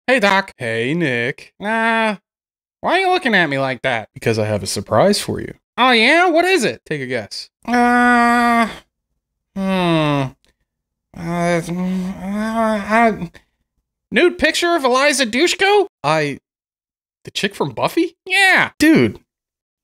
Hey, Doc. Hey, Nick. Why are you looking at me like that? Because I have a surprise for you. Oh, yeah? What is it? Take a guess. Nude picture of Eliza Dushko? The chick from Buffy? Yeah. Dude,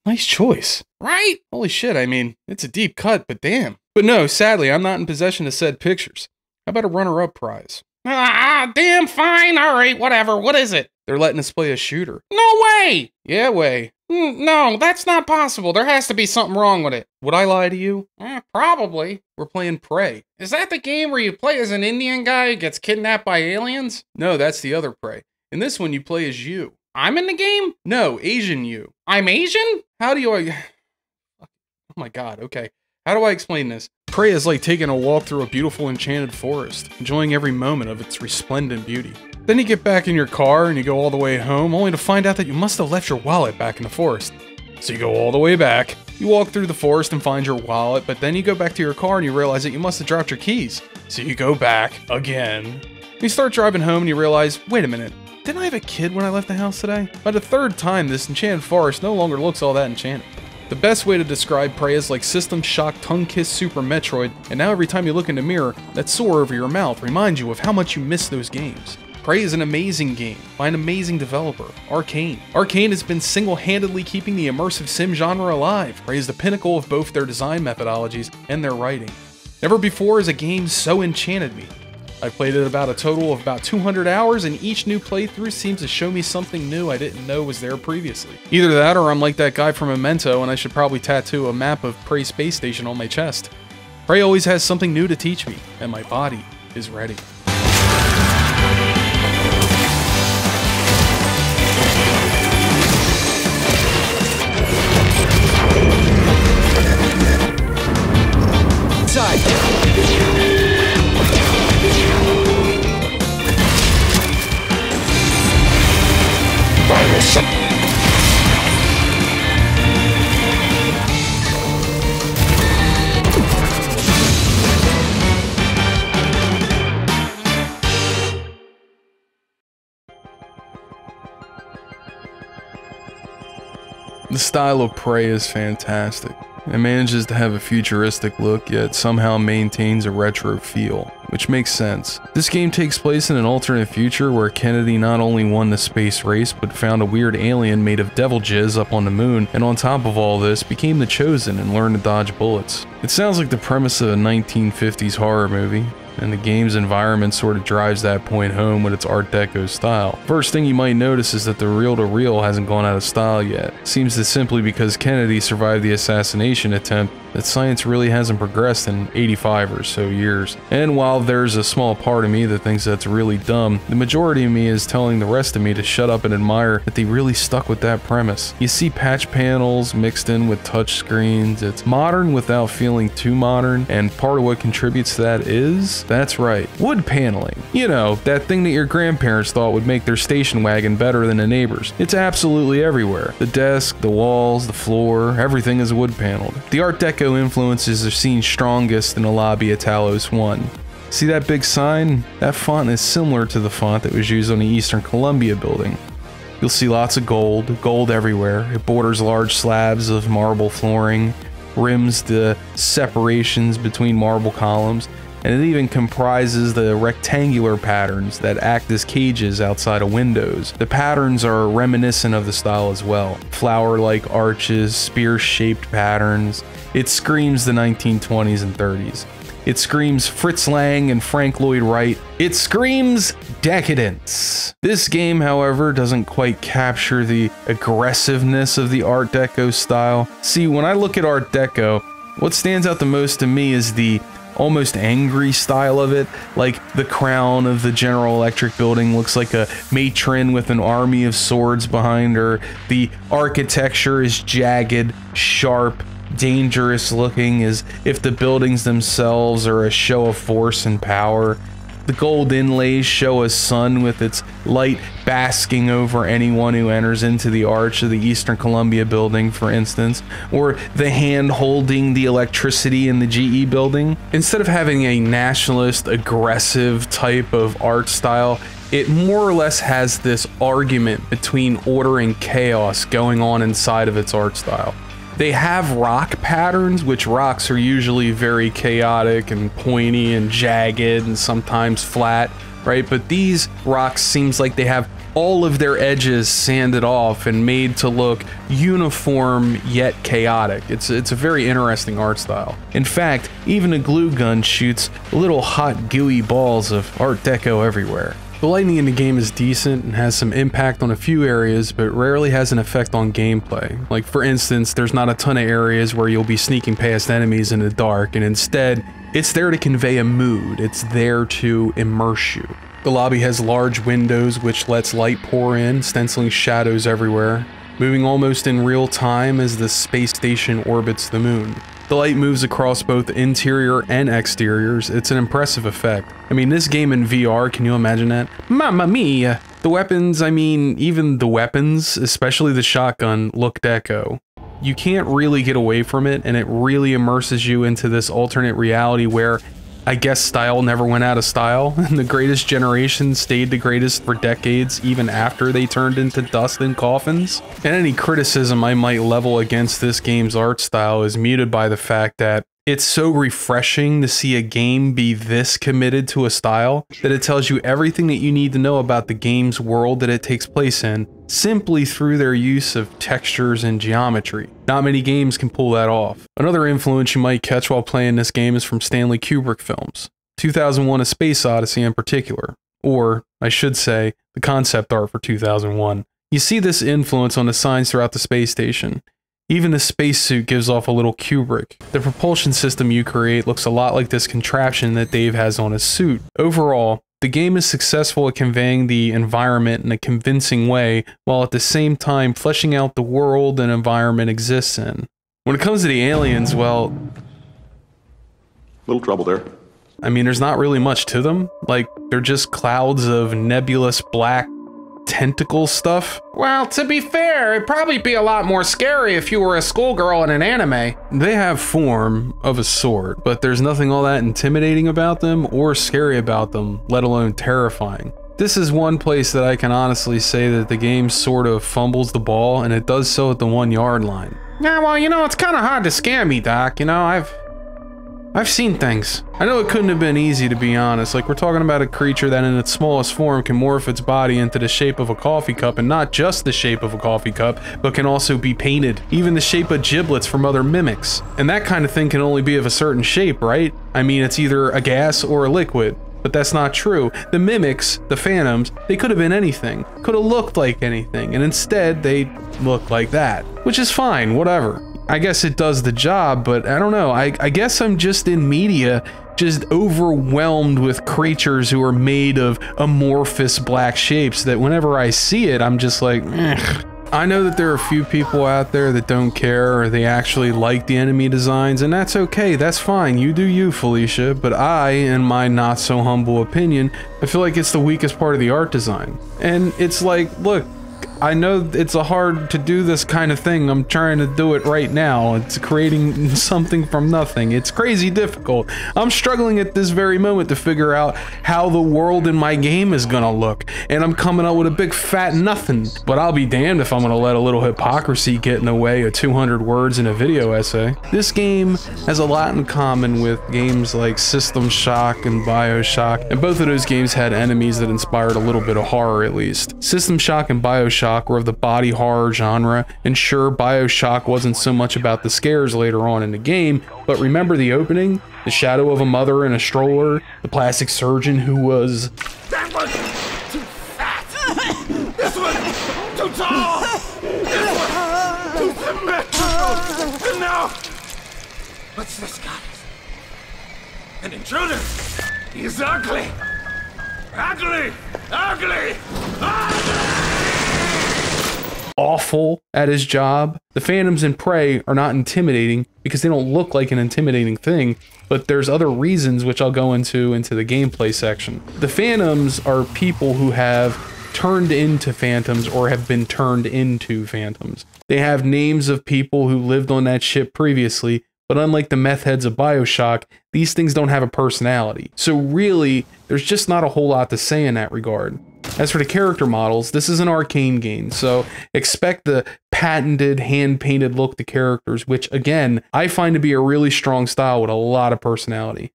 nice choice. Right? Holy shit, I mean, it's a deep cut, but damn. But no, sadly, I'm not in possession of said pictures. How about a runner-up prize? Damn, fine, alright, whatever, what is it? They're letting us play a shooter. No way! Yeah, way. No, that's not possible, there has to be something wrong with it. Would I lie to you? Probably. We're playing Prey. Is that the game where you play as an Indian guy who gets kidnapped by aliens? No, that's the other Prey. In this one, you play as you. I'm in the game? No, Asian you. I'm Asian? How do you... Oh my god, okay. How do I explain this? Prey is like taking a walk through a beautiful enchanted forest, enjoying every moment of its resplendent beauty. Then you get back in your car and you go all the way home, only to find out that you must have left your wallet back in the forest. So you go all the way back, you walk through the forest and find your wallet, but then you go back to your car and you realize that you must have dropped your keys. So you go back again. You start driving home and you realize, wait a minute, didn't I have a kid when I left the house today? By the third time, this enchanted forest no longer looks all that enchanted. The best way to describe Prey is like System Shock Tongue Kiss Super Metroid, and now every time you look in the mirror, that sore over your mouth reminds you of how much you miss those games. Prey is an amazing game by an amazing developer, Arcane. Arcane has been single-handedly keeping the immersive sim genre alive. Prey is the pinnacle of both their design methodologies and their writing. Never before has a game so enchanted me. I played it about a total of about 200 hours, and each new playthrough seems to show me something new I didn't know was there previously. Either that or I'm like that guy from Memento and I should probably tattoo a map of Prey Space Station on my chest. Prey always has something new to teach me, and my body is ready. The style of Prey is fantastic. It manages to have a futuristic look, yet somehow maintains a retro feel, which makes sense. This game takes place in an alternate future where Kennedy not only won the space race, but found a weird alien made of devil jizz up on the moon, and on top of all this, became the Chosen and learned to dodge bullets. It sounds like the premise of a 1950s horror movie, and the game's environment sort of drives that point home with its Art Deco style. First thing you might notice is that the reel-to-reel hasn't gone out of style yet. Seems that simply because Kennedy survived the assassination attempt, that science really hasn't progressed in 85 or so years. And while there's a small part of me that thinks that's really dumb, the majority of me is telling the rest of me to shut up and admire that they really stuck with that premise. You see patch panels mixed in with touch screens. It's modern without feeling too modern, and part of what contributes to that is, that's right, wood paneling. You know, that thing that your grandparents thought would make their station wagon better than the neighbors. It's absolutely everywhere. The desk, the walls, the floor, everything is wood paneled. The Art Deco influences are seen strongest in the lobby at Talos 1. See that big sign? That font is similar to the font that was used on the Eastern Columbia building. You'll see lots of gold everywhere. It borders large slabs of marble flooring, rims the separations between marble columns, and it even comprises the rectangular patterns that act as cages outside of windows. The patterns are reminiscent of the style as well. Flower-like arches, spear-shaped patterns. It screams the 1920s and 30s. It screams Fritz Lang and Frank Lloyd Wright. It screams decadence. This game, however, doesn't quite capture the aggressiveness of the Art Deco style. See, when I look at Art Deco, what stands out the most to me is the almost angry style of it. Like the crown of the General Electric building looks like a matron with an army of swords behind her. The architecture is jagged, sharp, dangerous looking, as if the buildings themselves are a show of force and power. The gold inlays show a sun with its light basking over anyone who enters into the arch of the Eastern Columbia building, for instance, or the hand holding the electricity in the GE building. Instead of having a nationalist, aggressive type of art style, it more or less has this argument between order and chaos going on inside of its art style. They have rock patterns, which rocks are usually very chaotic and pointy and jagged and sometimes flat, right? But these rocks seems like they have all of their edges sanded off and made to look uniform yet chaotic. It's a very interesting art style. In fact, even a glue gun shoots little hot gooey balls of Art Deco everywhere. The lighting in the game is decent and has some impact on a few areas, but rarely has an effect on gameplay. Like for instance, there's not a ton of areas where you'll be sneaking past enemies in the dark, and instead, it's there to convey a mood. It's there to immerse you. The lobby has large windows which lets light pour in, stenciling shadows everywhere, moving almost in real time as the space station orbits the moon. The light moves across both interior and exteriors. It's an impressive effect. I mean, this game in VR, can you imagine that? Mamma mia! The weapons, I mean, even the weapons, especially the shotgun, look deco. You can't really get away from it, and it really immerses you into this alternate reality where I guess style never went out of style, and the greatest generation stayed the greatest for decades even after they turned into dust in coffins. And any criticism I might level against this game's art style is muted by the fact that it's so refreshing to see a game be this committed to a style that it tells you everything that you need to know about the game's world that it takes place in, simply through their use of textures and geometry. Not many games can pull that off. Another influence you might catch while playing this game is from Stanley Kubrick films, 2001: A Space Odyssey in particular, or I should say, the concept art for 2001. You see this influence on the signs throughout the space station. Even the spacesuit gives off a little Kubrick. The propulsion system you create looks a lot like this contraption that Dave has on his suit. Overall, the game is successful at conveying the environment in a convincing way, while at the same time fleshing out the world and environment exists in. When it comes to the aliens, well, little trouble there. I mean, there's not really much to them. Like, they're just clouds of nebulous black tentacle stuff. Well, to be fair, it'd probably be a lot more scary if you were a schoolgirl in an anime. They have form of a sort, but there's nothing all that intimidating about them or scary about them, let alone terrifying. This is one place that I can honestly say that the game sort of fumbles the ball, and it does so at the 1 yard line. Yeah, well, you know, it's kind of hard to scare me, Doc. You know, I've seen things. I know it couldn't have been easy, to be honest. Like, we're talking about a creature that in its smallest form can morph its body into the shape of a coffee cup, and not just the shape of a coffee cup, but can also be painted. Even the shape of giblets from other mimics. And that kind of thing can only be of a certain shape, right? I mean, it's either a gas or a liquid. But that's not true. The mimics, the phantoms, they could have been anything. Could have looked like anything, and instead they look like that. Which is fine, whatever. I guess it does the job, but I don't know. I guess I'm just in media, just overwhelmed with creatures who are made of amorphous black shapes that whenever I see it, I'm just like, ugh. I know that there are a few people out there that don't care or they actually like the enemy designs, and that's okay, that's fine, you do you, Felicia, but I, in my not so humble opinion, I feel like it's the weakest part of the art design. And it's like, look, I know it's hard to do this kind of thing. I'm trying to do it right now. It's creating something from nothing. It's crazy difficult. I'm struggling at this very moment to figure out how the world in my game is gonna look. And I'm coming up with a big fat nothing. But I'll be damned if I'm gonna let a little hypocrisy get in the way of 200 words in a video essay. This game has a lot in common with games like System Shock and BioShock. And both of those games had enemies that inspired a little bit of horror at least. System Shock and BioShock were of the body horror genre, and sure, BioShock wasn't so much about the scares later on in the game, but remember the opening? The shadow of a mother in a stroller, the plastic surgeon who was... That one too fat! This one too tall! This one too symmetrical! And now, what's this, guys? An intruder! He's ugly! Ugly! Ugly! Ugly! Awful at his job. The Phantoms in Prey are not intimidating because they don't look like an intimidating thing, but there's other reasons which I'll go into the gameplay section. The Phantoms are people who have turned into Phantoms or have been turned into Phantoms. They have names of people who lived on that ship previously, but unlike the meth heads of BioShock, these things don't have a personality. So really, there's just not a whole lot to say in that regard. As for the character models, this is an arcane game, so expect the patented, hand-painted look to characters, which, again, I find to be a really strong style with a lot of personality.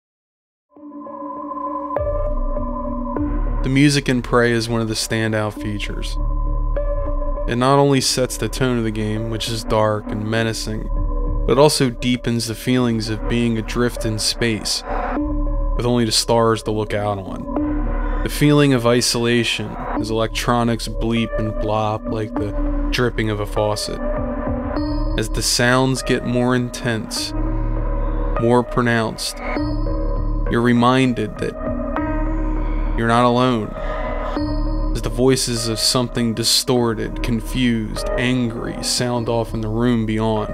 The music in Prey is one of the standout features. It not only sets the tone of the game, which is dark and menacing, but also deepens the feelings of being adrift in space, with only the stars to look out on. The feeling of isolation as electronics bleep and blop like the dripping of a faucet. As the sounds get more intense, more pronounced, you're reminded that you're not alone. As the voices of something distorted, confused, angry sound off in the room beyond.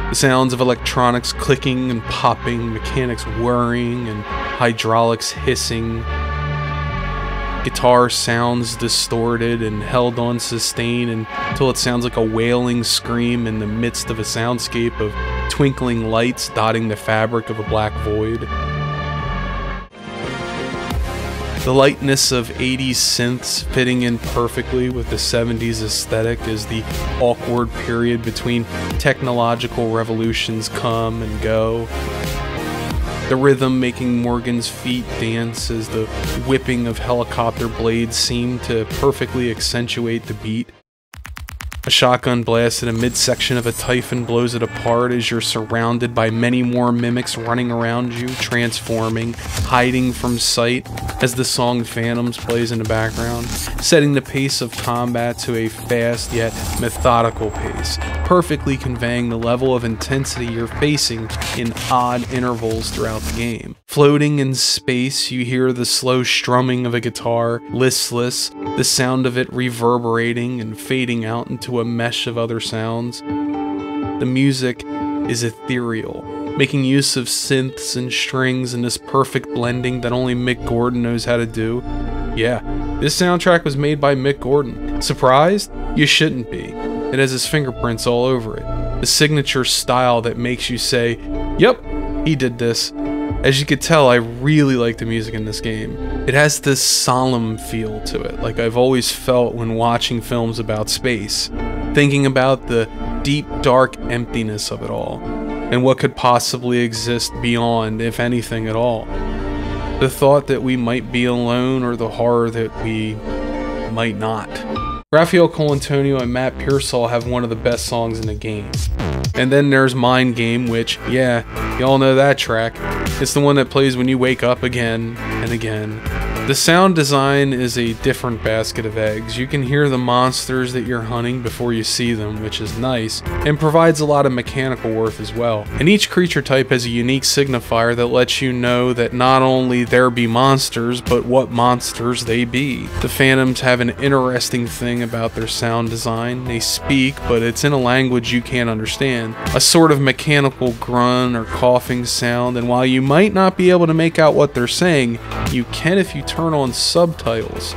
The sounds of electronics clicking and popping, mechanics whirring, and hydraulics hissing. Guitar sounds distorted and held on sustain until it sounds like a wailing scream in the midst of a soundscape of twinkling lights dotting the fabric of a black void. The lightness of 80s synths fitting in perfectly with the 70s aesthetic as the awkward period between technological revolutions come and go. The rhythm making Morgan's feet dance as the whipping of helicopter blades seemed to perfectly accentuate the beat. A shotgun blast in a midsection of a Typhon blows it apart as you're surrounded by many more mimics running around you, transforming, hiding from sight as the song Phantoms plays in the background, setting the pace of combat to a fast yet methodical pace, perfectly conveying the level of intensity you're facing in odd intervals throughout the game. Floating in space, you hear the slow strumming of a guitar, listless, the sound of it reverberating and fading out into a mesh of other sounds. The music is ethereal, making use of synths and strings in this perfect blending that only Mick Gordon knows how to do. Yeah, this soundtrack was made by Mick Gordon. Surprised? You shouldn't be. It has his fingerprints all over it. The signature style that makes you say, "Yep, he did this." As you could tell, I really like the music in this game. It has this solemn feel to it, like I've always felt when watching films about space, thinking about the deep, dark emptiness of it all, and what could possibly exist beyond, if anything at all. The thought that we might be alone, or the horror that we might not. Raphael Colantonio and Matt Pearsall have one of the best songs in the game. And then there's Mind Game, which, yeah, y'all know that track. It's the one that plays when you wake up again and again. The sound design is a different basket of eggs. You can hear the monsters that you're hunting before you see them, which is nice, and provides a lot of mechanical worth as well. And each creature type has a unique signifier that lets you know that not only there be monsters, but what monsters they be. The Phantoms have an interesting thing about their sound design. They speak, but it's in a language you can't understand. A sort of mechanical grunt or coughing sound, and while you might not be able to make out what they're saying, you can if you turn on subtitles.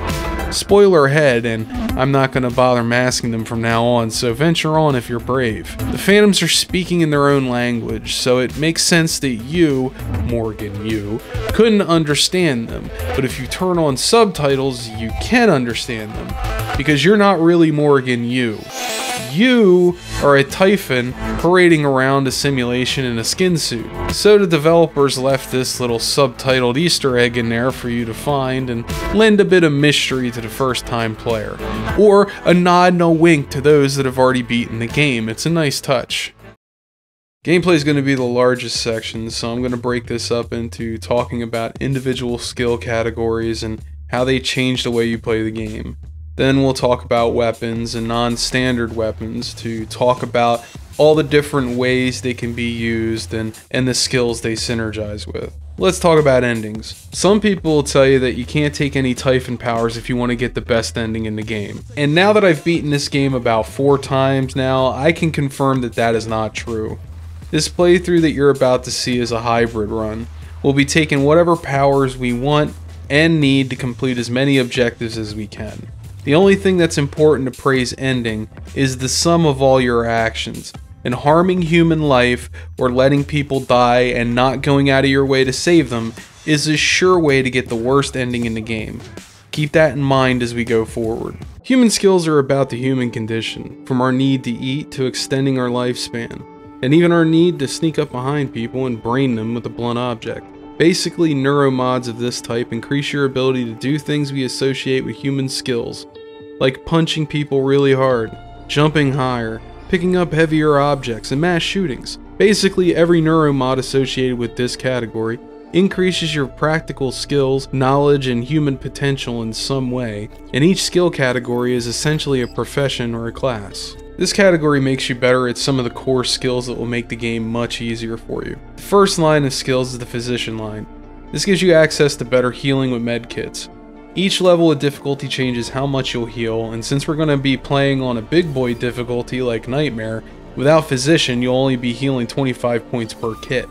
Spoiler ahead, and I'm not going to bother masking them from now on, so venture on if you're brave. The Phantoms are speaking in their own language, so it makes sense that you, Morgan, you, couldn't understand them, but if you turn on subtitles, you can understand them, because you're not really Morgan, you. You are a Typhon parading around a simulation in a skin suit. So the developers left this little subtitled Easter egg in there for you to find and lend a bit of mystery to the first time player. Or a nod and a wink to those that have already beaten the game. It's a nice touch. Gameplay is going to be the largest section, so I'm going to break this up into talking about individual skill categories and how they change the way you play the game. Then we'll talk about weapons and non-standard weapons to talk about all the different ways they can be used and the skills they synergize with. Let's talk about endings. Some people will tell you that you can't take any Typhon powers if you want to get the best ending in the game. And now that I've beaten this game about 4 times now, I can confirm that that is not true. This playthrough that you're about to see is a hybrid run. We'll be taking whatever powers we want and need to complete as many objectives as we can. The only thing that's important to Prey's ending is the sum of all your actions. and harming human life or letting people die and not going out of your way to save them is a sure way to get the worst ending in the game. Keep that in mind as we go forward. Human skills are about the human condition, from our need to eat to extending our lifespan, and even our need to sneak up behind people and brain them with a blunt object. Basically, neuromods of this type increase your ability to do things we associate with human skills, like punching people really hard, jumping higher, picking up heavier objects, and mass shootings. Basically, every neuromod associated with this category increases your practical skills, knowledge, and human potential in some way, and each skill category is essentially a profession or a class. This category makes you better at some of the core skills that will make the game much easier for you. The first line of skills is the physician line. This gives you access to better healing with medkits. Each level of difficulty changes how much you'll heal, and since we're going to be playing on a big boy difficulty like Nightmare, without physician you'll only be healing 25 points per kit.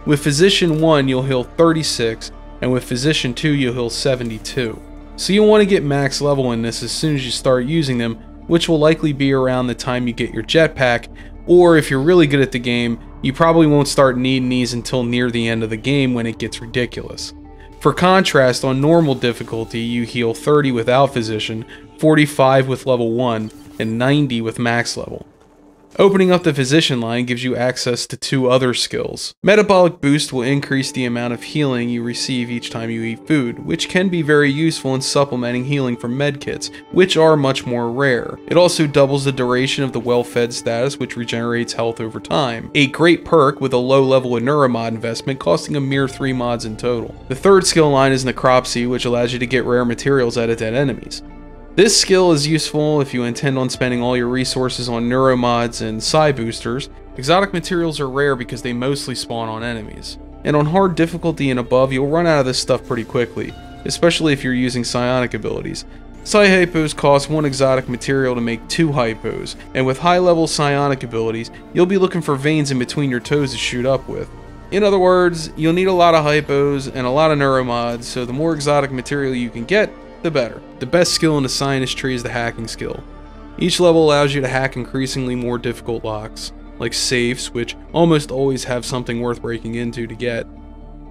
With Physician 1 you'll heal 36, and with Physician 2 you'll heal 72. So you'll want to get max level in this as soon as you start using them, which will likely be around the time you get your jetpack, or if you're really good at the game, you probably won't start needing these until near the end of the game when it gets ridiculous. For contrast, on normal difficulty you heal 30 without Physician, 45 with level 1, and 90 with max level. Opening up the physician line gives you access to two other skills. Metabolic Boost will increase the amount of healing you receive each time you eat food, which can be very useful in supplementing healing from medkits, which are much more rare. It also doubles the duration of the well-fed status, which regenerates health over time. A great perk with a low level of neuromod investment, costing a mere 3 mods in total. The third skill line is Necropsy, which allows you to get rare materials out of dead enemies. This skill is useful if you intend on spending all your resources on neuromods and psi boosters. Exotic materials are rare because they mostly spawn on enemies. And on hard difficulty and above, you'll run out of this stuff pretty quickly, especially if you're using psionic abilities. Psi hypos cost 1 exotic material to make 2 hypos, and with high level psionic abilities, you'll be looking for veins in between your toes to shoot up with. In other words, you'll need a lot of hypos and a lot of neuromods, so the more exotic material you can get, the better. The best skill in the scientist tree is the hacking skill. Each level allows you to hack increasingly more difficult locks, like safes, which almost always have something worth breaking into to get.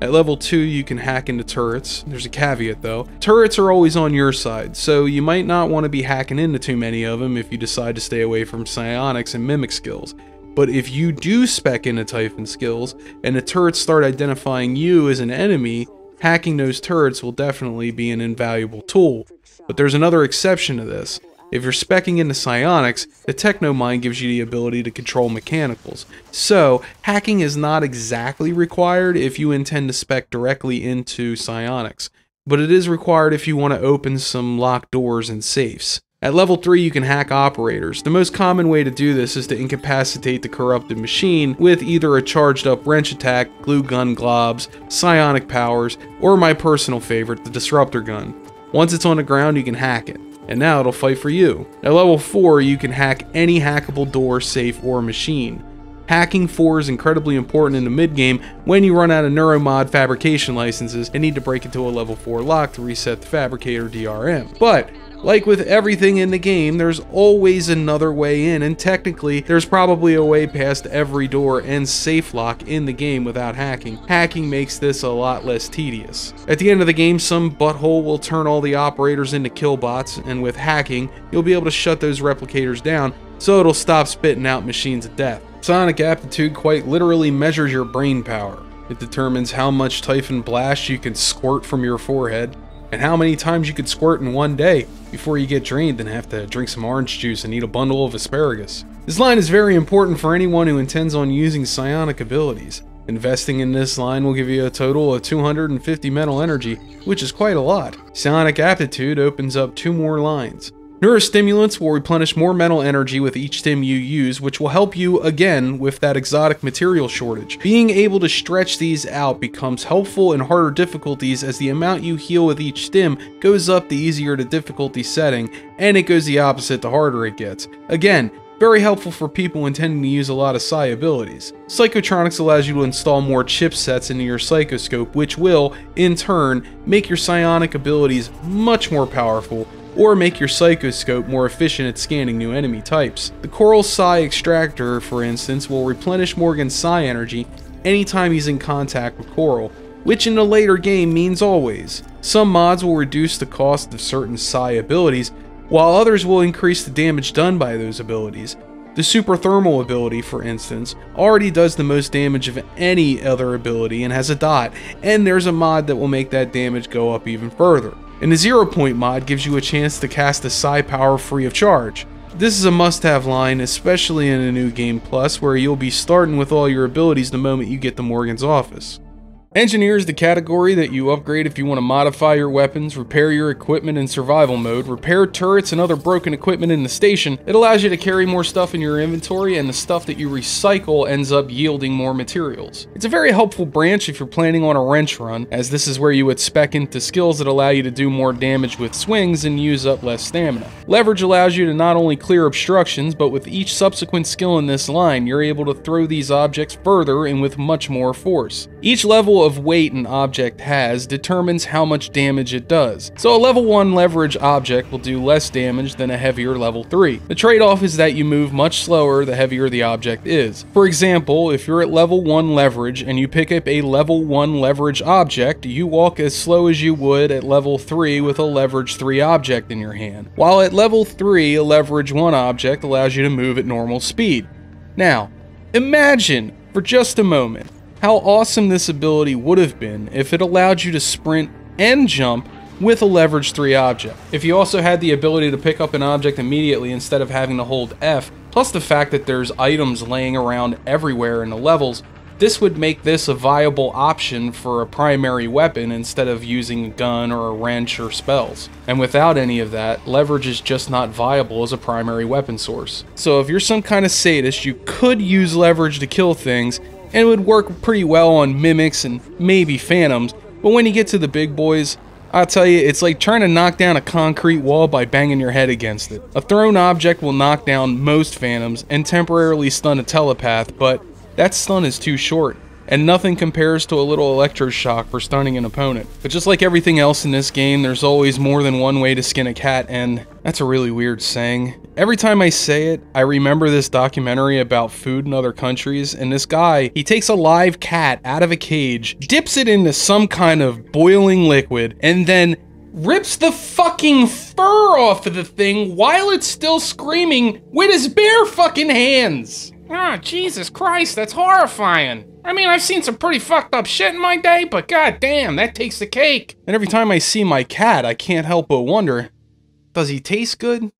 At level 2 you can hack into turrets. There's a caveat though. Turrets are always on your side, so you might not want to be hacking into too many of them if you decide to stay away from psionics and mimic skills. But if you do spec into TYPHON skills, and the turrets start identifying you as an enemy, hacking those turrets will definitely be an invaluable tool. But there's another exception to this. If you're speccing into psionics, the Technomind gives you the ability to control mechanicals. So, hacking is not exactly required if you intend to spec directly into psionics, but it is required if you want to open some locked doors and safes. At level 3 you can hack operators. The most common way to do this is to incapacitate the corrupted machine with either a charged up wrench attack, glue gun globs, psionic powers, or my personal favorite, the disruptor gun. Once it's on the ground you can hack it, and now it'll fight for you. At level 4 you can hack any hackable door, safe, or machine. Hacking 4 is incredibly important in the mid-game when you run out of neuromod fabrication licenses and need to break into a level 4 lock to reset the fabricator DRM. But like with everything in the game, there's always another way in, and technically, there's probably a way past every door and safe lock in the game without hacking. Hacking makes this a lot less tedious. At the end of the game, some butthole will turn all the operators into killbots, and with hacking, you'll be able to shut those replicators down, so it'll stop spitting out machines of death. Psionic Aptitude quite literally measures your brain power. It determines how much TYPHON blast you can squirt from your forehead, and how many times you could squirt in one day before you get drained and have to drink some orange juice and eat a bundle of asparagus. This line is very important for anyone who intends on using psionic abilities. Investing in this line will give you a total of 250 mental energy, which is quite a lot. Psionic Aptitude opens up 2 more lines. Neurostimulants will replenish more mental energy with each stim you use, which will help you again with that exotic material shortage. Being able to stretch these out becomes helpful in harder difficulties as the amount you heal with each stim goes up the easier the difficulty setting, and it goes the opposite the harder it gets. Again, very helpful for people intending to use a lot of psi abilities. PSYCHOTRONICS allows you to install more chipsets into your psychoscope, which will, in turn, make your psionic abilities much more powerful, or make your psychoscope more efficient at scanning new enemy types. The Coral Psi Extractor, for instance, will replenish Morgan's Psi energy anytime he's in contact with Coral, which in the later game means always. Some mods will reduce the cost of certain Psi abilities, while others will increase the damage done by those abilities. The Super Thermal ability, for instance, already does the most damage of any other ability and has a dot, and there's a mod that will make that damage go up even further. And the 0 Point mod gives you a chance to cast a Psi power free of charge. This is a must-have line, especially in a new game plus, where you'll be starting with all your abilities the moment you get to Morgan's office. Engineer is the category that you upgrade if you want to modify your weapons, repair your equipment in survival mode, repair turrets and other broken equipment in the station. It allows you to carry more stuff in your inventory, and the stuff that you recycle ends up yielding more materials. It's a very helpful branch if you're planning on a wrench run, as this is where you would spec into skills that allow you to do more damage with swings and use up less stamina. Leverage allows you to not only clear obstructions, but with each subsequent skill in this line, you're able to throw these objects further and with much more force. Each level of weight an object has determines how much damage it does. So a level 1 leverage object will do less damage than a heavier level 3. The trade-off is that you move much slower the heavier the object is. For example, if you're at level 1 leverage and you pick up a level 1 leverage object, you walk as slow as you would at level 3 with a leverage 3 object in your hand. While at level 3, a leverage 1 object allows you to move at normal speed. Now, imagine for just a moment how awesome this ability would have been if it allowed you to sprint and jump with a leverage 3 object. If you also had the ability to pick up an object immediately instead of having to hold F, plus the fact that there's items laying around everywhere in the levels, this would make this a viable option for a primary weapon instead of using a gun or a wrench or spells. And without any of that, leverage is just not viable as a primary weapon source. So if you're some kind of sadist, you could use leverage to kill things, and it would work pretty well on mimics and maybe phantoms, but when you get to the big boys, I'll tell you, it's like trying to knock down a concrete wall by banging your head against it. A thrown object will knock down most phantoms and temporarily stun a telepath, but that stun is too short, and nothing compares to a little electroshock for stunning an opponent. But just like everything else in this game, there's always more than one way to skin a cat, and that's a really weird saying. Every time I say it, I remember this documentary about food in other countries, and this guy, he takes a live cat out of a cage, dips it into some kind of boiling liquid, and then rips the fucking fur off of the thing while it's still screaming with his bare fucking hands. Oh, Jesus Christ, that's horrifying. I mean, I've seen some pretty fucked up shit in my day, but goddamn, that takes the cake. And every time I see my cat, I can't help but wonder, does he taste good?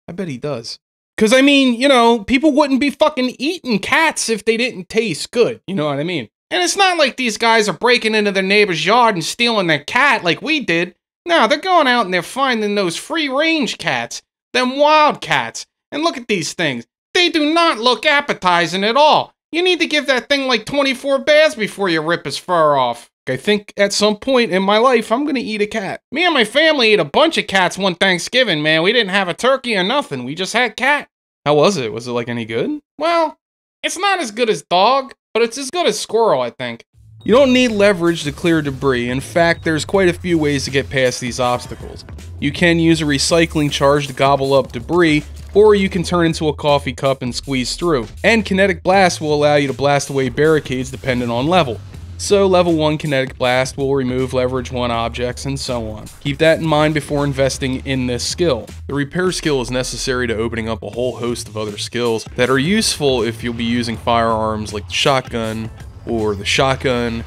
I bet he does. Cause I mean, you know, people wouldn't be fucking eating cats if they didn't taste good, you know what I mean? And it's not like these guys are breaking into their neighbor's yard and stealing their cat like we did. No, they're going out and they're finding those free-range cats, them wild cats. And look at these things. They do not look appetizing at all. You need to give that thing like 24 baths before you rip his fur off. I think at some point in my life, I'm gonna eat a cat. Me and my family ate a bunch of cats one Thanksgiving, man. We didn't have a turkey or nothing. We just had cat. How was it? Was it like any good? Well, it's not as good as dog, but it's as good as squirrel, I think. You don't need leverage to clear debris. In fact, there's quite a few ways to get past these obstacles. You can use a recycling charge to gobble up debris, or you can turn into a coffee cup and squeeze through. And kinetic blast will allow you to blast away barricades dependent on level. So level 1 kinetic blast will remove leverage 1 objects and so on. Keep that in mind before investing in this skill. The repair skill is necessary to opening up a whole host of other skills that are useful if you'll be using firearms like the shotgun, or the shotgun,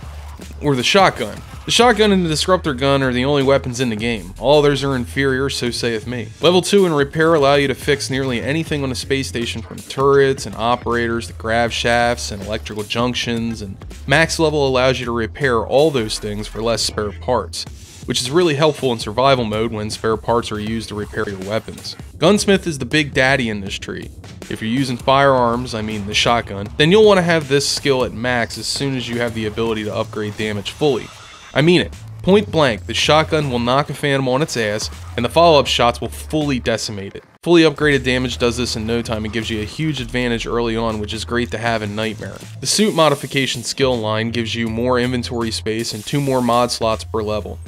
or the shotgun. The shotgun and the disruptor gun are the only weapons in the game. All others are inferior, so saith me. Level 2 and repair allow you to fix nearly anything on a space station, from turrets and operators to grav shafts and electrical junctions, and max level allows you to repair all those things for less spare parts, which is really helpful in survival mode when spare parts are used to repair your weapons. Gunsmith is the big daddy in this tree. If you're using firearms, I mean the shotgun, then you'll want to have this skill at max as soon as you have the ability to upgrade damage fully. I mean it. Point blank, the shotgun will knock a phantom on its ass, and the follow-up shots will fully decimate it. Fully upgraded damage does this in no time and gives you a huge advantage early on, which is great to have in Nightmare. The suit modification skill line gives you more inventory space and 2 more mod slots per level.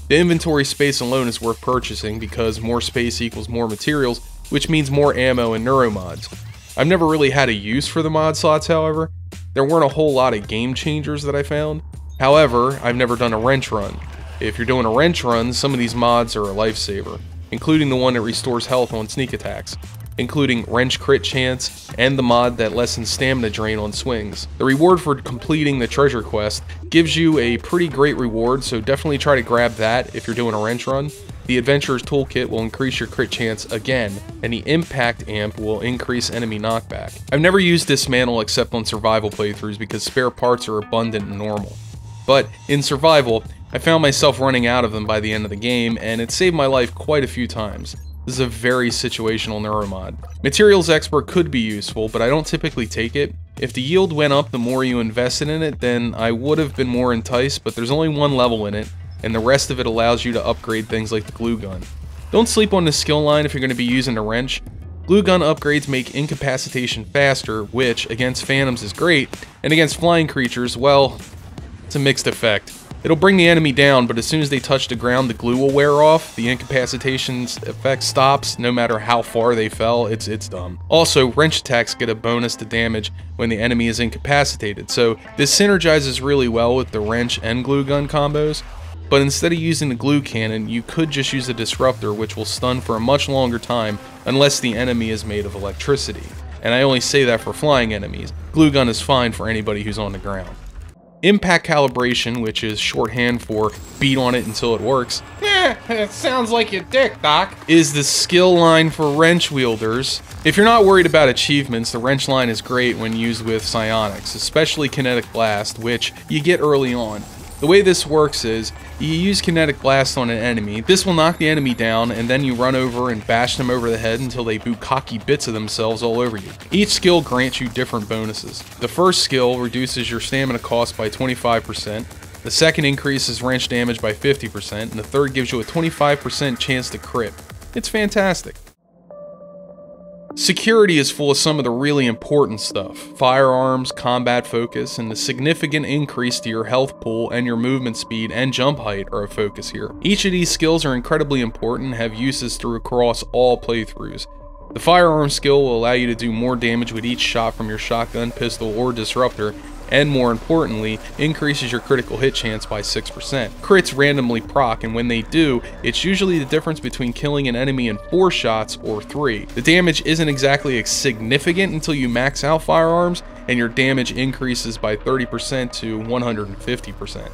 The inventory space alone is worth purchasing because more space equals more materials, which means more ammo and neuromods. I've never really had a use for the mod slots, however. There weren't a whole lot of game changers that I found. However, I've never done a wrench run. If you're doing a wrench run, some of these mods are a lifesaver, including the one that restores health on sneak attacks, including wrench crit chance, and the mod that lessens stamina drain on swings. The reward for completing the treasure quest gives you a pretty great reward, so definitely try to grab that if you're doing a wrench run. The Adventurer's Toolkit will increase your crit chance again, and the Impact Amp will increase enemy knockback. I've never used Dismantle except on survival playthroughs because spare parts are abundant in normal. But in survival, I found myself running out of them by the end of the game, and it saved my life quite a few times. This is a very situational neuromod. Materials Expert could be useful, but I don't typically take it. If the yield went up the more you invested in it, then I would have been more enticed, but there's only one level in it, and the rest of it allows you to upgrade things like the glue gun. Don't sleep on the skill line if you're going to be using the wrench. Glue gun upgrades make incapacitation faster, which against phantoms is great, and against flying creatures, well, it's a mixed effect. It'll bring the enemy down, but as soon as they touch the ground, the glue will wear off. The incapacitation's effect stops, no matter how far they fell. It's dumb. Also, wrench attacks get a bonus to damage when the enemy is incapacitated, so this synergizes really well with the wrench and glue gun combos. But instead of using the glue cannon, you could just use a disruptor, which will stun for a much longer time unless the enemy is made of electricity. And I only say that for flying enemies. Glue gun is fine for anybody who's on the ground. Impact calibration, which is shorthand for beat on it until it works, It sounds like your dick, Doc. is the skill line for wrench wielders. If you're not worried about achievements, the wrench line is great when used with psionics, especially Kinetic Blast, which you get early on. The way this works is, you use Kinetic Blast on an enemy, this will knock the enemy down, and then you run over and bash them over the head until they bukkake bits of themselves all over you. Each skill grants you different bonuses. The first skill reduces your stamina cost by 25%, the second increases wrench damage by 50%, and the third gives you a 25% chance to crit. It's fantastic. Security is full of some of the really important stuff. Firearms, combat focus, and the significant increase to your health pool and your movement speed and jump height are a focus here. Each of these skills are incredibly important and have uses through across all playthroughs. The firearm skill will allow you to do more damage with each shot from your shotgun, pistol, or disruptor, and more importantly, increases your critical hit chance by 6%. Crits randomly proc, and when they do, it's usually the difference between killing an enemy in 4 shots or 3. The damage isn't exactly significant until you max out firearms, and your damage increases by 30% to 150%.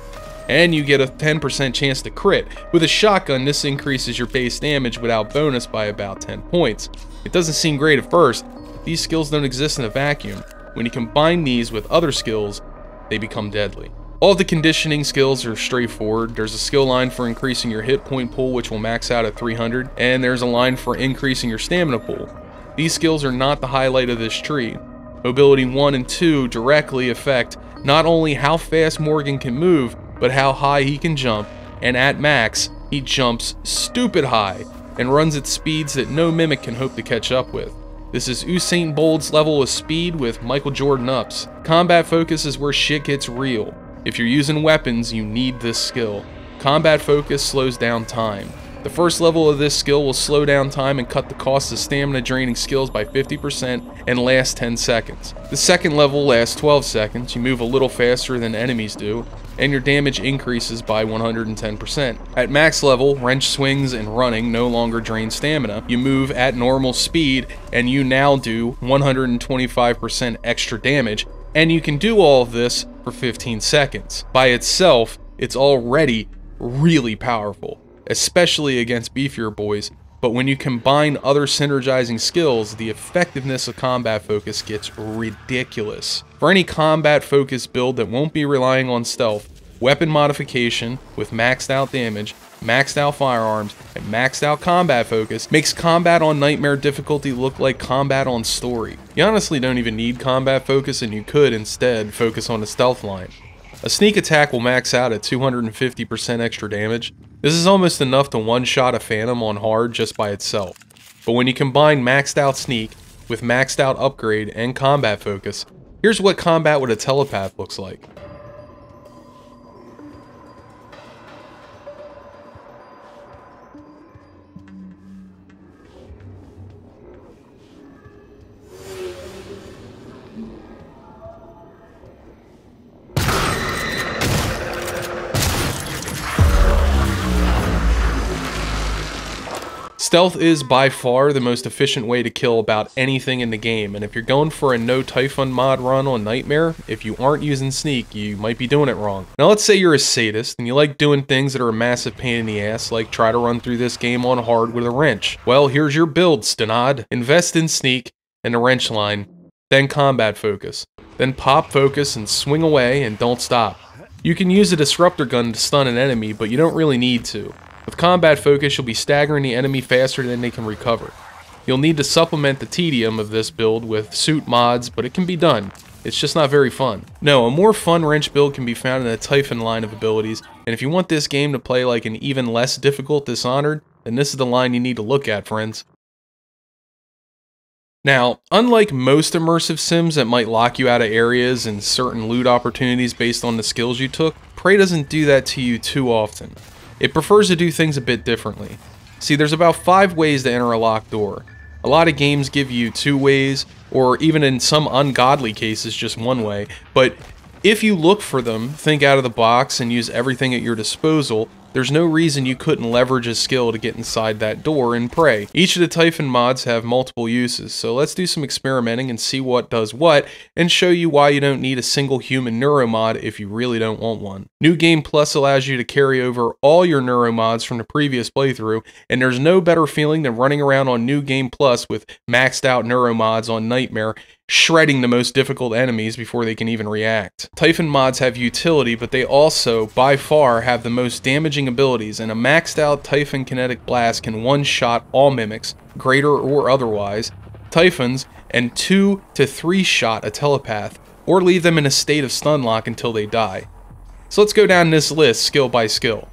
And you get a 10% chance to crit. With a shotgun, this increases your base damage without bonus by about 10 points. It doesn't seem great at first, but these skills don't exist in a vacuum. When you combine these with other skills, they become deadly. All of the conditioning skills are straightforward. There's a skill line for increasing your hit point pool, which will max out at 300, and there's a line for increasing your stamina pool. These skills are not the highlight of this tree. Mobility 1 and 2 directly affect not only how fast Morgan can move, but how high he can jump, and at max, he jumps stupid high, and runs at speeds that no mimic can hope to catch up with. This is Usain Bolt's level of speed with Michael Jordan ups. Combat focus is where shit gets real. If you're using weapons, you need this skill. Combat focus slows down time. The first level of this skill will slow down time and cut the cost of stamina draining skills by 50% and lasts 10 seconds. The second level lasts 12 seconds, you move a little faster than enemies do, and your damage increases by 110%. At max level, wrench swings and running no longer drain stamina. You move at normal speed, and you now do 125% extra damage, and you can do all of this for 15 seconds. By itself, it's already really powerful, especially against beefier boys, but when you combine other synergizing skills, the effectiveness of combat focus gets ridiculous. For any combat focus build that won't be relying on stealth, weapon modification with maxed out damage, maxed out firearms, and maxed out combat focus makes combat on nightmare difficulty look like combat on story. You honestly don't even need combat focus, and you could instead focus on the stealth line. A sneak attack will max out at 250% extra damage. This is almost enough to one-shot a phantom on hard just by itself. But when you combine maxed out sneak with maxed out upgrade and combat focus, here's what combat with a telepath looks like. Stealth is by far the most efficient way to kill about anything in the game, and if you're going for a no TYPHON mod run on Nightmare, if you aren't using Sneak, you might be doing it wrong. Now let's say you're a sadist, and you like doing things that are a massive pain in the ass, like try to run through this game on hard with a wrench. Well, here's your build, Stenod. Invest in Sneak and the wrench line, then combat focus. Then pop focus and swing away and don't stop. You can use a disruptor gun to stun an enemy, but you don't really need to. With combat focus, you'll be staggering the enemy faster than they can recover. You'll need to supplement the tedium of this build with suit mods, but it can be done. It's just not very fun. No, a more fun wrench build can be found in the TYPHON line of abilities, and if you want this game to play like an even less difficult Dishonored, then this is the line you need to look at, friends. Now, unlike most immersive sims that might lock you out of areas and certain loot opportunities based on the skills you took, Prey doesn't do that to you too often. It prefers to do things a bit differently. See, there's about 5 ways to enter a locked door. A lot of games give you 2 ways, or even in some ungodly cases just 1 way, but if you look for them, think out of the box, and use everything at your disposal, there's no reason you couldn't leverage a skill to get inside that door and Prey. Each of the TYPHON mods have multiple uses, so let's do some experimenting and see what does what, and show you why you don't need a single human NEUROMOD if you really don't want one. New Game Plus allows you to carry over all your NEUROMODs from the previous playthrough, and there's no better feeling than running around on New Game Plus with maxed out NEUROMODs on Nightmare, shredding the most difficult enemies before they can even react. TYPHON mods have utility, but they also, by far, have the most damaging abilities, and a maxed out TYPHON kinetic blast can one-shot all mimics, greater or otherwise, TYPHONs, and 2 to 3 shot a telepath, or leave them in a state of stun lock until they die. So let's go down this list skill by skill.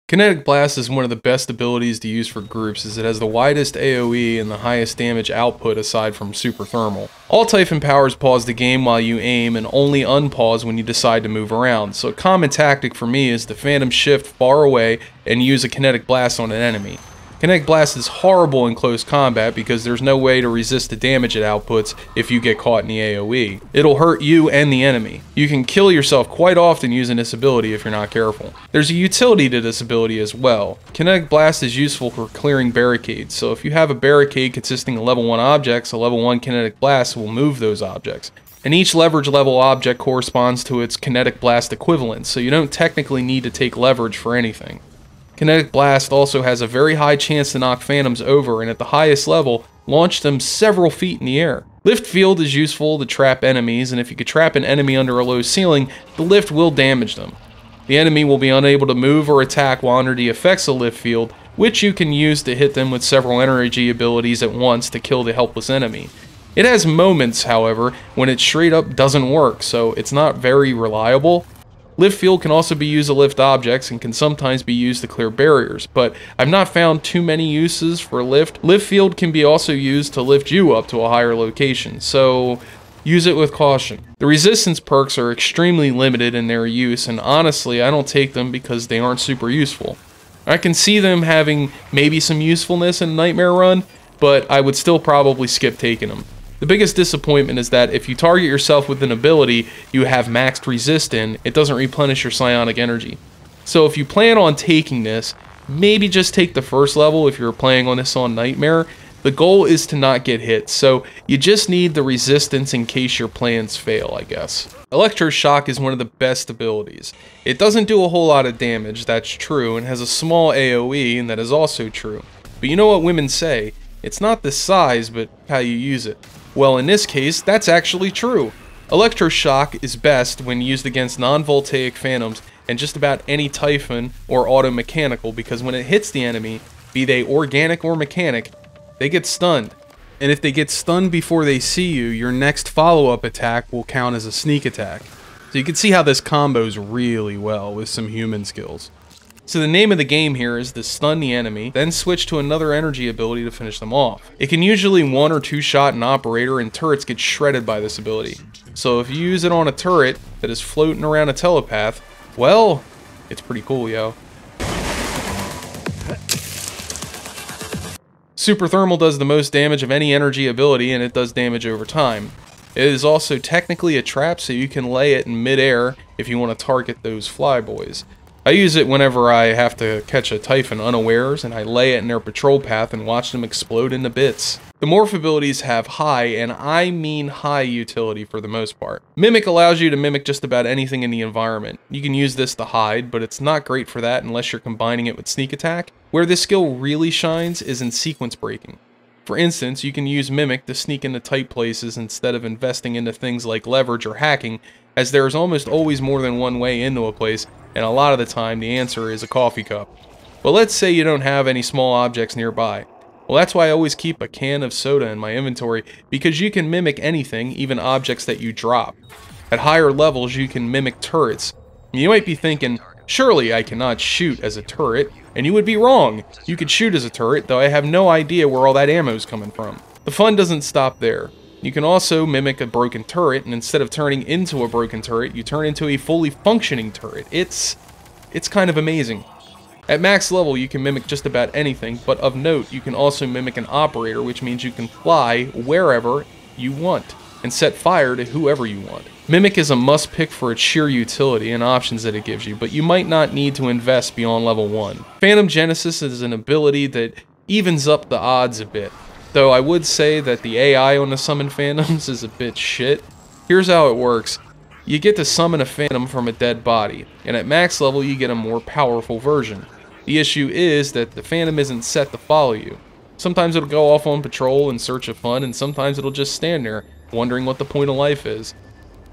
Kinetic Blast is one of the best abilities to use for groups as it has the widest AoE and the highest damage output aside from Super Thermal. All TYPHON powers pause the game while you aim and only unpause when you decide to move around, so a common tactic for me is to Phantom Shift far away and use a Kinetic Blast on an enemy. Kinetic Blast is horrible in close combat because there's no way to resist the damage it outputs if you get caught in the AoE. It'll hurt you and the enemy. You can kill yourself quite often using this ability if you're not careful. There's a utility to this ability as well. Kinetic Blast is useful for clearing barricades, so if you have a barricade consisting of level 1 objects, a level 1 Kinetic Blast will move those objects. And each leverage level object corresponds to its Kinetic Blast equivalent, so you don't technically need to take leverage for anything. Kinetic Blast also has a very high chance to knock phantoms over, and at the highest level, launch them several feet in the air. Lift Field is useful to trap enemies, and if you could trap an enemy under a low ceiling, the lift will damage them. The enemy will be unable to move or attack while under the effects of Lift Field, which you can use to hit them with several energy abilities at once to kill the helpless enemy. It has moments, however, when it straight up doesn't work, so it's not very reliable. Lift Field can also be used to lift objects and can sometimes be used to clear barriers, but I've not found too many uses for Lift. Lift Field can be also used to lift you up to a higher location, so use it with caution. The resistance perks are extremely limited in their use, and honestly I don't take them because they aren't super useful. I can see them having maybe some usefulness in Nightmare Run, but I would still probably skip taking them. The biggest disappointment is that if you target yourself with an ability you have maxed resist in, it doesn't replenish your psionic energy. So if you plan on taking this, maybe just take the first level if you're playing on this on Nightmare. The goal is to not get hit, so you just need the resistance in case your plans fail, I guess. Electroshock is one of the best abilities. It doesn't do a whole lot of damage, that's true, and has a small AoE, and that is also true. But you know what women say, it's not the size, but how you use it. Well, in this case, that's actually true. Electroshock is best when used against non-voltaic phantoms and just about any TYPHON or auto-mechanical, because when it hits the enemy, be they organic or mechanic, they get stunned. And if they get stunned before they see you, your next follow-up attack will count as a sneak attack. So you can see how this combos really well with some human skills. So the name of the game here is to stun the enemy, then switch to another energy ability to finish them off. It can usually 1 or 2 shot an operator, and turrets get shredded by this ability. So if you use it on a turret that is floating around a telepath, well, it's pretty cool, yo. Super Thermal does the most damage of any energy ability, and it does damage over time. It is also technically a trap, so you can lay it in mid-air if you want to target those flyboys. I use it whenever I have to catch a Typhon unawares, and I lay it in their patrol path and watch them explode into bits. The morph abilities have high, and I mean high utility for the most part. Mimic allows you to mimic just about anything in the environment. You can use this to hide, but it's not great for that unless you're combining it with sneak attack. Where this skill really shines is in sequence breaking. For instance, you can use Mimic to sneak into tight places instead of investing into things like leverage or hacking, as there is almost always more than one way into a place, and a lot of the time the answer is a coffee cup. But let's say you don't have any small objects nearby. Well, that's why I always keep a can of soda in my inventory, because you can mimic anything, even objects that you drop. At higher levels, you can mimic turrets. You might be thinking, surely I cannot shoot as a turret, and you would be wrong. You could shoot as a turret, though I have no idea where all that ammo is coming from. The fun doesn't stop there. You can also mimic a broken turret, and instead of turning into a broken turret, you turn into a fully functioning turret. It's kind of amazing. At max level, you can mimic just about anything, but of note, you can also mimic an operator, which means you can fly wherever you want, and set fire to whoever you want. Mimic is a must-pick for its sheer utility and options that it gives you, but you might not need to invest beyond level 1. Phantom Genesis is an ability that evens up the odds a bit, though I would say that the AI on the Summon Phantoms is a bit shit. Here's how it works. You get to summon a Phantom from a dead body, and at max level you get a more powerful version. The issue is that the Phantom isn't set to follow you. Sometimes it'll go off on patrol in search of fun, and sometimes it'll just stand there, wondering what the point of life is.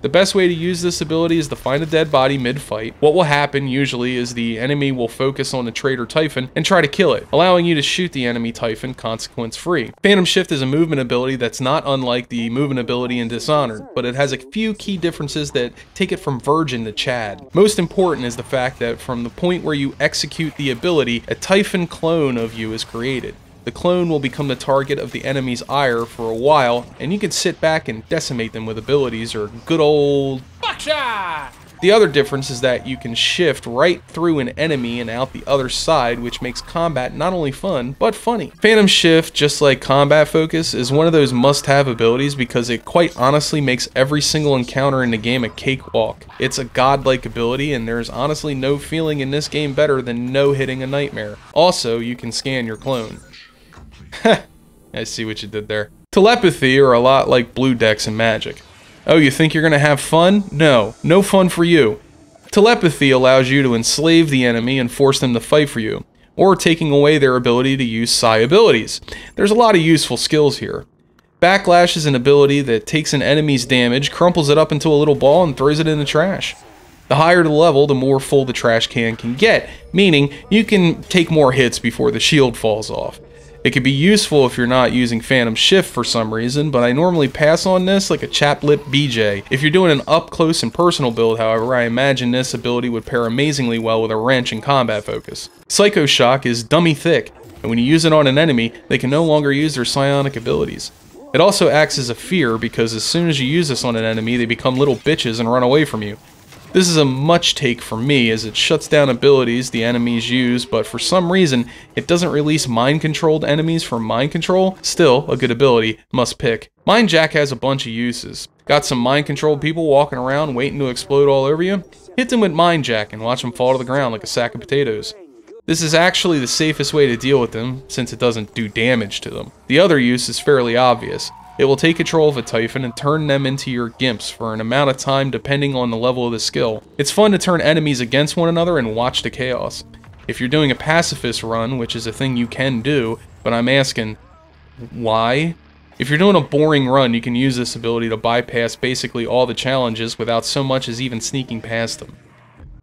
The best way to use this ability is to find a dead body mid-fight. What will happen usually is the enemy will focus on the traitor Typhon and try to kill it, allowing you to shoot the enemy Typhon consequence-free. Phantom Shift is a movement ability that's not unlike the movement ability in Dishonored, but it has a few key differences that take it from Virgin to Chad. Most important is the fact that from the point where you execute the ability, a Typhon clone of you is created. The clone will become the target of the enemy's ire for a while, and you can sit back and decimate them with abilities or good old buckshot! The other difference is that you can shift right through an enemy and out the other side, which makes combat not only fun, but funny. Phantom Shift, just like Combat Focus, is one of those must-have abilities because it quite honestly makes every single encounter in the game a cakewalk. It's a godlike ability, and there's honestly no feeling in this game better than no-hitting a nightmare. Also, you can scan your clone. I see what you did there. Telepathy are a lot like blue decks in Magic. Oh, you think you're gonna have fun? No, no fun for you. Telepathy allows you to enslave the enemy and force them to fight for you, or taking away their ability to use psi abilities. There's a lot of useful skills here. Backlash is an ability that takes an enemy's damage, crumples it up into a little ball, and throws it in the trash. The higher the level, the more full the trash can get, meaning you can take more hits before the shield falls off. It could be useful if you're not using Phantom Shift for some reason, but I normally pass on this like a chap-lip BJ. If you're doing an up-close and personal build, however, I imagine this ability would pair amazingly well with a wrench and Combat Focus. Psycho Shock is dummy thick, and when you use it on an enemy, they can no longer use their psionic abilities. It also acts as a fear because as soon as you use this on an enemy, they become little bitches and run away from you. This is a much take for me as it shuts down abilities the enemies use, but for some reason, it doesn't release mind-controlled enemies from mind control. Still, a good ability, must pick. Mind Jack has a bunch of uses. Got some mind-controlled people walking around waiting to explode all over you? Hit them with Mind Jack and watch them fall to the ground like a sack of potatoes. This is actually the safest way to deal with them, since it doesn't do damage to them. The other use is fairly obvious. It will take control of a Typhon and turn them into your gimps for an amount of time depending on the level of the skill. It's fun to turn enemies against one another and watch the chaos. If you're doing a pacifist run, which is a thing you can do, but I'm asking, why? If you're doing a boring run, you can use this ability to bypass basically all the challenges without so much as even sneaking past them.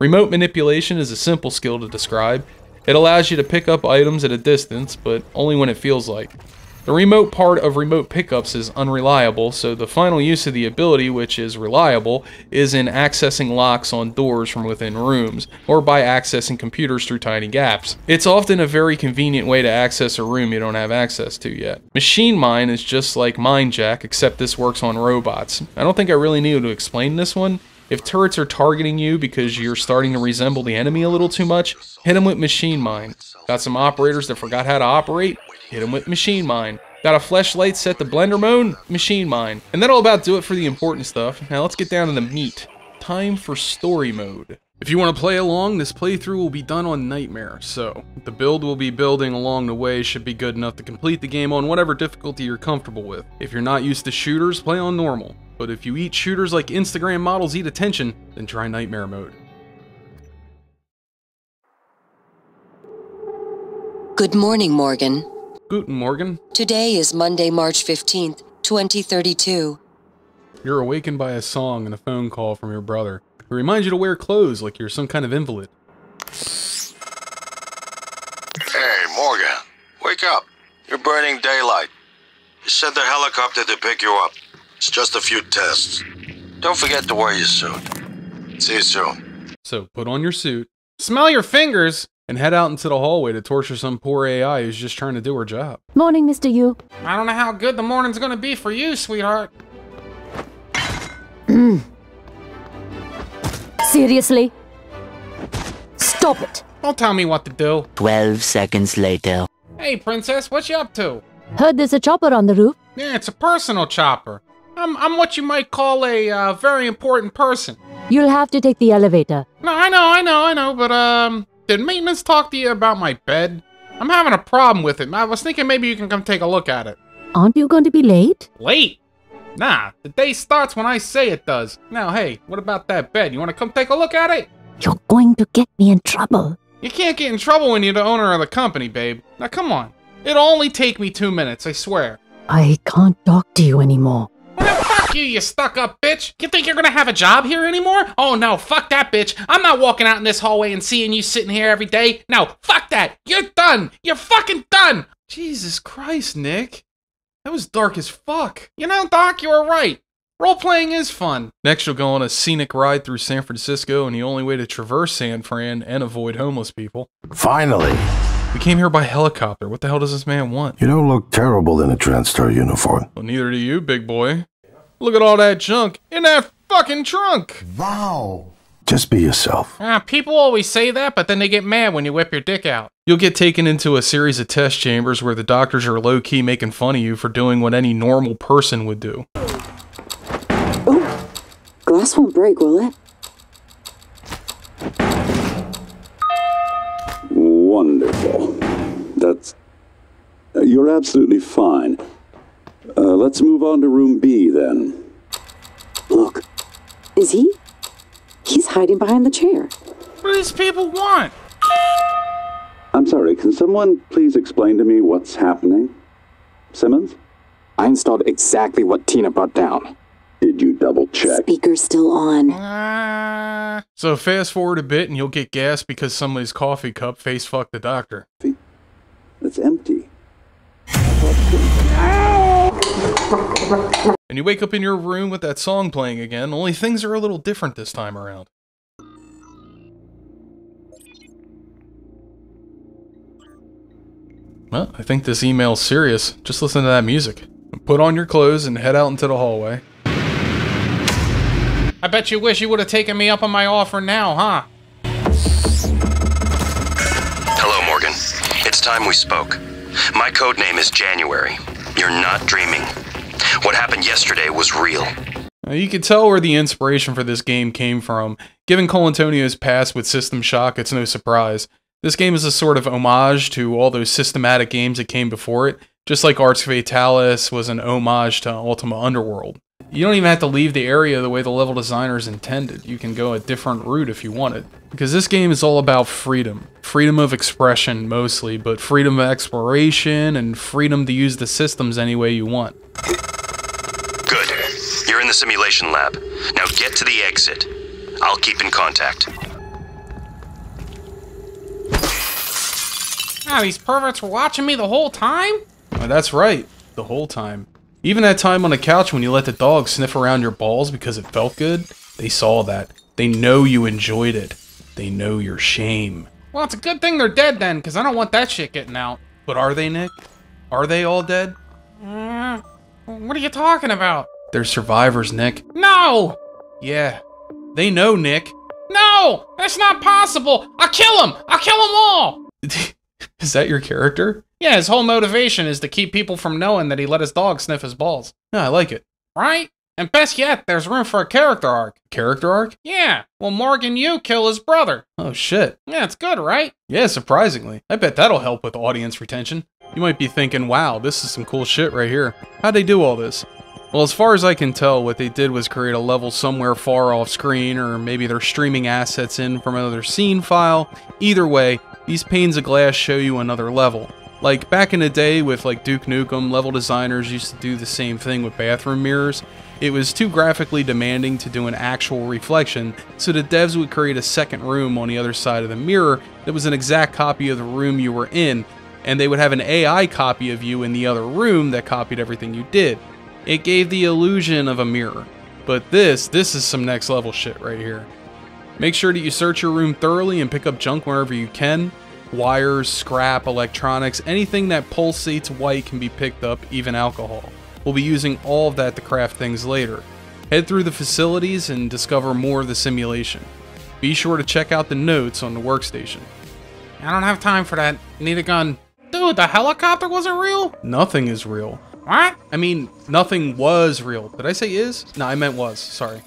Remote manipulation is a simple skill to describe. It allows you to pick up items at a distance, but only when it feels like. The remote part of remote pickups is unreliable, so the final use of the ability, which is reliable, is in accessing locks on doors from within rooms, or by accessing computers through tiny gaps. It's often a very convenient way to access a room you don't have access to yet. Machine Mine is just like Mind Jack, except this works on robots. I don't think I really need to explain this one. If turrets are targeting you because you're starting to resemble the enemy a little too much, hit them with Machine Mine. Got some operators that forgot how to operate? Hit them with Machine Mine. Got a fleshlight set to blender mode? Machine Mine. And that'll about do it for the important stuff. Now let's get down to the meat. Time for story mode. If you want to play along, this playthrough will be done on Nightmare, so the build we'll be building along the way should be good enough to complete the game on whatever difficulty you're comfortable with. If you're not used to shooters, play on normal, but if you eat shooters like Instagram models eat attention, then try Nightmare mode. Good morning, Morgan. Guten Morgen. Today is Monday, March 15th, 2032. You're awakened by a song and a phone call from your brother, who reminds you to wear clothes like you're some kind of invalid. Hey, Morgan. Wake up. You're burning daylight. You sent the helicopter to pick you up. It's just a few tests. Don't forget to wear your suit. See you soon. So put on your suit, Smell your fingers. and head out into the hallway to torture some poor AI who's just trying to do her job. Morning, Mr. Yu. I don't know how good the morning's gonna be for you, sweetheart. Seriously? Stop it. Don't tell me what to do. 12 seconds later. Hey, princess, what you up to? Heard there's a chopper on the roof. Yeah, it's a personal chopper. I'm what you might call a very important person. You'll have to take the elevator. No, I know, but did maintenance talk to you about my bed? I'm having a problem with it. I was thinking maybe you can come take a look at it. Aren't you going to be late? Late? Nah, the day starts when I say it does. Now, hey, what about that bed? You want to come take a look at it? You're going to get me in trouble. You can't get in trouble when you're the owner of the company, babe. Now, come on. It'll only take me 2 minutes, I swear. I can't talk to you anymore. Well, then fuck you stuck-up bitch. You think you're gonna have a job here anymore? Oh, no, fuck that, bitch. I'm not walking out in this hallway and seeing you sitting here every day. No, fuck that. You're done. You're fucking done. Jesus Christ, Nick. That was dark as fuck. You know, Doc, you were right. Role-playing is fun. Next, you'll go on a scenic ride through San Francisco, and the only way to traverse San Fran and avoid homeless people. Finally! We came here by helicopter. What the hell does this man want? You don't look terrible in a TranStar uniform. Well, neither do you, big boy. Look at all that junk in that fucking trunk. Wow! Just be yourself. People always say that, but then they get mad when you whip your dick out. You'll get taken into a series of test chambers where the doctors are low-key making fun of you for doing what any normal person would do. Oh, glass won't break, will it? Wonderful. That's... you're absolutely fine. Let's move on to room B, then. Look. Is he? He's hiding behind the chair. What do these people want? I'm sorry, can someone please explain to me what's happening? Simmons? I installed exactly what Tina brought down. Did you double check? Speaker's still on. So fast forward a bit and you'll get gas because somebody's coffee cup face fucked the doctor. It's empty. And you wake up in your room with that song playing again, only things are a little different this time around. Well, I think this email's serious. Just listen to that music. Put on your clothes and head out into the hallway. I bet you wish you would have taken me up on my offer now, huh? Hello, Morgan. It's time we spoke. My code name is January. You're not dreaming. What happened yesterday was real. Now, you can tell where the inspiration for this game came from. Given Colantonio's past with System Shock, it's no surprise. This game is a sort of homage to all those systematic games that came before it, just like Ars Fatalis was an homage to Ultima Underworld. You don't even have to leave the area the way the level designers intended. You can go a different route if you wanted. Because this game is all about freedom. Freedom of expression, mostly, but freedom of exploration and freedom to use the systems any way you want. Good. You're in the simulation lab. Now get to the exit. I'll keep in contact. These perverts were watching me the whole time? Oh, that's right. The whole time. Even that time on the couch when you let the dog sniff around your balls because it felt good, they saw that. They know you enjoyed it. They know your shame. Well, it's a good thing they're dead then, because I don't want that shit getting out. But are they, Nick? Are they all dead? What are you talking about? They're survivors, Nick. No! Yeah. They know, Nick. No! That's not possible! I'll kill them! I'll kill them all! Is that your character? Yeah, his whole motivation is to keep people from knowing that he let his dog sniff his balls. Yeah, I like it. Right? And best yet, there's room for a character arc. Character arc? Yeah, well, Morgan Yu kill his brother. Oh shit. Yeah, it's good, right? Yeah, surprisingly. I bet that'll help with audience retention. You might be thinking, wow, this is some cool shit right here. How'd they do all this? Well, as far as I can tell, what they did was create a level somewhere far off screen, or maybe they're streaming assets in from another scene file. Either way, these panes of glass show you another level. Like, back in the day with like Duke Nukem, level designers used to do the same thing with bathroom mirrors. It was too graphically demanding to do an actual reflection, so the devs would create a second room on the other side of the mirror that was an exact copy of the room you were in, and they would have an AI copy of you in the other room that copied everything you did. It gave the illusion of a mirror. But this is some next level shit right here. Make sure that you search your room thoroughly and pick up junk wherever you can. Wires, scrap, electronics, anything that pulsates white can be picked up, even alcohol. We'll be using all of that to craft things later. Head through the facilities and discover more of the simulation. Be sure to check out the notes on the workstation. I don't have time for that. Need a gun. Dude, the helicopter wasn't real? Nothing is real. What? I mean, nothing was real. Did I say is? No, I meant was. Sorry.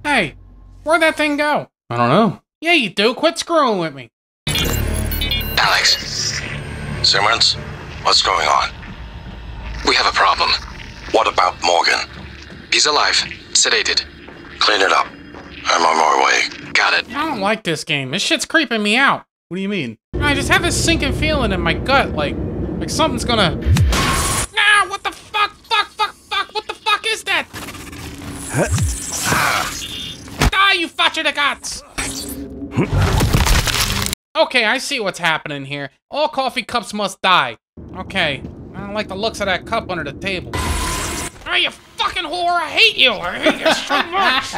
Hey, where'd that thing go? I don't know. Yeah, you do. Quit screwing with me. Alex. Simmons, what's going on? We have a problem. What about Morgan? He's alive. Sedated. Clean it up. I'm on my way. Got it. I don't like this game. This shit's creeping me out. What do you mean? I just have this sinking feeling in my gut, like something's gonna... Ah, what the fuck? Fuck, what the fuck is that? Die, you Fachidagats! Okay, I see what's happening here. All coffee cups must die. Okay, I don't like the looks of that cup under the table. Oh, you fucking whore! I hate you! I hate you so much!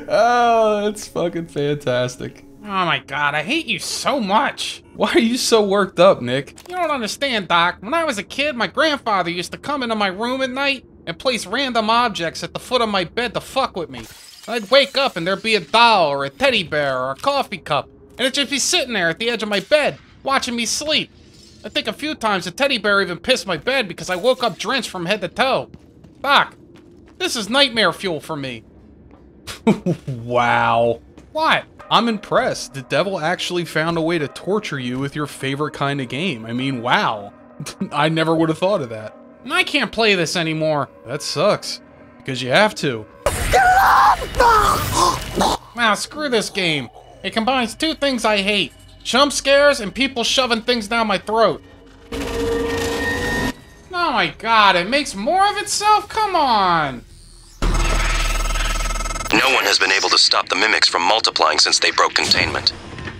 Oh, that's fucking fantastic. Oh my god, I hate you so much! Why are you so worked up, Nick? You don't understand, Doc. When I was a kid, my grandfather used to come into my room at night and place random objects at the foot of my bed to fuck with me. I'd wake up and there'd be a doll or a teddy bear or a coffee cup, and it'd just be sitting there at the edge of my bed, watching me sleep. I think a few times the teddy bear even pissed my bed because I woke up drenched from head to toe. Doc, this is nightmare fuel for me. Wow. What? I'm impressed. The devil actually found a way to torture you with your favorite kind of game. I mean, wow. I never would have thought of that. I can't play this anymore. That sucks. Because you have to. Wow, screw this game. It combines two things I hate. Jump scares and people shoving things down my throat. Oh my god, it makes more of itself? Come on! No one has been able to stop the mimics from multiplying since they broke containment.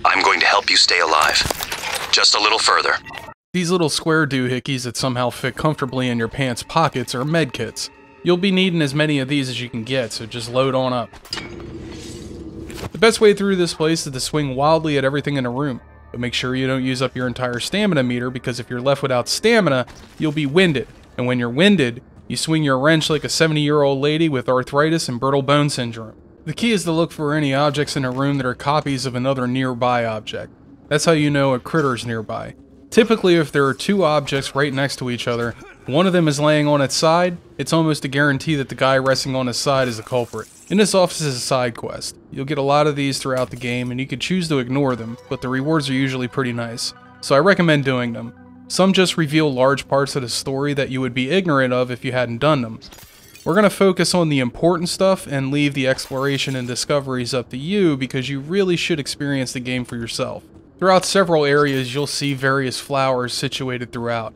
I'm going to help you stay alive. Just a little further. These little square doohickeys that somehow fit comfortably in your pants pockets are medkits. You'll be needing as many of these as you can get, so just load on up. The best way through this place is to swing wildly at everything in the room, but make sure you don't use up your entire stamina meter, because if you're left without stamina, you'll be winded, and when you're winded, you swing your wrench like a 70-year-old lady with arthritis and brittle bone syndrome. The key is to look for any objects in a room that are copies of another nearby object. That's how you know a critter's nearby. Typically, if there are two objects right next to each other, one of them is laying on its side, it's almost a guarantee that the guy resting on his side is the culprit. And this office is a side quest. You'll get a lot of these throughout the game, and you can choose to ignore them, but the rewards are usually pretty nice, so I recommend doing them. Some just reveal large parts of the story that you would be ignorant of if you hadn't done them. We're going to focus on the important stuff and leave the exploration and discoveries up to you, because you really should experience the game for yourself. Throughout several areas, you'll see various flowers situated throughout.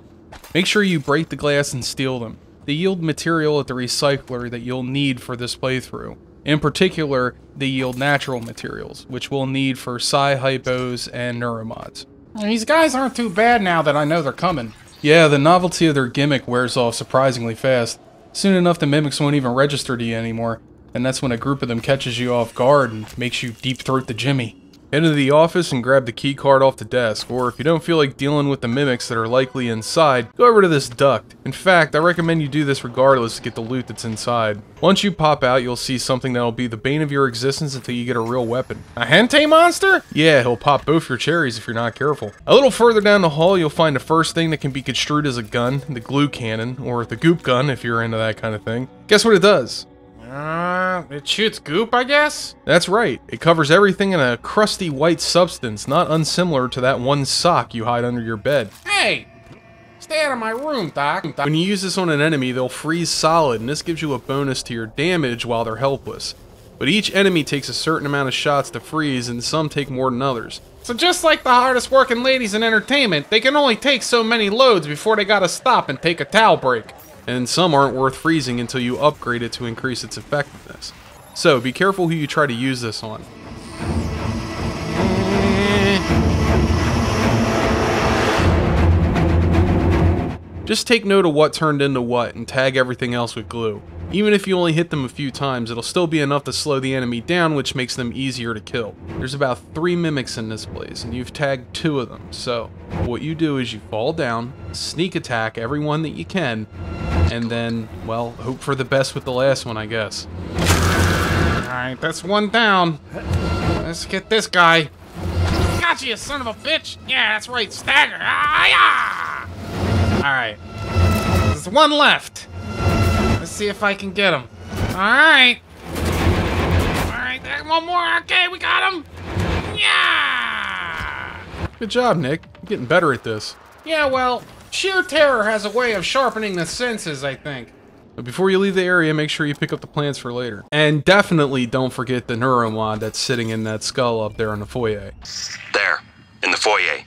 Make sure you break the glass and steal them. They yield material at the recycler that you'll need for this playthrough. In particular, they yield natural materials, which we'll need for Psi-Hypos and Neuromods. These guys aren't too bad now that I know they're coming. Yeah, the novelty of their gimmick wears off surprisingly fast. Soon enough, the mimics won't even register to you anymore, and that's when a group of them catches you off guard and makes you deep throat the Jimmy. Head into the office and grab the key card off the desk, or if you don't feel like dealing with the mimics that are likely inside, go over to this duct. In fact, I recommend you do this regardless to get the loot that's inside. Once you pop out, you'll see something that'll be the bane of your existence until you get a real weapon. A hentai monster? Yeah, he'll pop both your cherries if you're not careful. A little further down the hall, you'll find the first thing that can be construed as a gun, the glue cannon, or the goop gun if you're into that kind of thing. Guess what it does? It shoots goop, I guess? That's right. It covers everything in a crusty white substance, not unsimilar to that one sock you hide under your bed. Hey! Stay out of my room, Doc. When you use this on an enemy, they'll freeze solid, and this gives you a bonus to your damage while they're helpless. But each enemy takes a certain amount of shots to freeze, and some take more than others. So just like the hardest working ladies in entertainment, they can only take so many loads before they gotta stop and take a towel break. And some aren't worth freezing until you upgrade it to increase its effectiveness. So be careful who you try to use this on. Just take note of what turned into what and tag everything else with glue. Even if you only hit them a few times, it'll still be enough to slow the enemy down, which makes them easier to kill. There's about 3 mimics in this place, and you've tagged 2 of them. So what you do is you fall down, sneak attack everyone that you can, and then, well, hope for the best with the last one, I guess. Alright, that's 1 down. Let's get this guy. Gotcha, you son of a bitch! Yeah, that's right, stagger! Alright. There's 1 left. Let's see if I can get him. Alright. Alright, 1 more. Okay, we got him! Yeah! Good job, Nick. You're getting better at this. Yeah, well, sheer terror has a way of sharpening the senses, I think. But before you leave the area, make sure you pick up the plans for later. And definitely don't forget the NEUROMOD that's sitting in that skull up there in the foyer. There, in the foyer.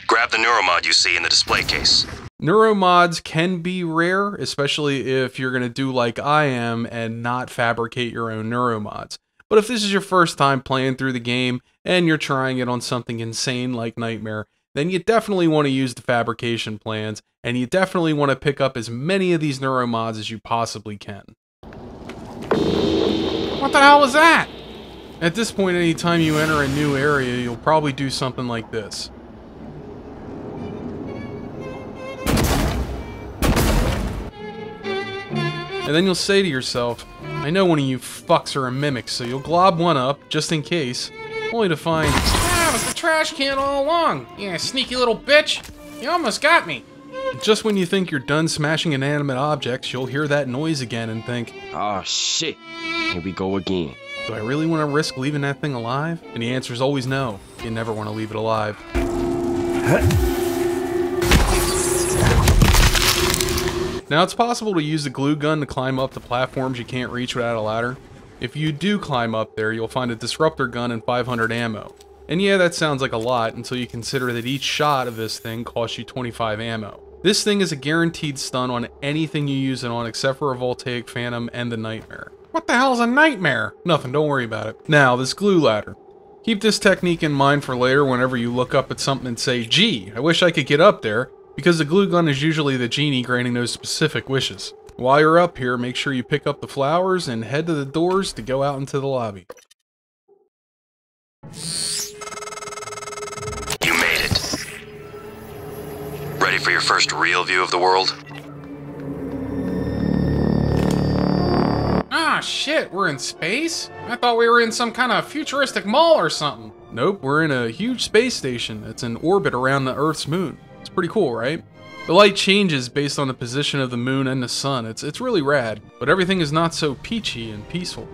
Grab the NEUROMOD you see in the display case. NEUROMODs can be rare, especially if you're going to do like I am and not fabricate your own NEUROMODs. But if this is your first time playing through the game and you're trying it on something insane like Nightmare, then you definitely want to use the fabrication plans, and you definitely want to pick up as many of these NEUROMODs as you possibly can. What the hell was that? At this point, anytime you enter a new area, you'll probably do something like this. And then you'll say to yourself, I know one of you fucks are a mimic, so you'll glob one up, just in case, only to find... Ah, it was the trash can all along. Yeah, sneaky little bitch. You almost got me. Just when you think you're done smashing inanimate objects, you'll hear that noise again and think, oh shit, here we go again. Do I really want to risk leaving that thing alive? And the answer is always no. You never want to leave it alive. Now, it's possible to use the glue gun to climb up the platforms you can't reach without a ladder. If you do climb up there, you'll find a disruptor gun and 500 ammo. And yeah, that sounds like a lot until you consider that each shot of this thing costs you 25 ammo. This thing is a guaranteed stun on anything you use it on except for a Voltaic Phantom and the Nightmare. What the hell's a nightmare? Nothing, don't worry about it. Now, this glue ladder. Keep this technique in mind for later whenever you look up at something and say, gee, I wish I could get up there. Because the glue gun is usually the genie granting those specific wishes. While you're up here, make sure you pick up the flowers and head to the doors to go out into the lobby. You made it. Ready for your first real view of the world? Ah, shit, we're in space? I thought we were in some kind of futuristic mall or something. Nope, we're in a huge space station that's in orbit around the Earth's moon. It's pretty cool, right? The light changes based on the position of the moon and the sun. It's really rad, but everything is not so peachy and peaceful.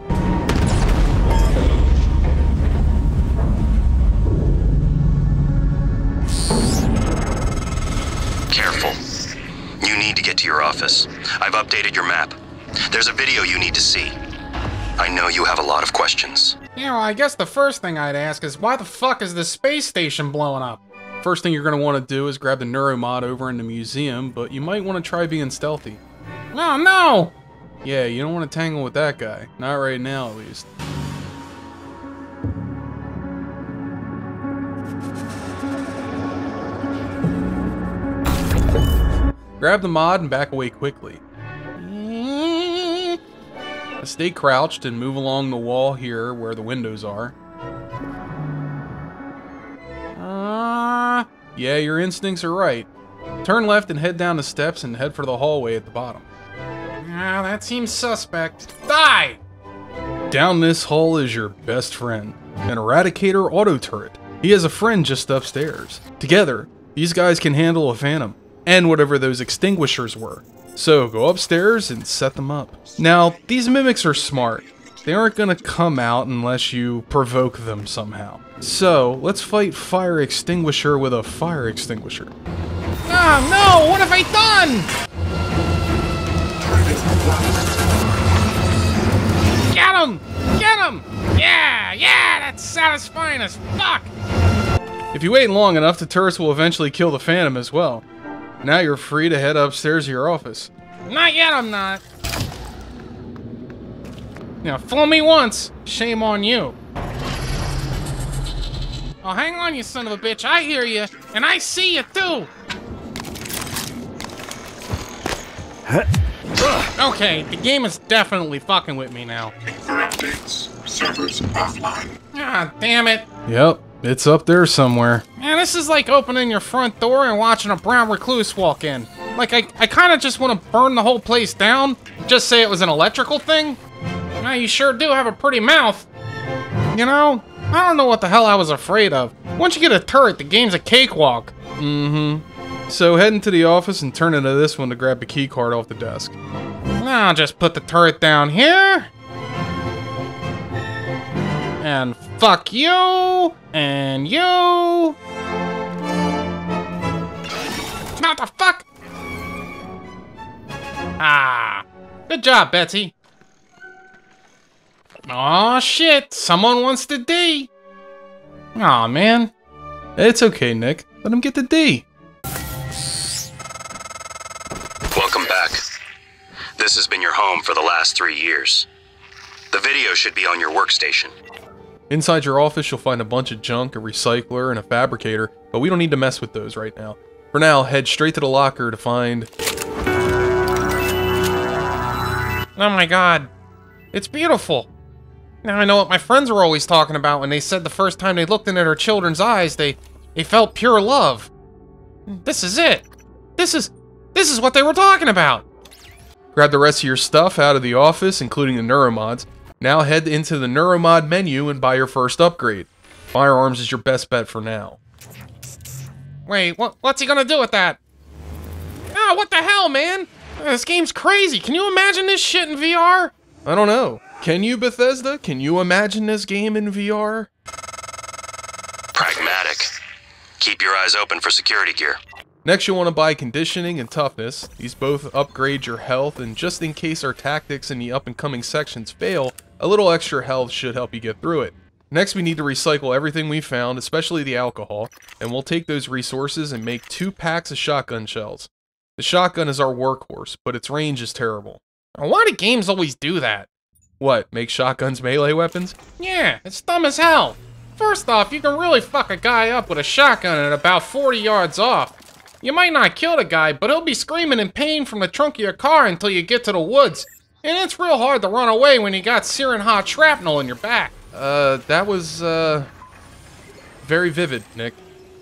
Careful. You need to get to your office. I've updated your map. There's a video you need to see. I know you have a lot of questions. Yeah, well, I guess the first thing I'd ask is why the fuck is the space station blowing up? First thing you're going to want to do is grab the NEUROMOD over in the museum, but you might want to try being stealthy. No, no! Yeah, you don't want to tangle with that guy. Not right now, at least. Grab the mod and back away quickly. Stay crouched and move along the wall here where the windows are. Yeah, your instincts are right. Turn left and head down the steps and head for the hallway at the bottom. Ah, that seems suspect. Die! Down this hall is your best friend, an Eradicator auto turret. He has a friend just upstairs. Together, these guys can handle a Phantom, and whatever those extinguishers were. So go upstairs and set them up. Now, these mimics are smart. They aren't gonna come out unless you provoke them somehow. So, let's fight Fire Extinguisher with a fire extinguisher. Oh no, what have I done? Get him! Get him! Yeah, that's satisfying as fuck! If you wait long enough, the turrets will eventually kill the Phantom as well. Now you're free to head upstairs to your office. Not yet, I'm not. Now, fool me once, shame on you. Oh, hang on, you son of a bitch. I hear you, and I see you too. Okay, the game is definitely fucking with me now. For updates, servers offline. Ah, damn it. Yep, it's up there somewhere. Man, this is like opening your front door and watching a brown recluse walk in. Like, I kind of just want to burn the whole place down. Just say it was an electrical thing. Now, you sure do have a pretty mouth. You know, I don't know what the hell I was afraid of. Once you get a turret, the game's a cakewalk. Mm-hmm. So head into the office and turn into this one to grab the key card off the desk. I'll just put the turret down here. And fuck you. And you. What the fuck? Ah. Good job, Betsy. Aw, shit. Someone wants the D. Aw, man. It's okay, Nick. Let him get the D. Welcome back. This has been your home for the last 3 years. The video should be on your workstation. Inside your office, you'll find a bunch of junk, a recycler, and a fabricator, but we don't need to mess with those right now. For now, head straight to the locker to find... Oh my god. It's beautiful. Now I know what my friends were always talking about when they said the first time they looked into their children's eyes, they felt pure love. This is it. This is what they were talking about. Grab the rest of your stuff out of the office, including the NeuroMods. Now head into the NeuroMod menu and buy your first upgrade. Firearms is your best bet for now. Wait, what's he gonna do with that? Ah, what the hell, man? This game's crazy. Can you imagine this shit in VR? I don't know. Can you, Bethesda? Can you imagine this game in VR? Pragmatic. Keep your eyes open for security gear. Next, you'll want to buy Conditioning and Toughness. These both upgrade your health, and just in case our tactics in the up-and-coming sections fail, a little extra health should help you get through it. Next, we need to recycle everything we found, especially the alcohol, and we'll take those resources and make 2 packs of shotgun shells. The shotgun is our workhorse, but its range is terrible. Why do games always do that? What, make shotguns melee weapons? Yeah, it's dumb as hell. First off, you can really fuck a guy up with a shotgun at about 40 yards off. You might not kill the guy, but he'll be screaming in pain from the trunk of your car until you get to the woods. And it's real hard to run away when you got searing hot shrapnel in your back. That was, very vivid, Nick.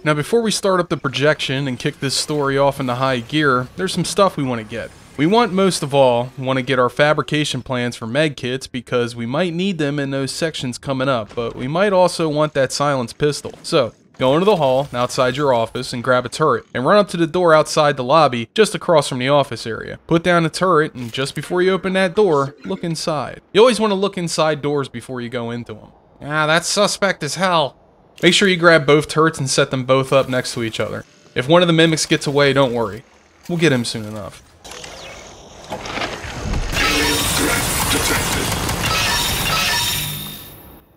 Now, before we start up the projection and kick this story off into high gear, there's some stuff we want to get. We most of all, want to get our fabrication plans for medkits because we might need them in those sections coming up, but we might also want that silenced pistol. So, go into the hall outside your office and grab a turret, and run up to the door outside the lobby just across from the office area. Put down the turret, and just before you open that door, look inside. You always want to look inside doors before you go into them. Ah, that's suspect as hell. Make sure you grab both turrets and set them both up next to each other. If one of the mimics gets away, don't worry. We'll get him soon enough.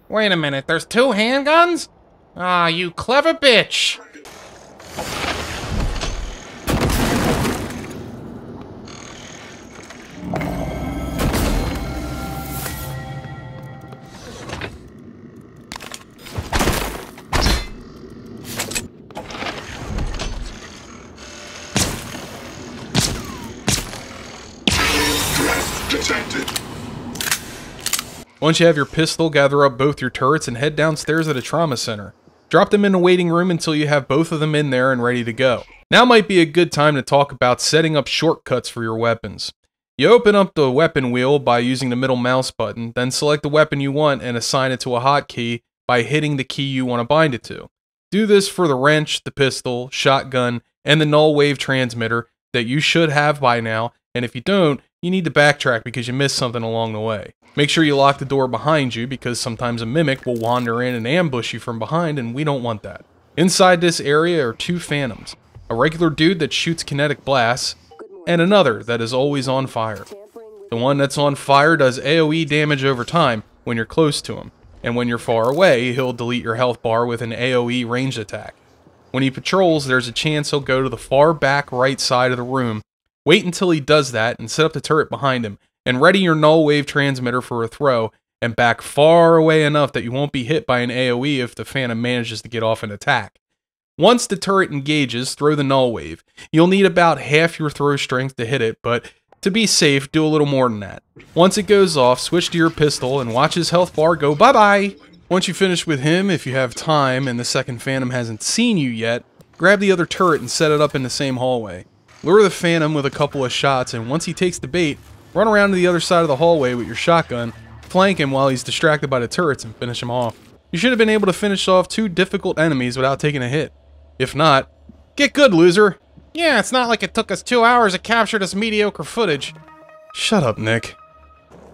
Wait a minute, there's 2 handguns? Ah, you clever bitch. Once you have your pistol, gather up both your turrets and head downstairs to the trauma center. Drop them in the waiting room until you have both of them in there and ready to go. Now might be a good time to talk about setting up shortcuts for your weapons. You open up the weapon wheel by using the middle mouse button, then select the weapon you want and assign it to a hotkey by hitting the key you want to bind it to. Do this for the wrench, the pistol, shotgun, and the null wave transmitter that you should have by now, and if you don't, you need to backtrack because you missed something along the way. Make sure you lock the door behind you because sometimes a mimic will wander in and ambush you from behind, and we don't want that. Inside this area are 2 phantoms, a regular dude that shoots kinetic blasts, and another that is always on fire. The one that's on fire does AoE damage over time when you're close to him, and when you're far away, he'll delete your health bar with an AoE ranged attack. When he patrols, there's a chance he'll go to the far back right side of the room. Wait until he does that and set up the turret behind him, and ready your null wave transmitter for a throw, and back far away enough that you won't be hit by an AoE if the phantom manages to get off an attack. Once the turret engages, throw the null wave. You'll need about half your throw strength to hit it, but to be safe, do a little more than that. Once it goes off, switch to your pistol and watch his health bar go bye-bye. Once you finish with him, if you have time and the second phantom hasn't seen you yet, grab the other turret and set it up in the same hallway. Lure the phantom with a couple of shots, and once he takes the bait, run around to the other side of the hallway with your shotgun, flank him while he's distracted by the turrets, and finish him off. You should have been able to finish off 2 difficult enemies without taking a hit. If not, get good, loser! Yeah, it's not like it took us 2 hours to capture this mediocre footage. Shut up, Nick.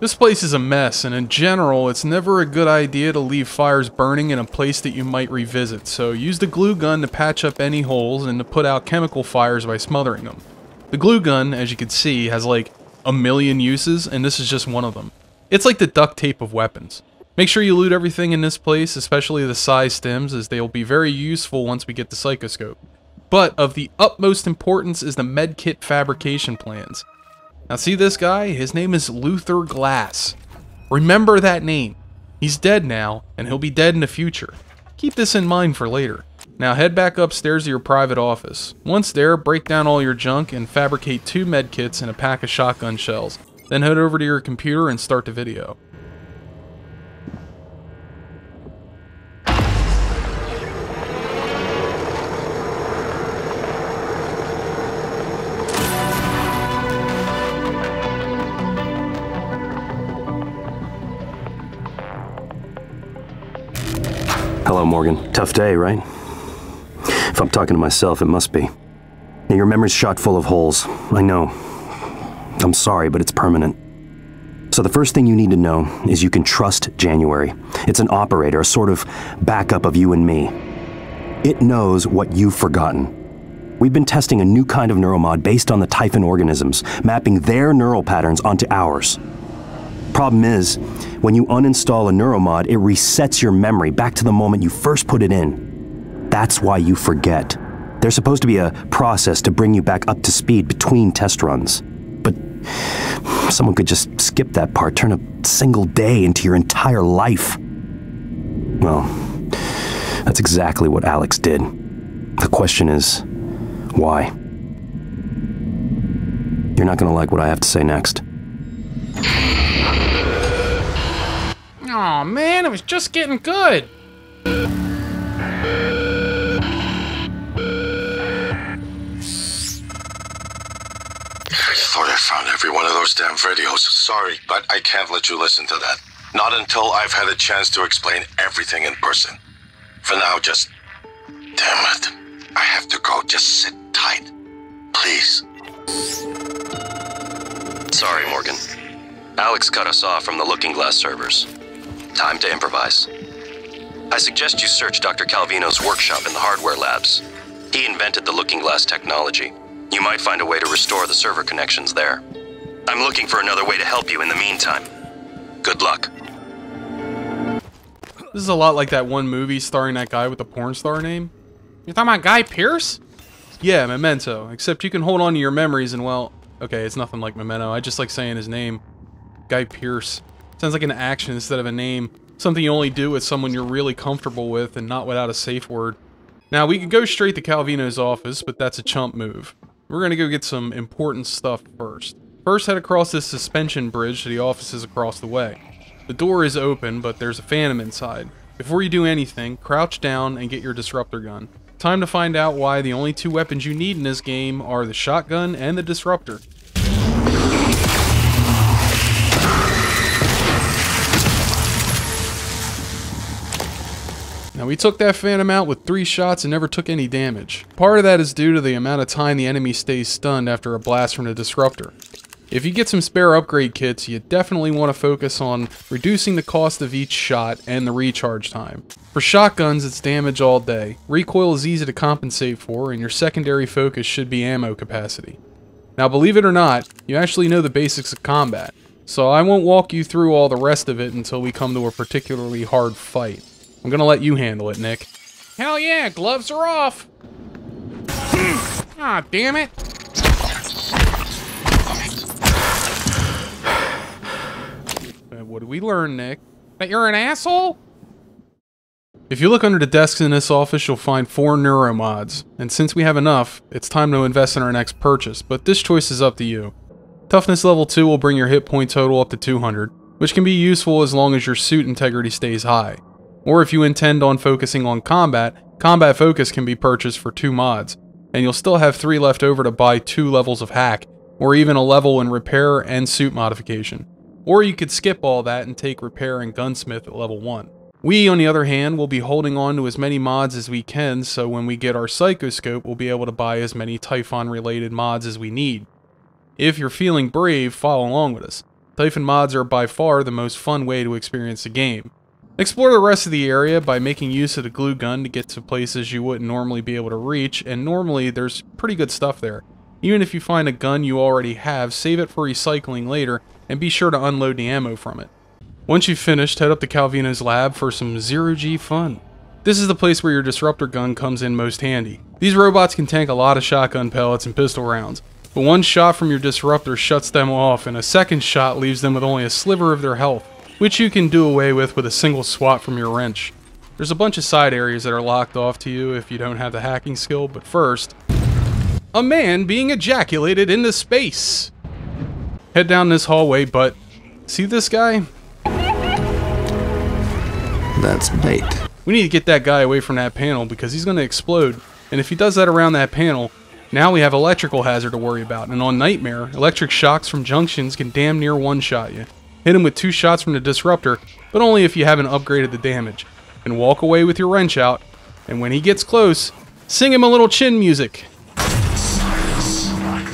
This place is a mess, and in general, it's never a good idea to leave fires burning in a place that you might revisit, so use the glue gun to patch up any holes and to put out chemical fires by smothering them. The glue gun, as you can see, has like a million uses, and this is just one of them. It's like the duct tape of weapons. Make sure you loot everything in this place, especially the size stems, as they will be very useful once we get the psychoscope. But of the utmost importance is the medkit fabrication plans. Now see this guy? His name is Luther Glass. Remember that name. He's dead now, and he'll be dead in the future. Keep this in mind for later. Now head back upstairs to your private office. Once there, break down all your junk and fabricate 2 medkits and a pack of shotgun shells. Then head over to your computer and start the video. Hello, Morgan. Tough day, right? If I'm talking to myself, it must be. Now, your memory's shot full of holes. I know. I'm sorry, but it's permanent. So the first thing you need to know is you can trust January. It's an operator, a sort of backup of you and me. It knows what you've forgotten. We've been testing a new kind of neuromod based on the TYPHON organisms, mapping their neural patterns onto ours. Problem is, when you uninstall a neuromod, it resets your memory back to the moment you first put it in. That's why you forget. There's supposed to be a process to bring you back up to speed between test runs. But someone could just skip that part, turn a single day into your entire life. Well, that's exactly what Alex did. The question is, why? You're not gonna like what I have to say next. Aw, man, it was just getting good. I thought I found every one of those damn videos. Sorry, but I can't let you listen to that. Not until I've had a chance to explain everything in person. For now, just... Damn it. I have to go. Just sit tight. Please. Sorry, Morgan. Alex cut us off from the Looking Glass servers. Time to improvise. I suggest you search Dr. Calvino's workshop in the hardware labs. He invented the Looking Glass technology. You might find a way to restore the server connections there. I'm looking for another way to help you in the meantime. Good luck. This is a lot like that one movie starring that guy with the porn star name. You're talking about Guy Pearce? Yeah, Memento. Except you can hold on to your memories and, well... Okay, it's nothing like Memento. I just like saying his name. Guy Pearce. Sounds like an action instead of a name. Something you only do with someone you're really comfortable with and not without a safe word. Now, we could go straight to CALVINO'S office, but that's a chump move. We're gonna go get some important stuff first. First, head across this suspension bridge to the offices across the way. The door is open, but there's a phantom inside. Before you do anything, crouch down and get your disruptor gun. Time to find out why the only 2 weapons you need in this game are the shotgun and the disruptor. Now, we took that Phantom out with 3 shots and never took any damage. Part of that is due to the amount of time the enemy stays stunned after a blast from the disruptor. If you get some spare upgrade kits, you definitely want to focus on reducing the cost of each shot and the recharge time. For shotguns, it's damage all day. Recoil is easy to compensate for, and your secondary focus should be ammo capacity. Now, believe it or not, you actually know the basics of combat, so I won't walk you through all the rest of it until we come to a particularly hard fight. I'm gonna let you handle it, Nick. Hell yeah, gloves are off. Ah, damn it. What did we learn, Nick? That you're an asshole? If you look under the desks in this office, you'll find 4 NEUROMODs, and since we have enough, it's time to invest in our next purchase, but this choice is up to you. Toughness level 2 will bring your hit point total up to 200, which can be useful as long as your suit integrity stays high. Or if you intend on focusing on combat, combat focus can be purchased for 2 mods, and you'll still have 3 left over to buy 2 levels of hack, or even a level in repair and suit modification. Or you could skip all that and take repair and gunsmith at level 1. We, on the other hand, will be holding on to as many mods as we can, so when we get our psychoscope, we'll be able to buy as many TYPHON related mods as we need. If you're feeling brave, follow along with us. TYPHON mods are by far the most fun way to experience the game. Explore the rest of the area by making use of the glue gun to get to places you wouldn't normally be able to reach, and normally there's pretty good stuff there. Even if you find a gun you already have, save it for recycling later, and be sure to unload the ammo from it. Once you've finished, head up to CALVINO'S lab for some 0G fun. This is the place where your disruptor gun comes in most handy. These robots can tank a lot of shotgun pellets and pistol rounds, but one shot from your disruptor shuts them off, and a second shot leaves them with only a sliver of their health, which you can do away with a single swat from your wrench. There's a bunch of side areas that are locked off to you if you don't have the hacking skill, but first, a man being ejaculated into space. Head down this hallway, but see this guy? That's bait. We need to get that guy away from that panel because he's going to explode, and if he does that around that panel, now we have electrical hazard to worry about, and on Nightmare, electric shocks from junctions can damn near one-shot you. Hit him with 2 shots from the disruptor, but only if you haven't upgraded the damage. And walk away with your wrench out, and when he gets close, sing him a little chin music.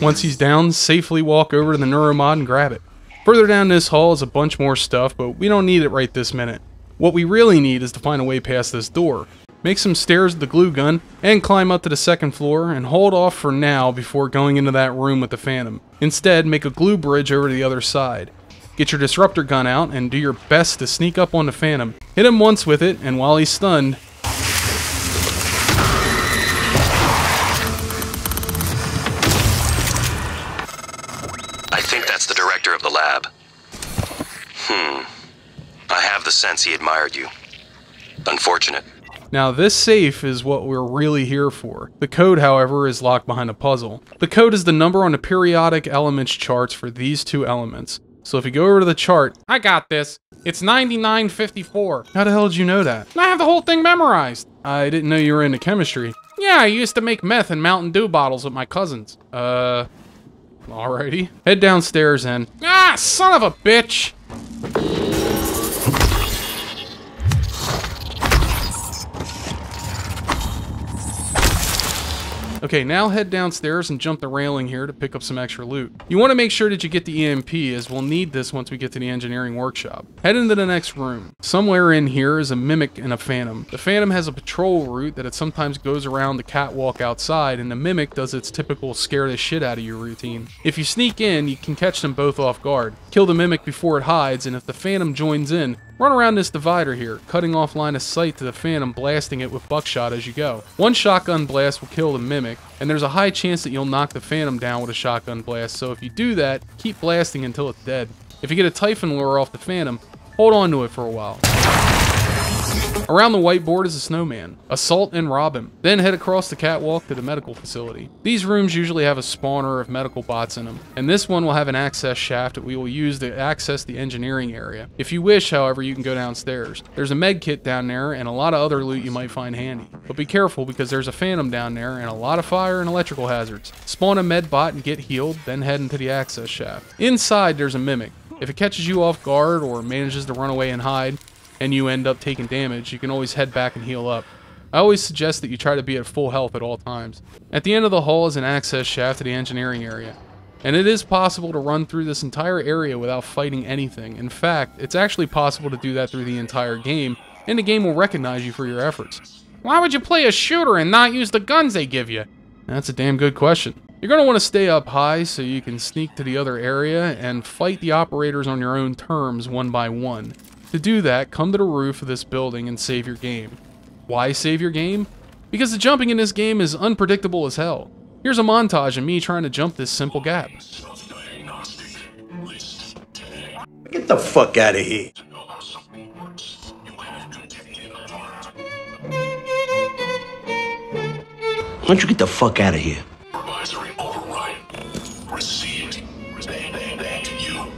Once he's down, safely walk over to the NEUROMOD and grab it. Further down this hall is a bunch more stuff, but we don't need it right this minute. What we really need is to find a way past this door. Make some stairs with the glue gun, and climb up to the 2nd floor, and hold off for now before going into that room with the Phantom. Instead, make a glue bridge over to the other side. Get your disruptor gun out and do your best to sneak up on the Phantom. Hit him once with it, and while he's stunned, I think that's the director of the lab. I have the sense he admired you. Unfortunate. Now this safe is what we're really here for. The code, however, is locked behind a puzzle. The code is the number on the periodic elements charts for these 2 elements. So if you go over to the chart, I got this. It's 9954. How the hell did you know that? I have the whole thing memorized. I didn't know you were into chemistry. Yeah, I used to make meth in Mountain Dew bottles with my cousins. Alrighty. Head downstairs and... Ah, son of a bitch! Okay, now head downstairs and jump the railing here to pick up some extra loot. You want to make sure that you get the EMP, as we'll need this once we get to the engineering workshop. Head into the next room. Somewhere in here is a Mimic and a Phantom. The Phantom has a patrol route that it sometimes goes around the catwalk outside, and the Mimic does its typical scare the shit out of you routine. If you sneak in, you can catch them both off guard. Kill the Mimic before it hides, and if the Phantom joins in, run around this divider here, cutting off line of sight to the Phantom, blasting it with buckshot as you go. One shotgun blast will kill the Mimic, and there's a high chance that you'll knock the Phantom down with a shotgun blast, so if you do that, keep blasting until it's dead. If you get a TYPHON lure off the Phantom, hold on to it for a while. Around the whiteboard is a snowman. Assault and rob him. Then head across the catwalk to the medical facility. These rooms usually have a spawner of medical bots in them, and this one will have an access shaft that we will use to access the engineering area. If you wish, however, you can go downstairs. There's a medkit down there and a lot of other loot you might find handy. But be careful because there's a phantom down there and a lot of fire and electrical hazards. Spawn a med bot and get healed, then head into the access shaft. Inside there's a mimic. If it catches you off guard or manages to run away and hide, and you end up taking damage, you can always head back and heal up. I always suggest that you try to be at full health at all times. At the end of the hall is an access shaft to the engineering area. And it is possible to run through this entire area without fighting anything. In fact, it's actually possible to do that through the entire game, and the game will recognize you for your efforts. Why would you play a shooter and not use the guns they give you? That's a damn good question. You're going to want to stay up high so you can sneak to the other area and fight the operators on your own terms one by one. To do that, come to the roof of this building and save your game. Why save your game? Because the jumping in this game is unpredictable as hell. Here's a montage of me trying to jump this simple gap. Get the fuck out of here. Why don't you get the fuck out of here? Supervisory override. Received. To you.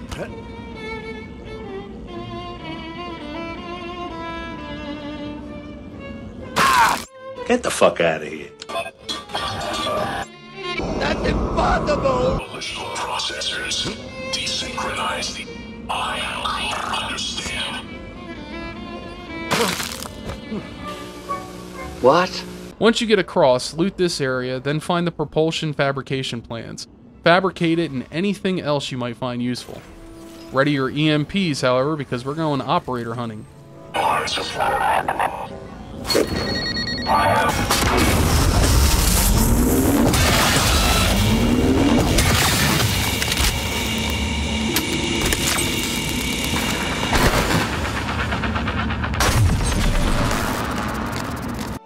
Get the fuck out of here. That's impossible! Volitional processors. Desynchronize the... I understand. What? Once you get across, loot this area, then find the propulsion fabrication plans. Fabricate it and anything else you might find useful. Ready your EMPs, however, because we're going operator hunting.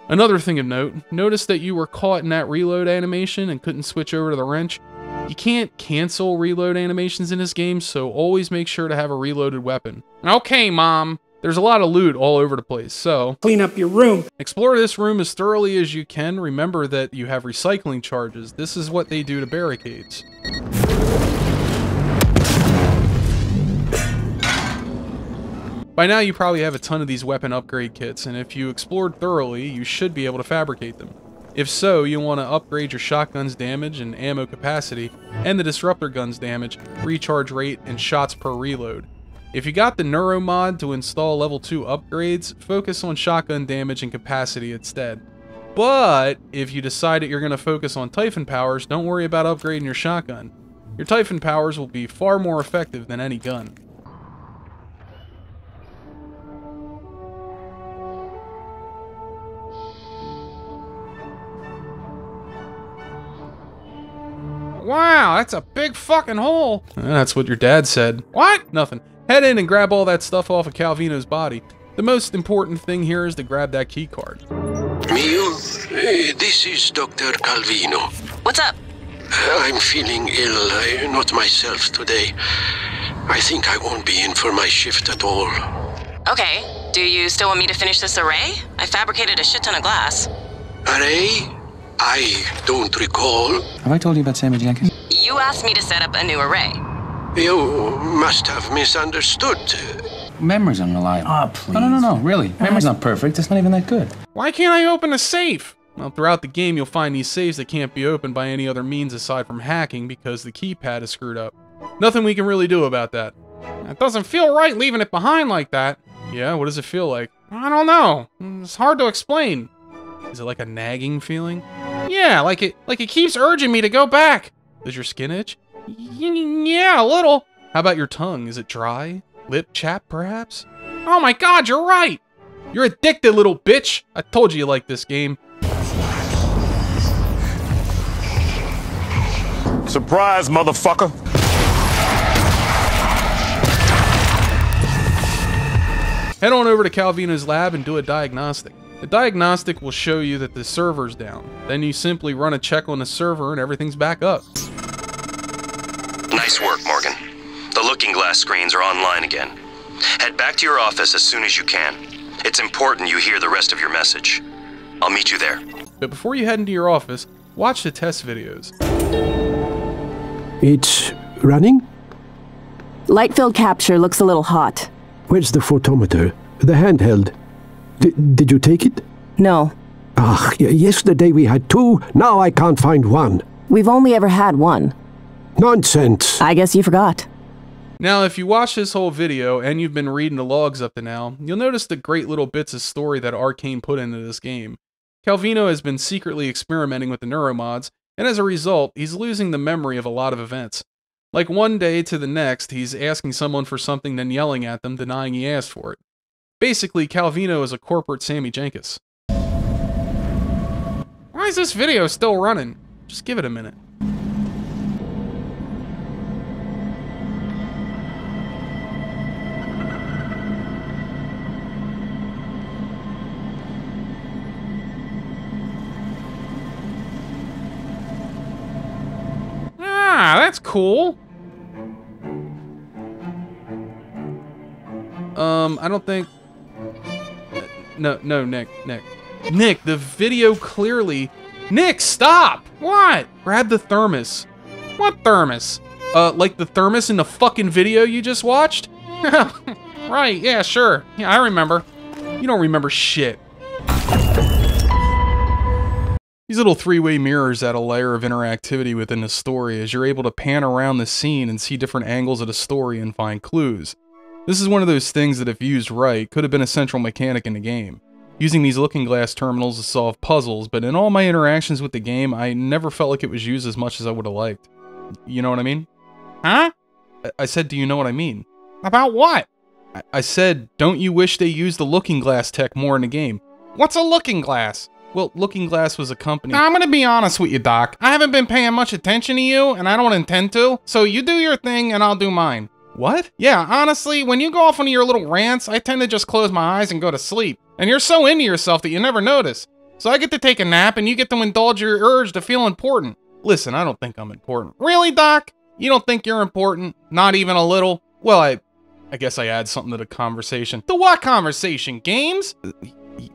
Another thing of note, notice that you were caught in that reload animation and couldn't switch over to the wrench. You can't cancel reload animations in this game, so always make sure to have a reloaded weapon. Okay, Mom. There's a lot of loot all over the place, so clean up your room. Explore this room as thoroughly as you can. Remember that you have recycling charges. This is what they do to barricades. By now you probably have a ton of these weapon upgrade kits, and if you explored thoroughly, you should be able to fabricate them. If so, you'll want to upgrade your shotgun's damage and ammo capacity, and the disruptor gun's damage, recharge rate, and shots per reload. If you got the NEUROMOD to install level 2 upgrades, focus on shotgun damage and capacity instead. But if you decide that you're going to focus on TYPHON powers, don't worry about upgrading your shotgun. Your TYPHON powers will be far more effective than any gun. Wow, that's a big fucking hole. That's what your dad said. What? Nothing. Head in and grab all that stuff off of CALVINO'S body. The most important thing here is to grab that key card. Mio, this is Dr. Calvino. What's up? I'm feeling ill, not myself today. I think I won't be in for my shift at all. Okay, do you still want me to finish this array? I fabricated a shit ton of glass. Array? I don't recall. Have I told you about Sammy Jenkins? You asked me to set up a new array. You must have misunderstood. Memory's unreliable. Oh, please. No, really. Memory's not perfect. It's not even that good. Why can't I open a safe? Well, throughout the game, you'll find these safes that can't be opened by any other means aside from hacking because the keypad is screwed up. Nothing we can really do about that. It doesn't feel right leaving it behind like that. Yeah, what does it feel like? I don't know. It's hard to explain. Is it like a nagging feeling? Yeah, like it keeps urging me to go back. Does your skin itch? Yeah, a little. How about your tongue? Is it dry? Lip chap, perhaps? Oh my god, you're right! You're addicted, little bitch! I told you liked this game. Surprise, motherfucker! Head on over to CALVINO'S lab and do a diagnostic. The diagnostic will show you that the server's down. Then you simply run a check on the server and everything's back up. Nice work, Morgan. The looking glass screens are online again. Head back to your office as soon as you can. It's It's important you hear the rest of your message. I'll meet you there. But before you head into your office, watch the test videos. It's running? Light-filled capture looks a little hot. Where's the photometer? The handheld. Did you take it? No. Ah, yesterday we had 2, now I can't find 1. We've only ever had 1. Nonsense. I guess you forgot. Now, if you watch this whole video, and you've been reading the logs up to now, you'll notice the great little bits of story that Arcane put into this game. Calvino has been secretly experimenting with the neuromods, and as a result, he's losing the memory of a lot of events. Like one day to the next, he's asking someone for something, then yelling at them, denying he asked for it. Basically, Calvino is a corporate Sammy JENKIS. Why is this video still running? Just give it a minute. Ah, that's cool. I don't think... No, Nick, the video clearly... Nick, stop! What? Grab the thermos. What thermos? Like the thermos in the fucking video you just watched? Right, yeah, sure. Yeah, I remember. You don't remember shit. These little three-way mirrors add a layer of interactivity within the story as you're able to pan around the scene and see different angles of the story and find clues. This is one of those things that if used right, could have been a central mechanic in the game. Using these looking glass terminals to solve puzzles, but in all my interactions with the game, I never felt like it was used as much as I would have liked. You know what I mean? Huh? I said, do you know what I mean? About what? I said, don't you wish they used the looking glass tech more in the game? What's a looking glass? Well, Looking Glass was a company... Now, I'm gonna be honest with you, Doc. I haven't been paying much attention to you, and I don't intend to, so you do your thing and I'll do mine. What? Yeah, honestly, when you go off on your little rants, I tend to just close my eyes and go to sleep. And you're so into yourself that you never notice. So I get to take a nap and you get to indulge your urge to feel important. Listen, I don't think I'm important. Really, Doc? You don't think you're important? Not even a little? Well, I guess I add something to the conversation. The what conversation? Games?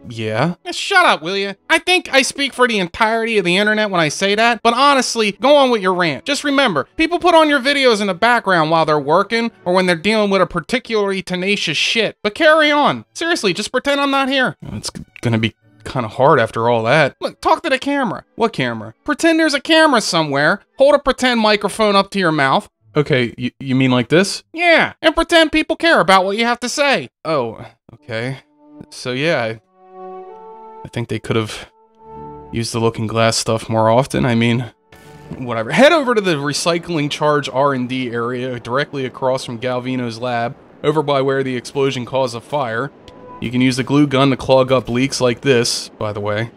Yeah? Shut up, will you? I think I speak for the entirety of the internet when I say that, but honestly, go on with your rant. Just remember, people put on your videos in the background while they're working or when they're dealing with a particularly tenacious shit. But carry on. Seriously, just pretend I'm not here. It's gonna be kind of hard after all that. Look, talk to the camera. What camera? Pretend there's a camera somewhere. Hold a pretend microphone up to your mouth. Okay, you mean like this? Yeah, and pretend people care about what you have to say. Oh, okay. So yeah, I think they could have used the Looking Glass stuff more often. I mean, whatever. Head over to the recycling charge R&D area directly across from Calvino's lab, over by where the explosion caused a fire. You can use the glue gun to clog up leaks like this, by the way.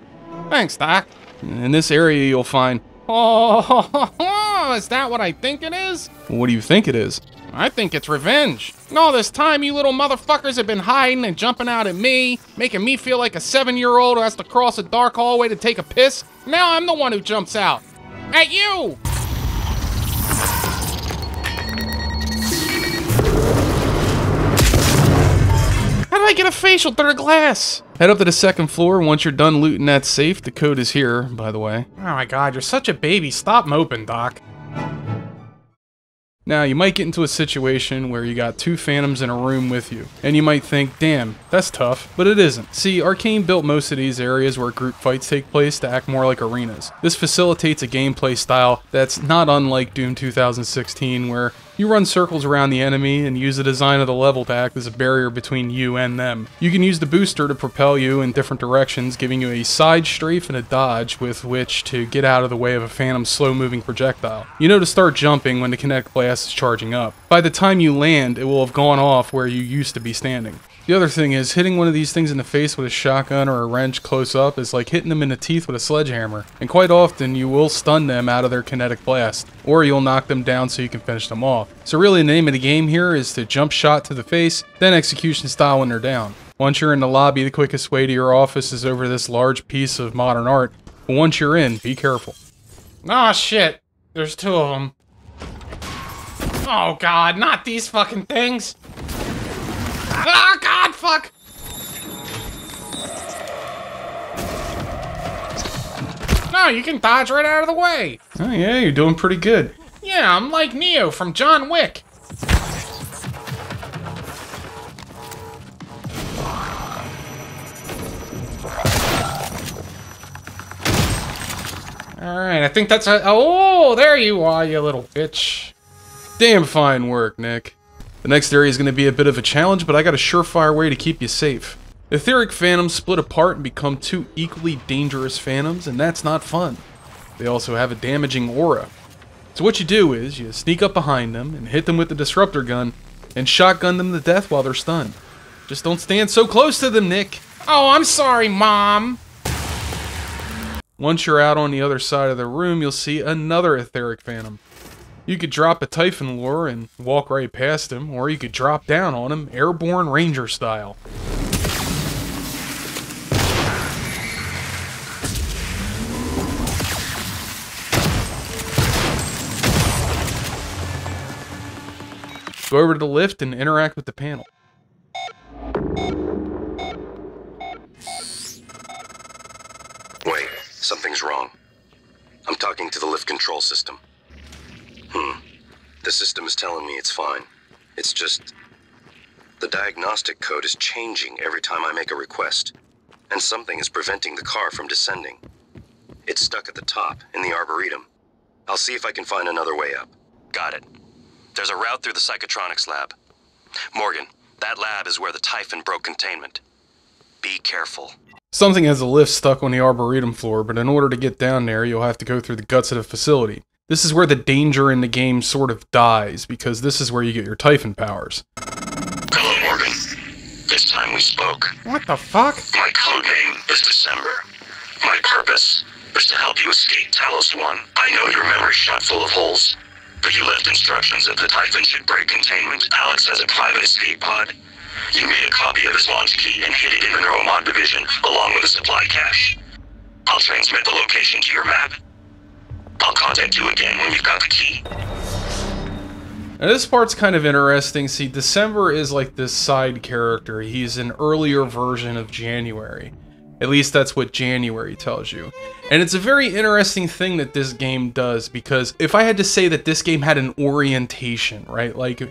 Thanks, Doc. In this area you'll find... Oh, is that what I think it is? What do you think it is? I think it's revenge. And all this time, you little motherfuckers have been hiding and jumping out at me, making me feel like a 7-year-old who has to cross a dark hallway to take a piss. Now I'm the one who jumps out. At you! How did I get a facial through the glass? Head up to the second floor, and once you're done looting that safe, the code is here, by the way. Oh my god, you're such a baby. Stop moping, Doc. Now, you might get into a situation where you got 2 phantoms in a room with you, and you might think, damn, that's tough, but it isn't. See, Arcane built most of these areas where group fights take place to act more like arenas. This facilitates a gameplay style that's not unlike Doom 2016, where you run circles around the enemy and use the design of the level to act as a barrier between you and them. You can use the booster to propel you in different directions, giving you a side strafe and a dodge with which to get out of the way of a phantom's slow-moving projectile. You know to start jumping when the kinetic blast is charging up. By the time you land, it will have gone off where you used to be standing. The other thing is, hitting one of these things in the face with a shotgun or a wrench close up is like hitting them in the teeth with a sledgehammer, and quite often you will stun them out of their kinetic blast, or you'll knock them down so you can finish them off. So really the name of the game here is to jump shot to the face, then execution style when they're down. Once you're in the lobby, the quickest way to your office is over this large piece of modern art, but once you're in, be careful. Oh shit, there's 2 of them. Oh god, not these fucking things! Ah, god, fuck! Oh, you can dodge right out of the way. Oh yeah, you're doing pretty good. Yeah, I'm like Neo from John Wick. Alright, I think that's a... Oh, there you are, you little bitch. Damn fine work, Nick. The next area is going to be a bit of a challenge, but I got a surefire way to keep you safe. Etheric phantoms split apart and become two equally dangerous phantoms, and that's not fun. They also have a damaging aura. So what you do is, you sneak up behind them and hit them with the disruptor gun, and shotgun them to death while they're stunned. Just don't stand so close to them, Nick. Oh, I'm sorry, Mom. Once you're out on the other side of the room, you'll see another etheric phantom. You could drop a TYPHON lure and walk right past him, or you could drop down on him, airborne ranger style. Go over to the lift and interact with the panel. Wait, something's wrong. I'm talking to the lift control system. The system is telling me it's fine. It's just... the diagnostic code is changing every time I make a request, and something is preventing the car from descending. It's stuck at the top, in the Arboretum. I'll see if I can find another way up. Got it. There's a route through the Psychotronics lab. Morgan, that lab is where the TYPHON broke containment. Be careful. Something has a lift stuck on the Arboretum floor, but in order to get down there, you'll have to go through the guts of the facility. This is where the danger in the game sort of dies, because this is where you get your TYPHON powers. Hello, Morgan. This time we spoke. What the fuck? My code name is December. My purpose is to help you escape Talos 1. I know your memory's shot full of holes, but you left instructions that the TYPHON should break containment. Alex has a private escape pod. You made a copy of his launch key and hid it in the NEUROMOD division, along with a supply cache. I'll transmit the location to your map. I'll contact you again when you've got the key. Now this part's kind of interesting. See, December is like this side character. He's an earlier version of January. At least that's what January tells you. And it's a very interesting thing that this game does, because if I had to say that this game had an orientation, right? Like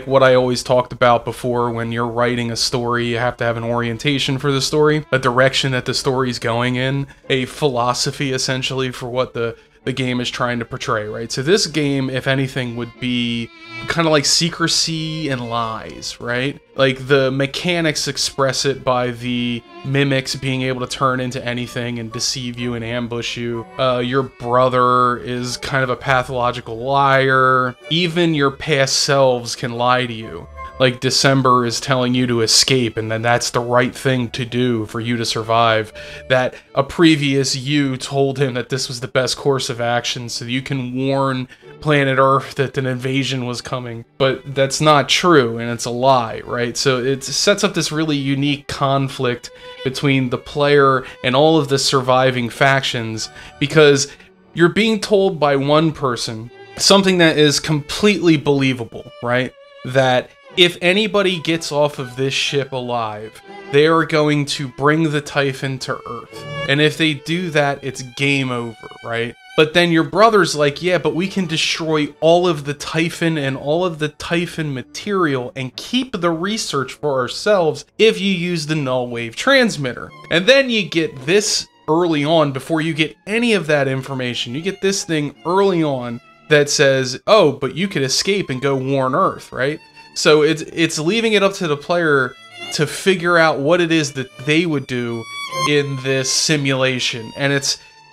what I always talked about before, when you're writing a story, you have to have an orientation for the story, a direction that the story's going in, a philosophy essentially for what the game is trying to portray, right? So this game, if anything, would be kind of like secrecy and lies, right? Like the mechanics express it by the mimics being able to turn into anything and deceive you and ambush you. Your brother is kind of a pathological liar. Even your past selves can lie to you. Like December is telling you to escape, and then that's the right thing to do for you to survive. That a previous you told him that this was the best course of action so you can warn planet Earth that an invasion was coming. But that's not true, and it's a lie, right? So it sets up this really unique conflict between the player and all of the surviving factions, because you're being told by one person something that is completely believable, right? That if anybody gets off of this ship alive, they are going to bring the TYPHON to Earth. And if they do that, it's game over, right? But then your brother's like, yeah, but we can destroy all of the TYPHON and all of the TYPHON material and keep the research for ourselves if you use the null wave transmitter. And then you get this early on, before you get any of that information. You get this thing early on that says, oh, but you could escape and go warn Earth, right? So it's leaving it up to the player to figure out what it is that they would do in this simulation. And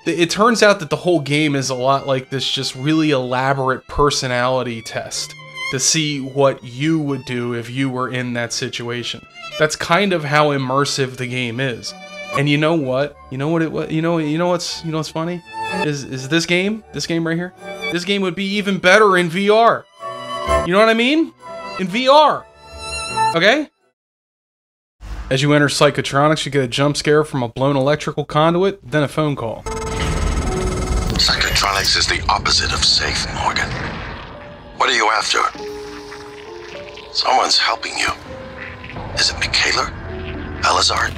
it turns out that the whole game is a lot like this just really elaborate personality test to see what you would do if you were in that situation. That's kind of how immersive the game is. And you know what? You know what's funny? Is this game right here? This game would be even better in VR. You know what I mean? In VR. Okay? As you enter Psychotronics, you get a jump scare from a blown electrical conduit, then a phone call. Psychotronics is the opposite of safe, Morgan. What are you after? Someone's helping you. Is it Michaela? Elazar?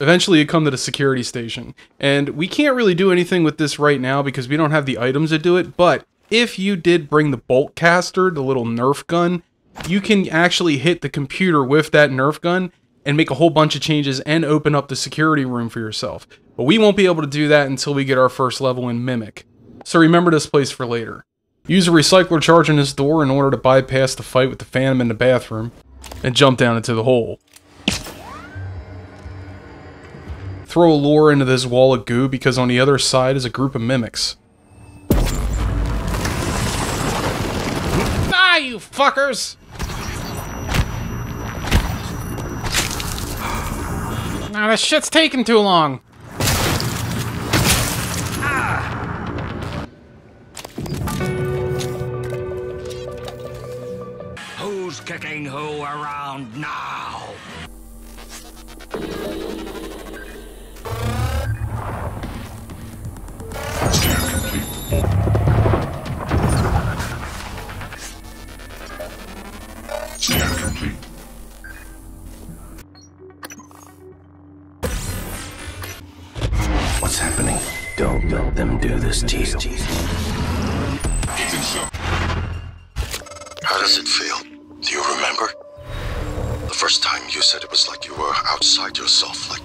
Eventually you come to the security station, and we can't really do anything with this right now because we don't have the items to do it, but if you did bring the bolt caster, the little Nerf gun, you can actually hit the computer with that Nerf gun and make a whole bunch of changes and open up the security room for yourself. But we won't be able to do that until we get our first level in Mimic. So remember this place for later. Use a recycler charge in this door in order to bypass the fight with the Phantom in the bathroom and jump down into the hole. Throw a lure into this wall of goo because on the other side is a group of mimics. Die, you fuckers! Now this shit's taking too long. Who's kicking who around now? What's happening? Don't let them do this to you. How does it feel? Do you remember? The first time you said it was like you were outside yourself, like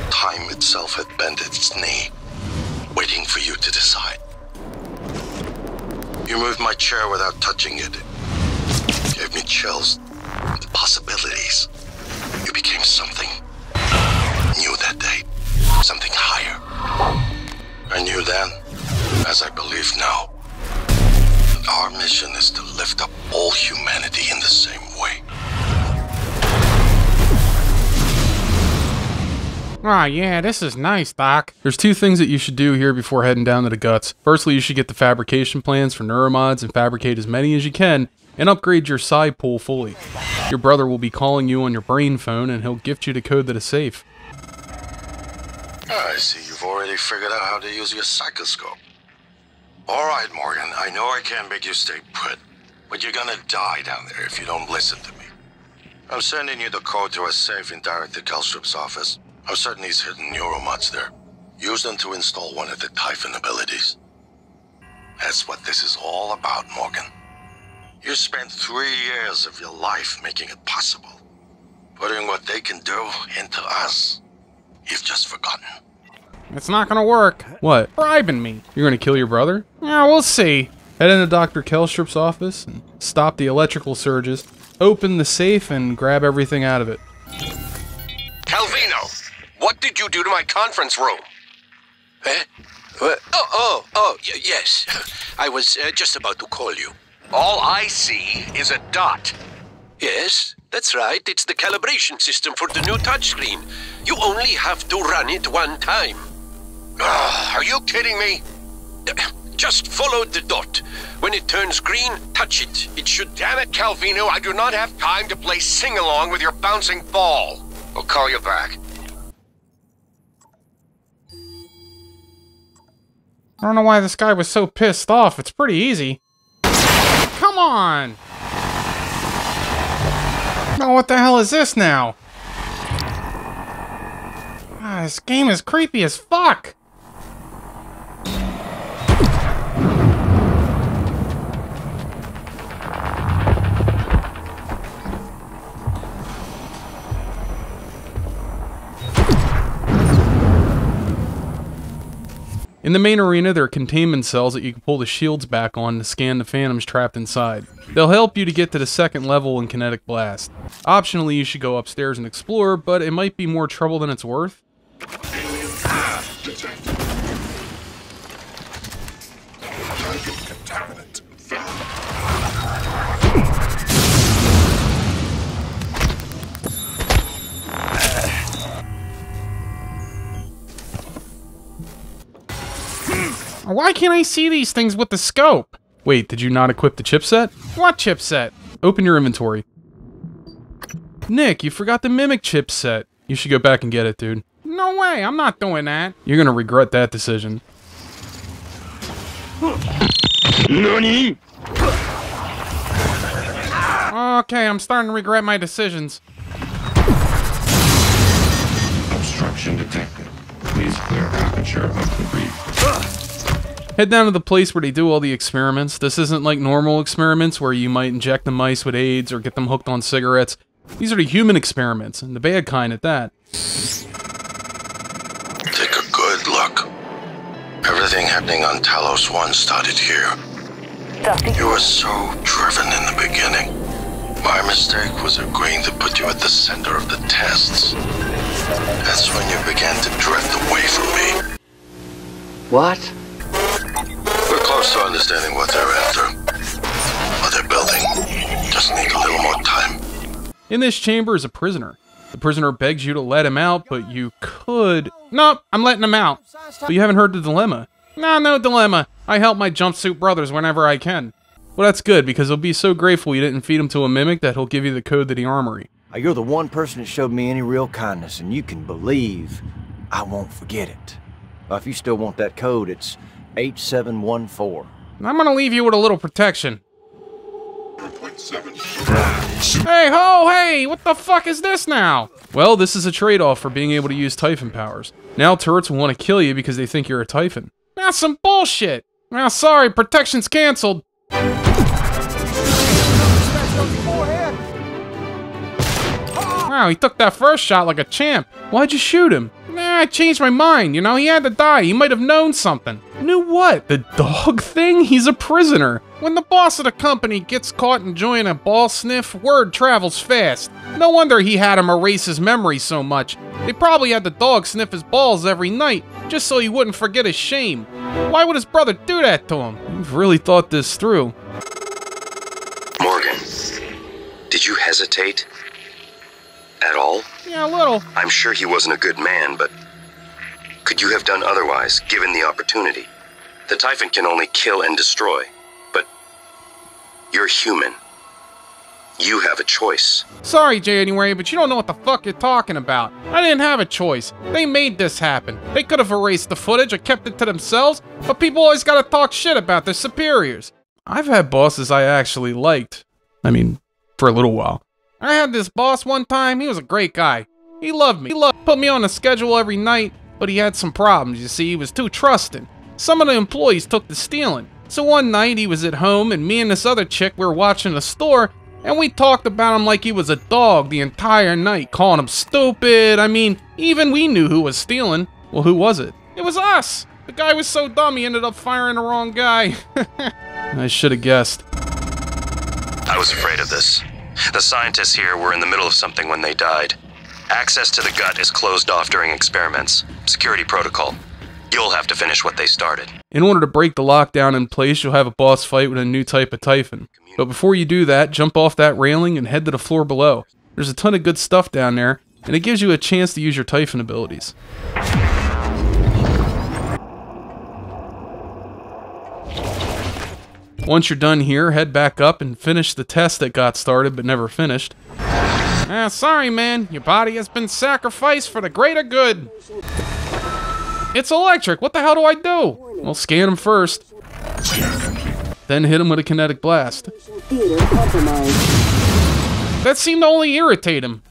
time itself had bent its knee, waiting for you to decide. You moved my chair without touching it. It gave me chills. The possibilities. You became something new that day. Something higher. I knew then, as I believe now, that our mission is to lift up all humanity in the same way. Ah, yeah, this is nice, Doc. There's two things that you should do here before heading down to the guts. Firstly, you should get the fabrication plans for NEUROMODS and fabricate as many as you can, and upgrade your psi pool fully. Your brother will be calling you on your brain phone, and he'll gift you the code to the safe. I see you've already figured out how to use your psychoscope. All right, Morgan, I know I can't make you stay put, but you're gonna die down there if you don't listen to me. I'm sending you the code to a safe in Director Kelstrup's office. I'm certain he's hidden neuromods there. Use them to install one of the TYPHON abilities. That's what this is all about, Morgan. You spent 3 years of your life making it possible. Putting what they can do into us. You've just forgotten. It's not gonna work. What? Bribing me. You're gonna kill your brother? Yeah, we'll see. Head into Dr. Kelstrup's office and stop the electrical surges. Open the safe and grab everything out of it. Calvino, what did you do to my conference room? Eh? Yes. I was just about to call you. All I see is a dot. Yes, that's right. It's the calibration system for the new touchscreen. You only have to run it one time. Are you kidding me? Just follow the dot. When it turns green, touch it. It should... Damn it, Calvino, I do not have time to play sing-along with your bouncing ball. I'll call you back. I don't know why this guy was so pissed off. It's pretty easy. Come on! Oh, what the hell is this now? Ah, this game is creepy as fuck! In the main arena, there are containment cells that you can pull the shields back on to scan the phantoms trapped inside. They'll help you to get to the second level in Kinetic Blast. Optionally, you should go upstairs and explore, but it might be more trouble than it's worth. Why can't I see these things with the scope? Wait, did you not equip the chipset? What chipset? Open your inventory. Nick, you forgot the Mimic chipset. You should go back and get it, dude. No way, I'm not doing that. You're gonna regret that decision. NANI? Okay, I'm starting to regret my decisions. Destruction detected. Please clear aperture of debris. Head down to the place where they do all the experiments. This isn't like normal experiments where you might inject the mice with AIDS or get them hooked on cigarettes. These are the human experiments, and the bad kind at that. Take a good look. Everything happening on Talos 1 started here. You were so driven in the beginning. My mistake was agreeing to put you at the center of the tests. That's when you began to drift away from me. What? We're close to understanding what they're after. What they're building. Just need a little more time. In this chamber is a prisoner. The prisoner begs you to let him out, but you could... Nope, I'm letting him out. But you haven't heard the dilemma. No dilemma. I help my jumpsuit brothers whenever I can. Well, that's good, because he'll be so grateful you didn't feed him to a mimic that he'll give you the code to the armory. You're the one person that showed me any real kindness, and you can believe I won't forget it. If you still want that code, it's 8714. I'm gonna leave you with a little protection. Hey, ho, hey, what the fuck is this now? Well, this is a trade-off for being able to use Typhon powers. Now turrets will want to kill you because they think you're a Typhon. That's some bullshit. Now, sorry, protection's canceled. Wow, he took that first shot like a champ. Why'd you shoot him? Nah, I changed my mind, you know, he had to die. He might have known something. Knew what? The dog thing? He's a prisoner. When the boss of the company gets caught enjoying a ball sniff, word travels fast. No wonder he had him erase his memory so much. They probably had the dog sniff his balls every night, just so he wouldn't forget his shame. Why would his brother do that to him? You've really thought this through. Morgan, did you hesitate? At all? Yeah, a little. I'm sure he wasn't a good man, but could you have done otherwise, given the opportunity? The Typhon can only kill and destroy, but you're human. You have a choice. Sorry, January, but you don't know what the fuck you're talking about. I didn't have a choice. They made this happen. They could have erased the footage or kept it to themselves, but people always gotta talk shit about their superiors. I've had bosses I actually liked. I mean, for a little while. I had this boss one time, he was a great guy. He loved me. Put me on a schedule every night, but he had some problems, you see, he was too trusting. Some of the employees took to stealing. So one night he was at home and me and this other chick were watching the store and we talked about him like he was a dog the entire night, calling him stupid. I mean, even we knew who was stealing. Well, who was it? It was us. The guy was so dumb he ended up firing the wrong guy. I should have guessed. I was afraid of this. The scientists here were in the middle of something when they died. Access to the gut is closed off during experiments. Security protocol. You'll have to finish what they started. In order to break the lockdown in place, you'll have a boss fight with a new type of Typhon. But before you do that, jump off that railing and head to the floor below. There's a ton of good stuff down there, and it gives you a chance to use your Typhon abilities. Once you're done here, head back up and finish the test that got started but never finished. Sorry, man. Your body has been sacrificed for the greater good. It's electric. What the hell do I do? Well, scan him first. Then hit him with a kinetic blast. That seemed to only irritate him.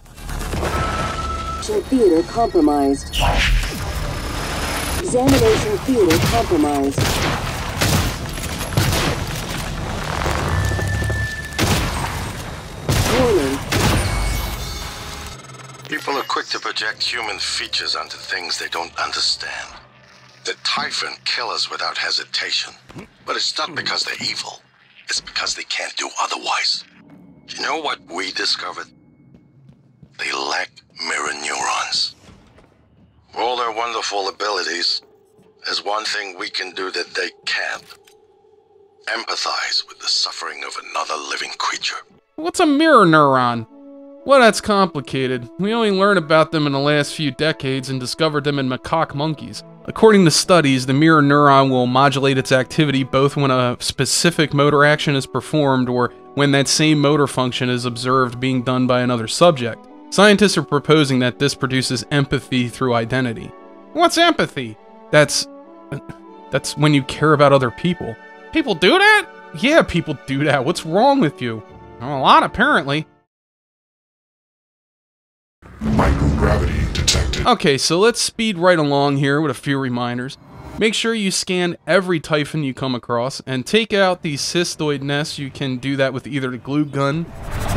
Theater compromised. Examination theater compromised. Warning. People are quick to project human features onto things they don't understand. The Typhon kill us without hesitation. But it's not because they're evil. It's because they can't do otherwise. You know what we discovered? They lack mirror neurons. For all their wonderful abilities, there's one thing we can do that they can't. Empathize with the suffering of another living creature. What's a mirror neuron? Well, that's complicated. We only learned about them in the last few decades and discovered them in macaque monkeys. According to studies, the mirror neuron will modulate its activity both when a specific motor action is performed or when that same motor function is observed being done by another subject. Scientists are proposing that this produces empathy through identity. What's empathy? That's when you care about other people. People do that? Yeah, people do that. What's wrong with you? Well, a lot, apparently. Microgravity detected. Okay, so let's speed right along here with a few reminders. Make sure you scan every TYPHON you come across, and take out these cystoid nests. You can do that with either the glue gun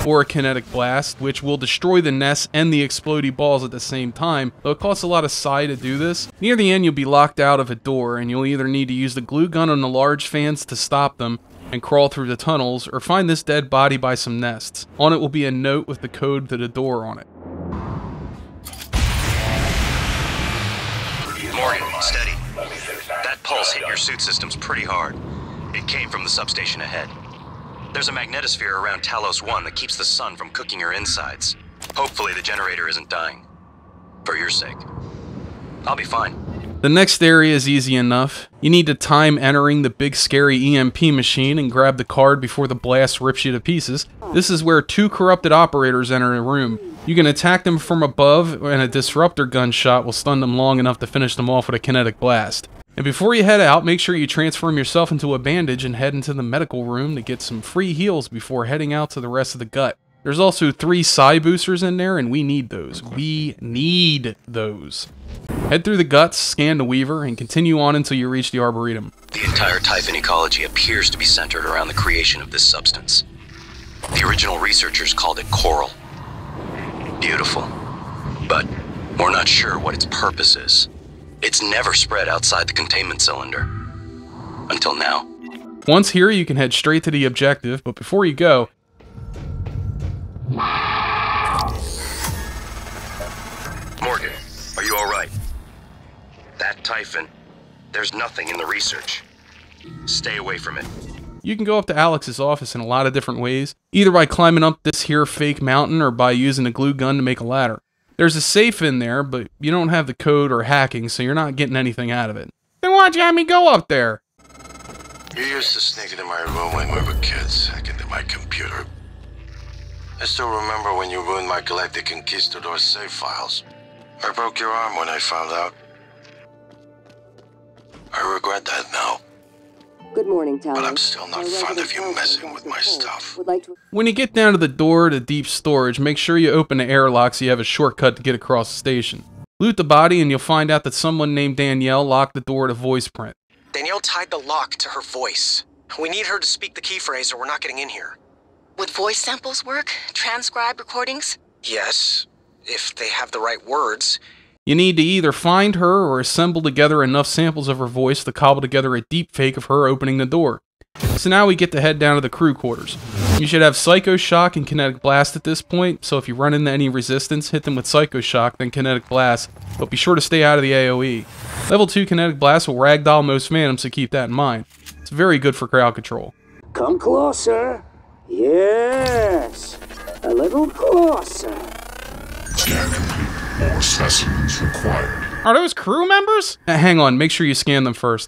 or a kinetic blast, which will destroy the nests and the explodey balls at the same time, though it costs a lot of psi to do this. Near the end, you'll be locked out of a door, and you'll either need to use the glue gun on the large fans to stop them and crawl through the tunnels, or find this dead body by some nests. On it will be a note with the code to the door on it. Morgan, steady. That pulse hit your suit systems pretty hard. It came from the substation ahead. There's a magnetosphere around Talos 1 that keeps the sun from cooking your insides. Hopefully the generator isn't dying. For your sake. I'll be fine. The next area is easy enough. You need to time entering the big scary EMP machine and grab the card before the blast rips you to pieces. This is where 2 corrupted operators enter a room. You can attack them from above, and a disruptor gunshot will stun them long enough to finish them off with a kinetic blast. And before you head out, make sure you transform yourself into a bandage and head into the medical room to get some free heals before heading out to the rest of the gut. There's also 3 psi boosters in there, and we need those. We need those. Head through the guts, scan the Weaver, and continue on until you reach the Arboretum. The entire TYPHON ecology appears to be centered around the creation of this substance. The original researchers called it coral. Beautiful. But we're not sure what its purpose is. It's never spread outside the containment cylinder. Until now. Once here, you can head straight to the objective, but before you go... Morgan, are you alright? That TYPHON, there's nothing in the research. Stay away from it. You can go up to Alex's office in a lot of different ways, either by climbing up this here fake mountain or by using a glue gun to make a ladder. There's a safe in there, but you don't have the code or hacking, so you're not getting anything out of it. Then why'd you have me go up there? You used to sneak into my room when we were kids, hack into my computer. I still remember when you ruined my Galactic Conquistador save files. I broke your arm when I found out. I regret that now. Good morning, Talos. But I'm still not fond of you messing with my stuff. When you get down to the door to deep storage, make sure you open the airlock so you have a shortcut to get across the station. Loot the body and you'll find out that someone named Danielle locked the door to voice print. Danielle tied the lock to her voice. We need her to speak the key phrase or we're not getting in here. Would voice samples work? Transcribe recordings? Yes, if they have the right words. You need to either find her or assemble together enough samples of her voice to cobble together a deep fake of her opening the door. So now we get to head down to the crew quarters. You should have Psycho Shock and Kinetic Blast at this point, so if you run into any resistance, hit them with Psycho Shock, then Kinetic Blast, but be sure to stay out of the AoE. Level 2 Kinetic Blast will ragdoll most phantoms, so keep that in mind. It's very good for crowd control. Come closer. Yes. A little closer. Scan complete. More specimens required. Are those crew members? Hang on, make sure you scan them first.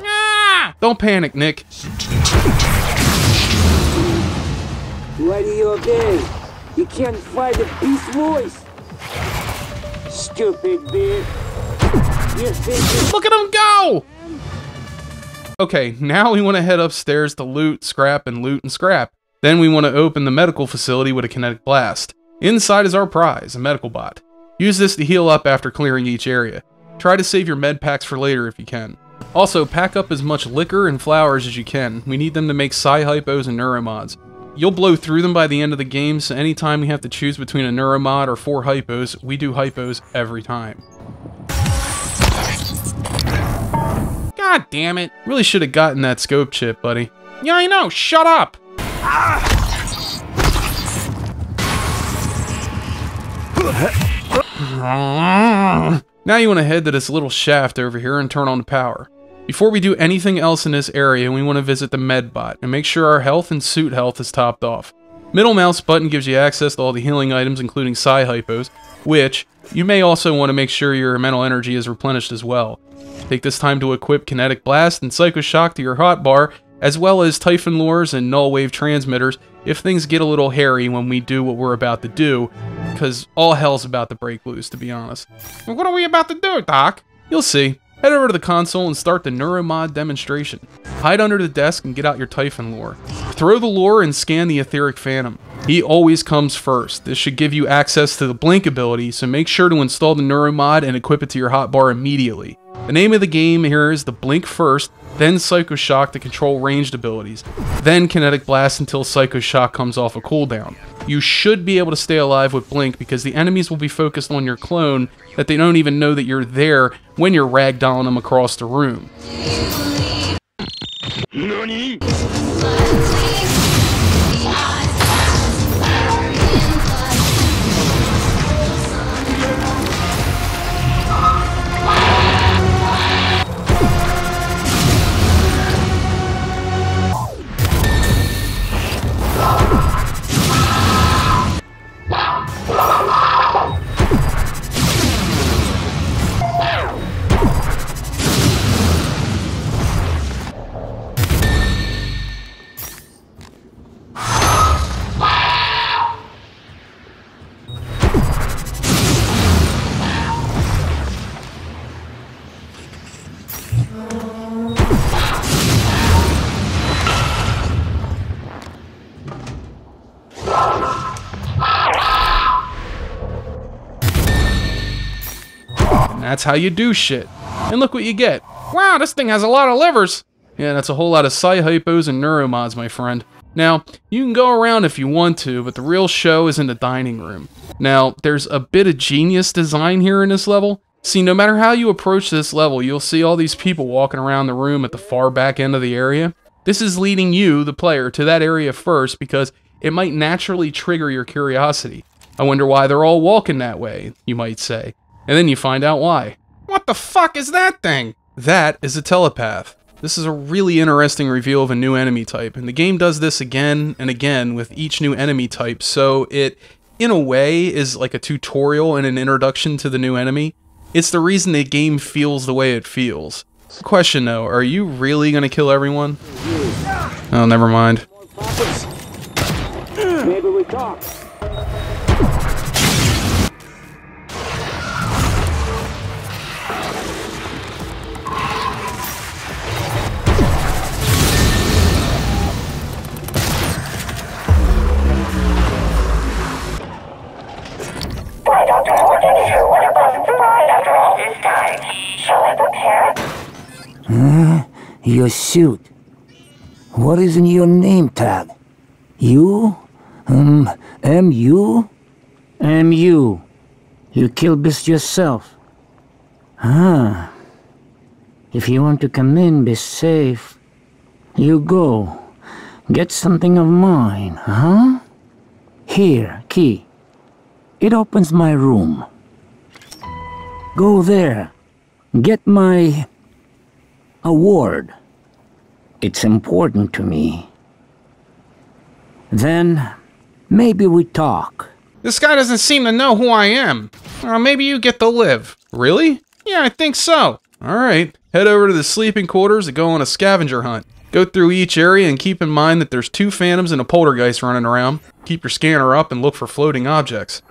Ah! Don't panic, Nick. What do you obey? You can't find a beast voice. Stupid bitch. You think Look at him go! Okay, now we want to head upstairs to loot, scrap, and scrap. Then we want to open the medical facility with a kinetic blast. Inside is our prize, a medical bot. Use this to heal up after clearing each area. Try to save your med packs for later if you can. Also, pack up as much liquor and flowers as you can. We need them to make psi-hypos and neuromods. You'll blow through them by the end of the game, so anytime we have to choose between a neuromod or 4 hypos, we do hypos every time. God damn it. Really should have gotten that scope chip, buddy. Yeah, I know. Shut up! Now you want to head to this little shaft over here and turn on the power. Before we do anything else in this area, we want to visit the medbot and make sure our health and suit health is topped off. Middle mouse button gives you access to all the healing items, including psi-hypos, which you may also want to make sure your mental energy is replenished as well. Take this time to equip Kinetic Blast and Psycho Shock to your hotbar, as well as TYPHON lures and null wave transmitters if things get a little hairy when we do what we're about to do, because all hell's about to break loose, to be honest. What are we about to do, Doc? You'll see. Head over to the console and start the NEUROMOD demonstration. Hide under the desk and get out your TYPHON lore. Throw the lore and scan the Etheric Phantom. He always comes first. This should give you access to the blink ability, so make sure to install the NEUROMOD and equip it to your hotbar immediately. The name of the game here is the Blink first, then Psycho Shock to control ranged abilities, then Kinetic Blast until Psycho Shock comes off a cooldown. You should be able to stay alive with Blink because the enemies will be focused on your clone that they don't even know that you're there when you're ragdolling them across the room. NANI? That's how you do shit. And look what you get. Wow, this thing has a lot of livers. Yeah, that's a whole lot of PSYCHOTRONICS and NEUROMODS, my friend. Now, you can go around if you want to, but the real show is in the dining room. Now, there's a bit of genius design here in this level. See, no matter how you approach this level, you'll see all these people walking around the room at the far back end of the area. This is leading you, the player, to that area first because it might naturally trigger your curiosity. I wonder why they're all walking that way, you might say. And then you find out why. What the fuck is that thing? That is a telepath. This is a really interesting reveal of a new enemy type, and the game does this again and again with each new enemy type, so it, in a way, is like a tutorial and an introduction to the new enemy. It's the reason the game feels the way it feels. Question though, are you really gonna kill everyone? Oh, never mind. Maybe we talk. Why don't I look at you when it wasn't surprised after all this time? Shall I prepare? Your suit. What is in your name tag? You? M.U.? M.U. You killed this yourself. Ah. If you want to come in, be safe. You go. Get something of mine, huh? Here, key. It opens my room. Go there. Get my award. It's important to me. Then, maybe we talk. This guy doesn't seem to know who I am. Or maybe you get to live. Really? Yeah, I think so. Alright, head over to the sleeping quarters and go on a scavenger hunt. Go through each area and keep in mind that there's 2 phantoms and a poltergeist running around. Keep your scanner up and look for floating objects.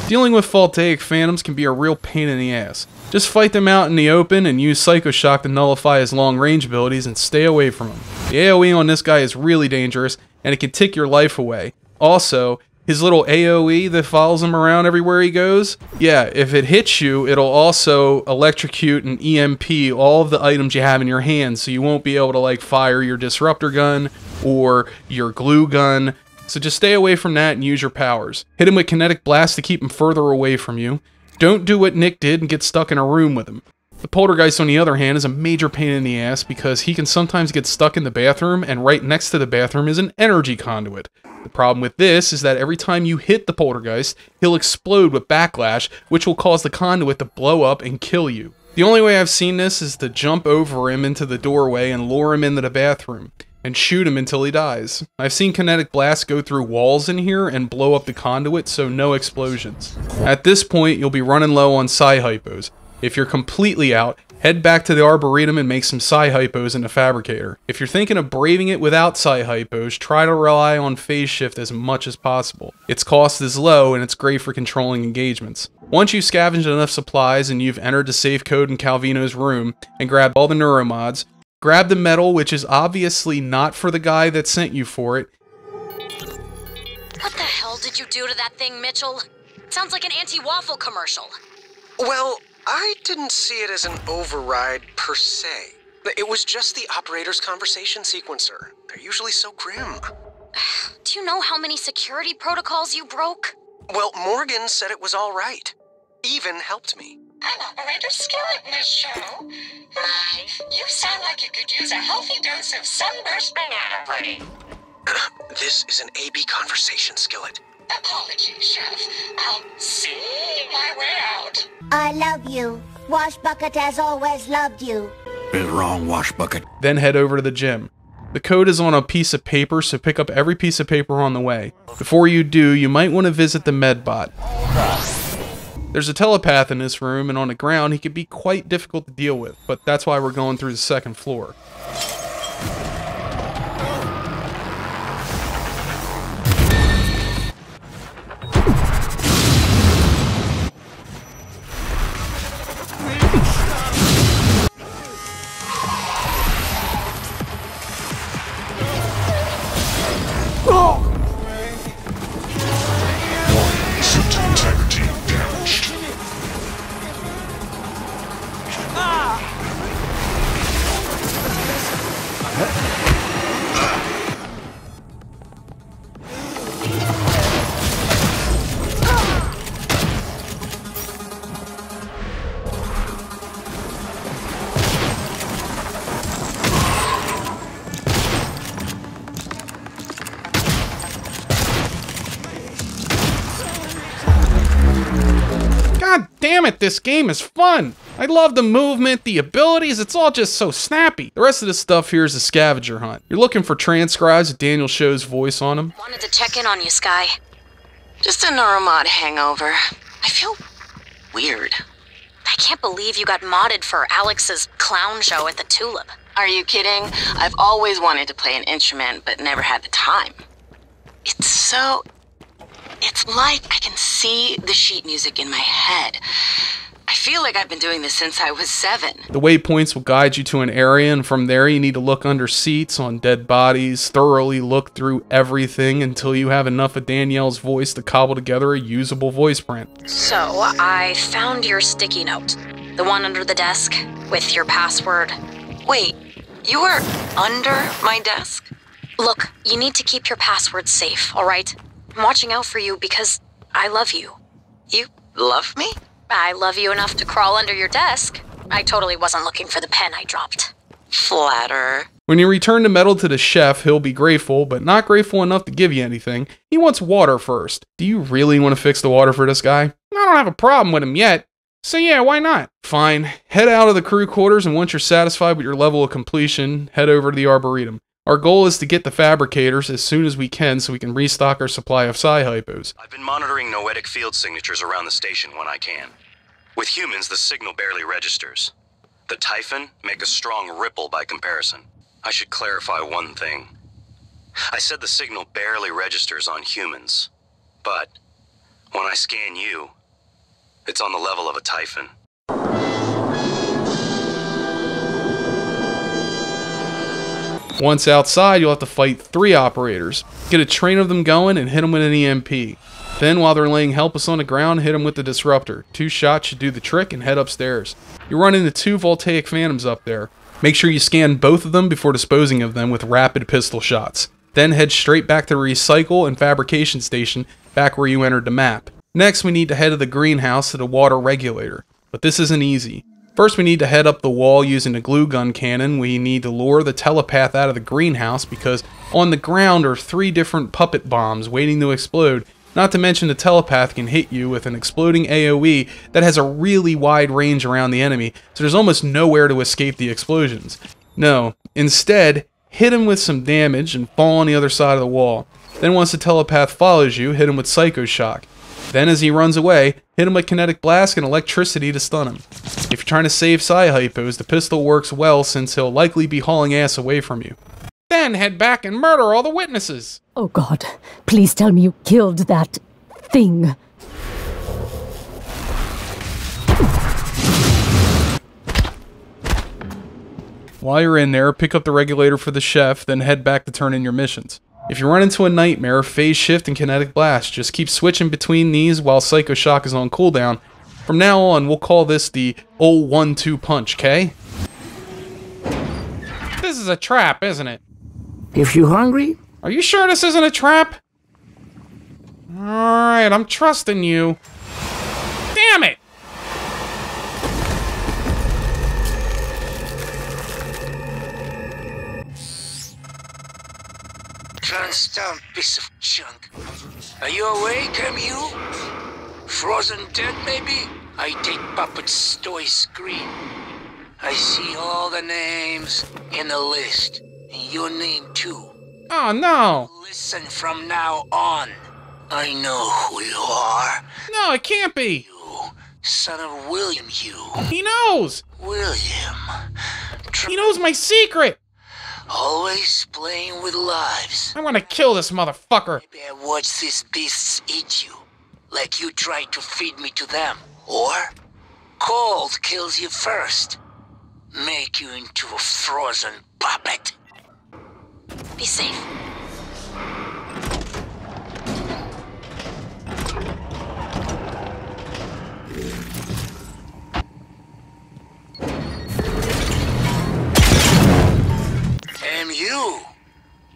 Dealing with Voltaic phantoms can be a real pain in the ass. Just fight them out in the open and use Psycho Shock to nullify his long range abilities and stay away from him. The AoE on this guy is really dangerous and it can take your life away. Also, his little AoE that follows him around everywhere he goes, yeah, if it hits you, it'll also electrocute and EMP all of the items you have in your hands, so you won't be able to like fire your disruptor gun or your glue gun. So just stay away from that and use your powers. Hit him with Kinetic Blast to keep him further away from you. Don't do what Nick did and get stuck in a room with him. The poltergeist, on the other hand, is a major pain in the ass because he can sometimes get stuck in the bathroom, and right next to the bathroom is an energy conduit. The problem with this is that every time you hit the poltergeist, he'll explode with backlash, which will cause the conduit to blow up and kill you. The only way I've seen this is to jump over him into the doorway and lure him into the bathroom, and shoot him until he dies. I've seen Kinetic Blast go through walls in here and blow up the conduit, so no explosions. At this point, you'll be running low on PSYCHOTRONICS. If you're completely out, Head back to the Arboretum and make some Psi-Hypos in the Fabricator. If you're thinking of braving it without Psi-Hypos, try to rely on phase shift as much as possible. Its cost is low and it's great for controlling engagements. Once you've scavenged enough supplies and you've entered the safe code in Calvino's room and grabbed all the neuromods, grab the medal, which is obviously not for the guy that sent you for it. What the hell did you do to that thing, Mitchell? Sounds like an anti-waffle commercial. Well, I didn't see it as an override per se. It was just the operator's conversation sequencer. They're usually so grim. Do you know how many security protocols you broke? Well, Morgan said it was all right. Even helped me. I'm Operator Skillet, Miss Show. My, you sound like you could use a healthy dose of sunburst banana pudding. This is an AB conversation, Skillet. Apologies, Chef. I'll see my way out. I love you. Wash Bucket has always loved you. Is wrong, Wash Bucket. Then head over to the gym. The code is on a piece of paper, so pick up every piece of paper on the way. Before you do, you might want to visit the medbot. There's a telepath in this room, and on the ground he can be quite difficult to deal with, but that's why we're going through the second floor. System integrity damaged. God damn it, this game is fun! I love the movement, the abilities, it's all just so snappy. The rest of this stuff here is a scavenger hunt. You're looking for transcribes with Daniel Show's voice on them. Wanted to check in on you, Sky. Just a neuromod hangover. I feel weird. I can't believe you got modded for Alex's clown show at the Tulip. Are you kidding? I've always wanted to play an instrument, but never had the time. It's like I can see the sheet music in my head. I feel like I've been doing this since I was 7. The waypoints will guide you to an area, and from there you need to look under seats, on dead bodies, thoroughly look through everything until you have enough of Danielle's voice to cobble together a usable voice print. So, I found your sticky note. The one under the desk, with your password. Wait, you were under my desk? Look, you need to keep your password safe, alright? I'm watching out for you because I love you. You love me? I love you enough to crawl under your desk. I totally wasn't looking for the pen I dropped. Flatterer. When you return the medal to the chef, he'll be grateful, but not grateful enough to give you anything. He wants water first. Do you really want to fix the water for this guy? I don't have a problem with him yet. So yeah, why not? Fine. Head out of the crew quarters, and once you're satisfied with your level of completion, head over to the Arboretum. Our goal is to get the fabricators as soon as we can so we can restock our supply of Psi-Hypos. I've been monitoring noetic field signatures around the station when I can. With humans, the signal barely registers. The TYPHON make a strong ripple by comparison. I should clarify one thing. I said the signal barely registers on humans, but when I scan you, it's on the level of a TYPHON. Once outside, you'll have to fight 3 operators. Get a train of them going and hit them with an EMP. Then, while they're laying helpless on the ground, hit them with the disruptor. 2 shots should do the trick and head upstairs. You'll run into 2 voltaic phantoms up there. Make sure you scan both of them before disposing of them with rapid pistol shots. Then head straight back to the recycle and fabrication station, back where you entered the map. Next, we need to head to the greenhouse to the water regulator. But this isn't easy. First, we need to head up the wall using a glue gun cannon. We need to lure the telepath out of the greenhouse because on the ground are 3 different puppet bombs waiting to explode. Not to mention the telepath can hit you with an exploding AoE that has a really wide range around the enemy, so there's almost nowhere to escape the explosions. No, instead, hit him with some damage and fall on the other side of the wall. Then once the telepath follows you, hit him with Psycho Shock. Then as he runs away, hit him with kinetic blast and electricity to stun him. If you're trying to save Psy-Hypos, the pistol works well since he'll likely be hauling ass away from you. Then head back and murder all the witnesses. Oh God, please tell me you killed that thing. While you're in there, pick up the regulator for the chef, then head back to turn in your missions. If you run into a nightmare, phase shift and kinetic blast. Just keep switching between these while Psycho Shock is on cooldown. From now on, we'll call this the 0-1-2 punch, okay? This is a trap, isn't it? If you're hungry? Are you sure this isn't a trap? Alright, I'm trusting you. Damn it! Transdown piece of junk. Are you awake, MU? Frozen dead, maybe? I take Puppet's toy screen. I see all the names in the list. And your name, too. Oh, no! Listen from now on. I know who you are. No, it can't be! You, son of William Hugh. He knows! William. He knows my secret! Always playing with lives. I want to kill this motherfucker. Maybe I watch these beasts eat you, like you tried to feed me to them. Or, cold kills you first. Make you into a frozen puppet. Be safe.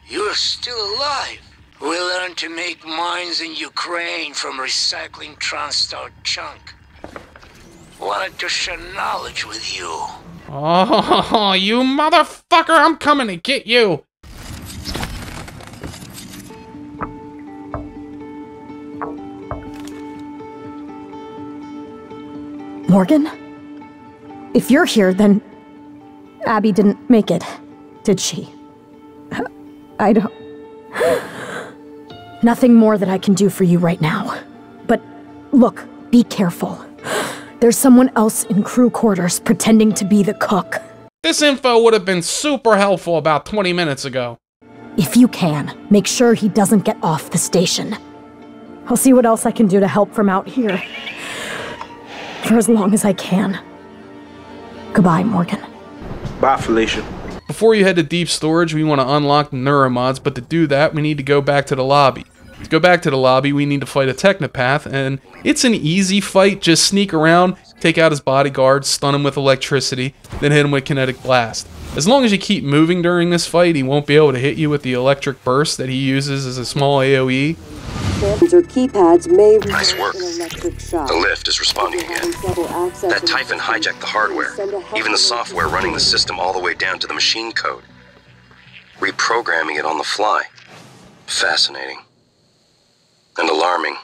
You're still alive. We learned to make mines in Ukraine from recycling Transtar junk. Wanted to share knowledge with you. Oh, you motherfucker! I'm coming to get you! Morgan? If you're here, then Abby didn't make it, did she? I don't... Nothing more that I can do for you right now. But look, be careful. There's someone else in crew quarters pretending to be the cook. This info would have been super helpful about 20 minutes ago. If you can, make sure he doesn't get off the station. I'll see what else I can do to help from out here. For as long as I can. Goodbye, Morgan. Bye, Felicia. Before you head to deep storage, we want to unlock the neuromods, but to do that, we need to go back to the lobby. To go back to the lobby, we need to fight a technopath, and it's an easy fight. Just sneak around, take out his bodyguard, stun him with electricity, then hit him with kinetic blast. As long as you keep moving during this fight, he won't be able to hit you with the electric burst that he uses as a small AoE. Or keypads may nice work. The lift is responding again. That TYPHON hijacked the hardware, even the software running the system all the way down to the machine code. Reprogramming it on the fly. Fascinating. And alarming.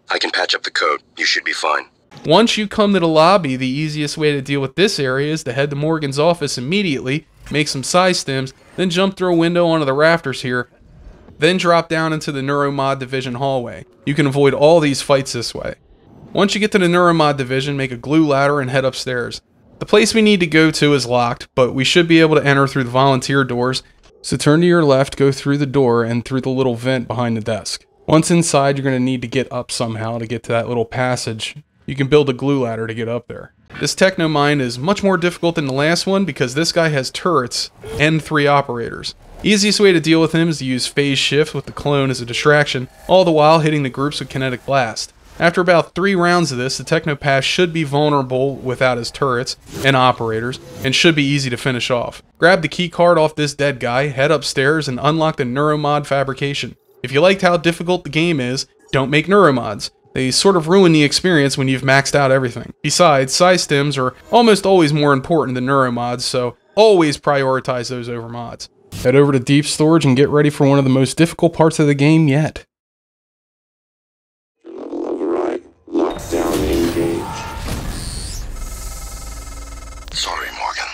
I can patch up the code. You should be fine. Once you come to the lobby, the easiest way to deal with this area is to head to Morgan's office immediately, make some psi stims, then jump through a window onto the rafters here, then drop down into the NEUROMOD division hallway. You can avoid all these fights this way. Once you get to the NEUROMOD division, make a glue ladder and head upstairs. The place we need to go to is locked, but we should be able to enter through the volunteer doors, so turn to your left, go through the door, and through the little vent behind the desk. Once inside, you're going to need to get up somehow to get to that little passage. You can build a glue ladder to get up there. This techno mine is much more difficult than the last one because this guy has turrets and 3 operators. Easiest way to deal with him is to use phase shift with the clone as a distraction, all the while hitting the groups with kinetic blast. After about 3 rounds of this, the technopath should be vulnerable without his turrets and operators, and should be easy to finish off. Grab the key card off this dead guy, head upstairs, and unlock the NEUROMOD fabrication. If you liked how difficult the game is, don't make NEUROMODs. They sort of ruin the experience when you've maxed out everything. Besides, psi stims are almost always more important than NEUROMODs, so always prioritize those over mods. Head over to deep storage and get ready for one of the most difficult parts of the game yet. Override. Lockdown engaged. Sorry, Morgan,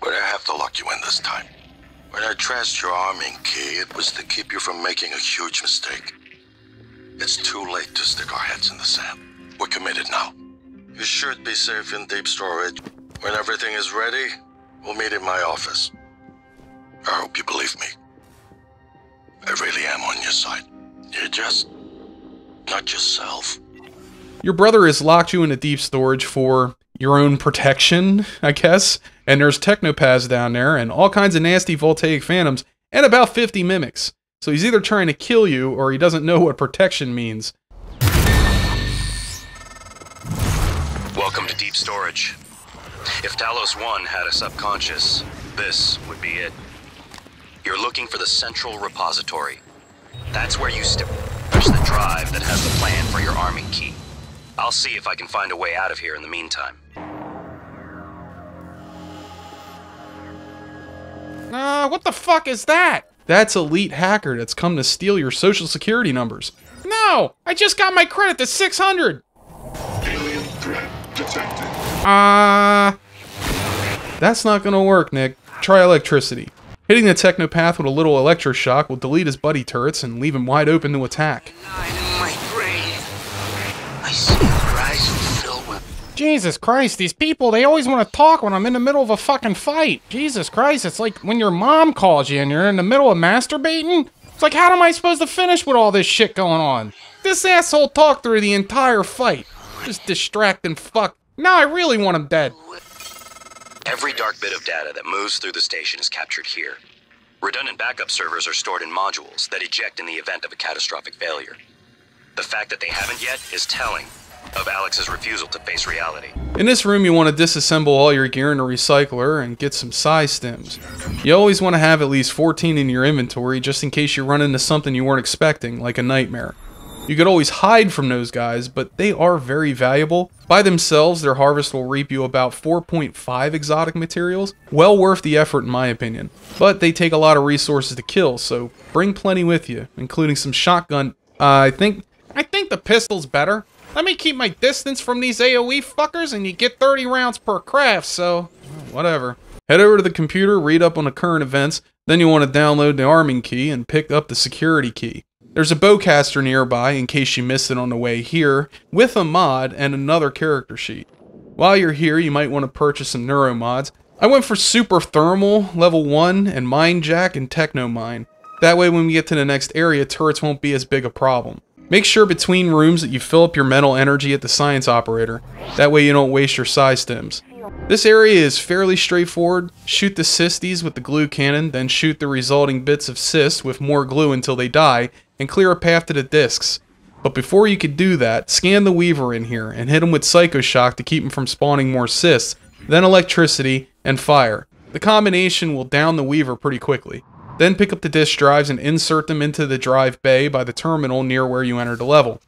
but I have to lock you in this time. When I trashed your arming key, it was to keep you from making a huge mistake. It's too late to stick our heads in the sand. We're committed now. You should be safe in deep storage. When everything is ready, we'll meet in my office. I hope you believe me. I really am on your side. You're just not yourself. Your brother has locked you into deep storage for your own protection, I guess. And there's technopaths down there and all kinds of nasty voltaic phantoms and about 50 mimics. So he's either trying to kill you or he doesn't know what protection means. Welcome to deep storage. If Talos 1 had a subconscious, this would be it. You're looking for the central repository. That's where you push the drive that has the plan for your arming key. I'll see if I can find a way out of here in the meantime. What the fuck is that? That's elite hacker that's come to steal your social security numbers. No! I just got my credit to 600! Alien threat detected. That's not gonna work, Nick. Try electricity. Hitting the technopath with a little electroshock will delete his buddy turrets and leave him wide open to attack. Jesus Christ, these people, they always want to talk when I'm in the middle of a fucking fight. Jesus Christ, it's like when your mom calls you and you're in the middle of masturbating. It's like, how am I supposed to finish with all this shit going on? This asshole talked through the entire fight. Just distracting fuck. Now I really want him dead. Every dark bit of data that moves through the station is captured here. Redundant backup servers are stored in modules that eject in the event of a catastrophic failure. The fact that they haven't yet is telling of Alex's refusal to face reality. In this room, you want to disassemble all your gear in a recycler and get some psi stems. You always want to have at least 14 in your inventory just in case you run into something you weren't expecting, like a nightmare. You could always hide from those guys, but they are very valuable. By themselves, their harvest will reap you about 4.5 exotic materials. Well worth the effort in my opinion. But they take a lot of resources to kill, so bring plenty with you, including some shotgun. I think the pistol's better. Let me keep my distance from these AoE fuckers and you get 30 rounds per craft, so whatever. Head over to the computer, read up on the current events, then you want to download the arming key and pick up the security key. There's a bowcaster nearby in case you missed it on the way here, with a mod and another character sheet. While you're here, you might want to purchase some neuromods. I went for Super Thermal, Level 1, and Mind Jack and Techno Mine. That way when we get to the next area, turrets won't be as big a problem. Make sure between rooms that you fill up your mental energy at the science operator. That way you don't waste your psi stems. This area is fairly straightforward. Shoot the cysties with the glue cannon, then shoot the resulting bits of cyst with more glue until they die, and clear a path to the discs. But before you could do that, scan the Weaver in here and hit him with Psycho Shock to keep him from spawning more cysts, then electricity, and fire. The combination will down the Weaver pretty quickly. Then pick up the disk drives and insert them into the drive bay by the terminal near where you entered the level.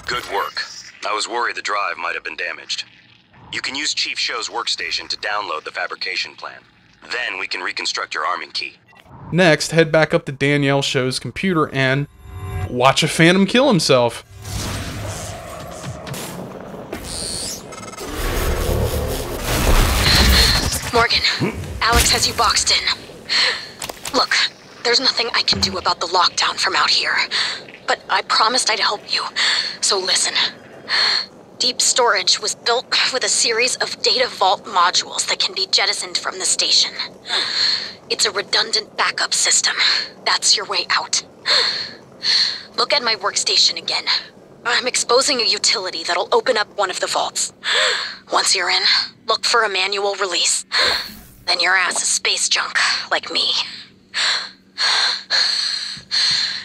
Good work. I was worried the drive might have been damaged. You can use Chief Show's workstation to download the fabrication plan. Then we can reconstruct your arming key. Next, head back up to Danielle Show's computer and watch a phantom kill himself. Morgan, Alex has you boxed in. Look, there's nothing I can do about the lockdown from out here. But I promised I'd help you. So listen. Deep storage was built with a series of data vault modules that can be jettisoned from the station. It's a redundant backup system. That's your way out. Look at my workstation again. I'm exposing a utility that'll open up one of the vaults. Once you're in, look for a manual release. Then your ass is space junk, like me.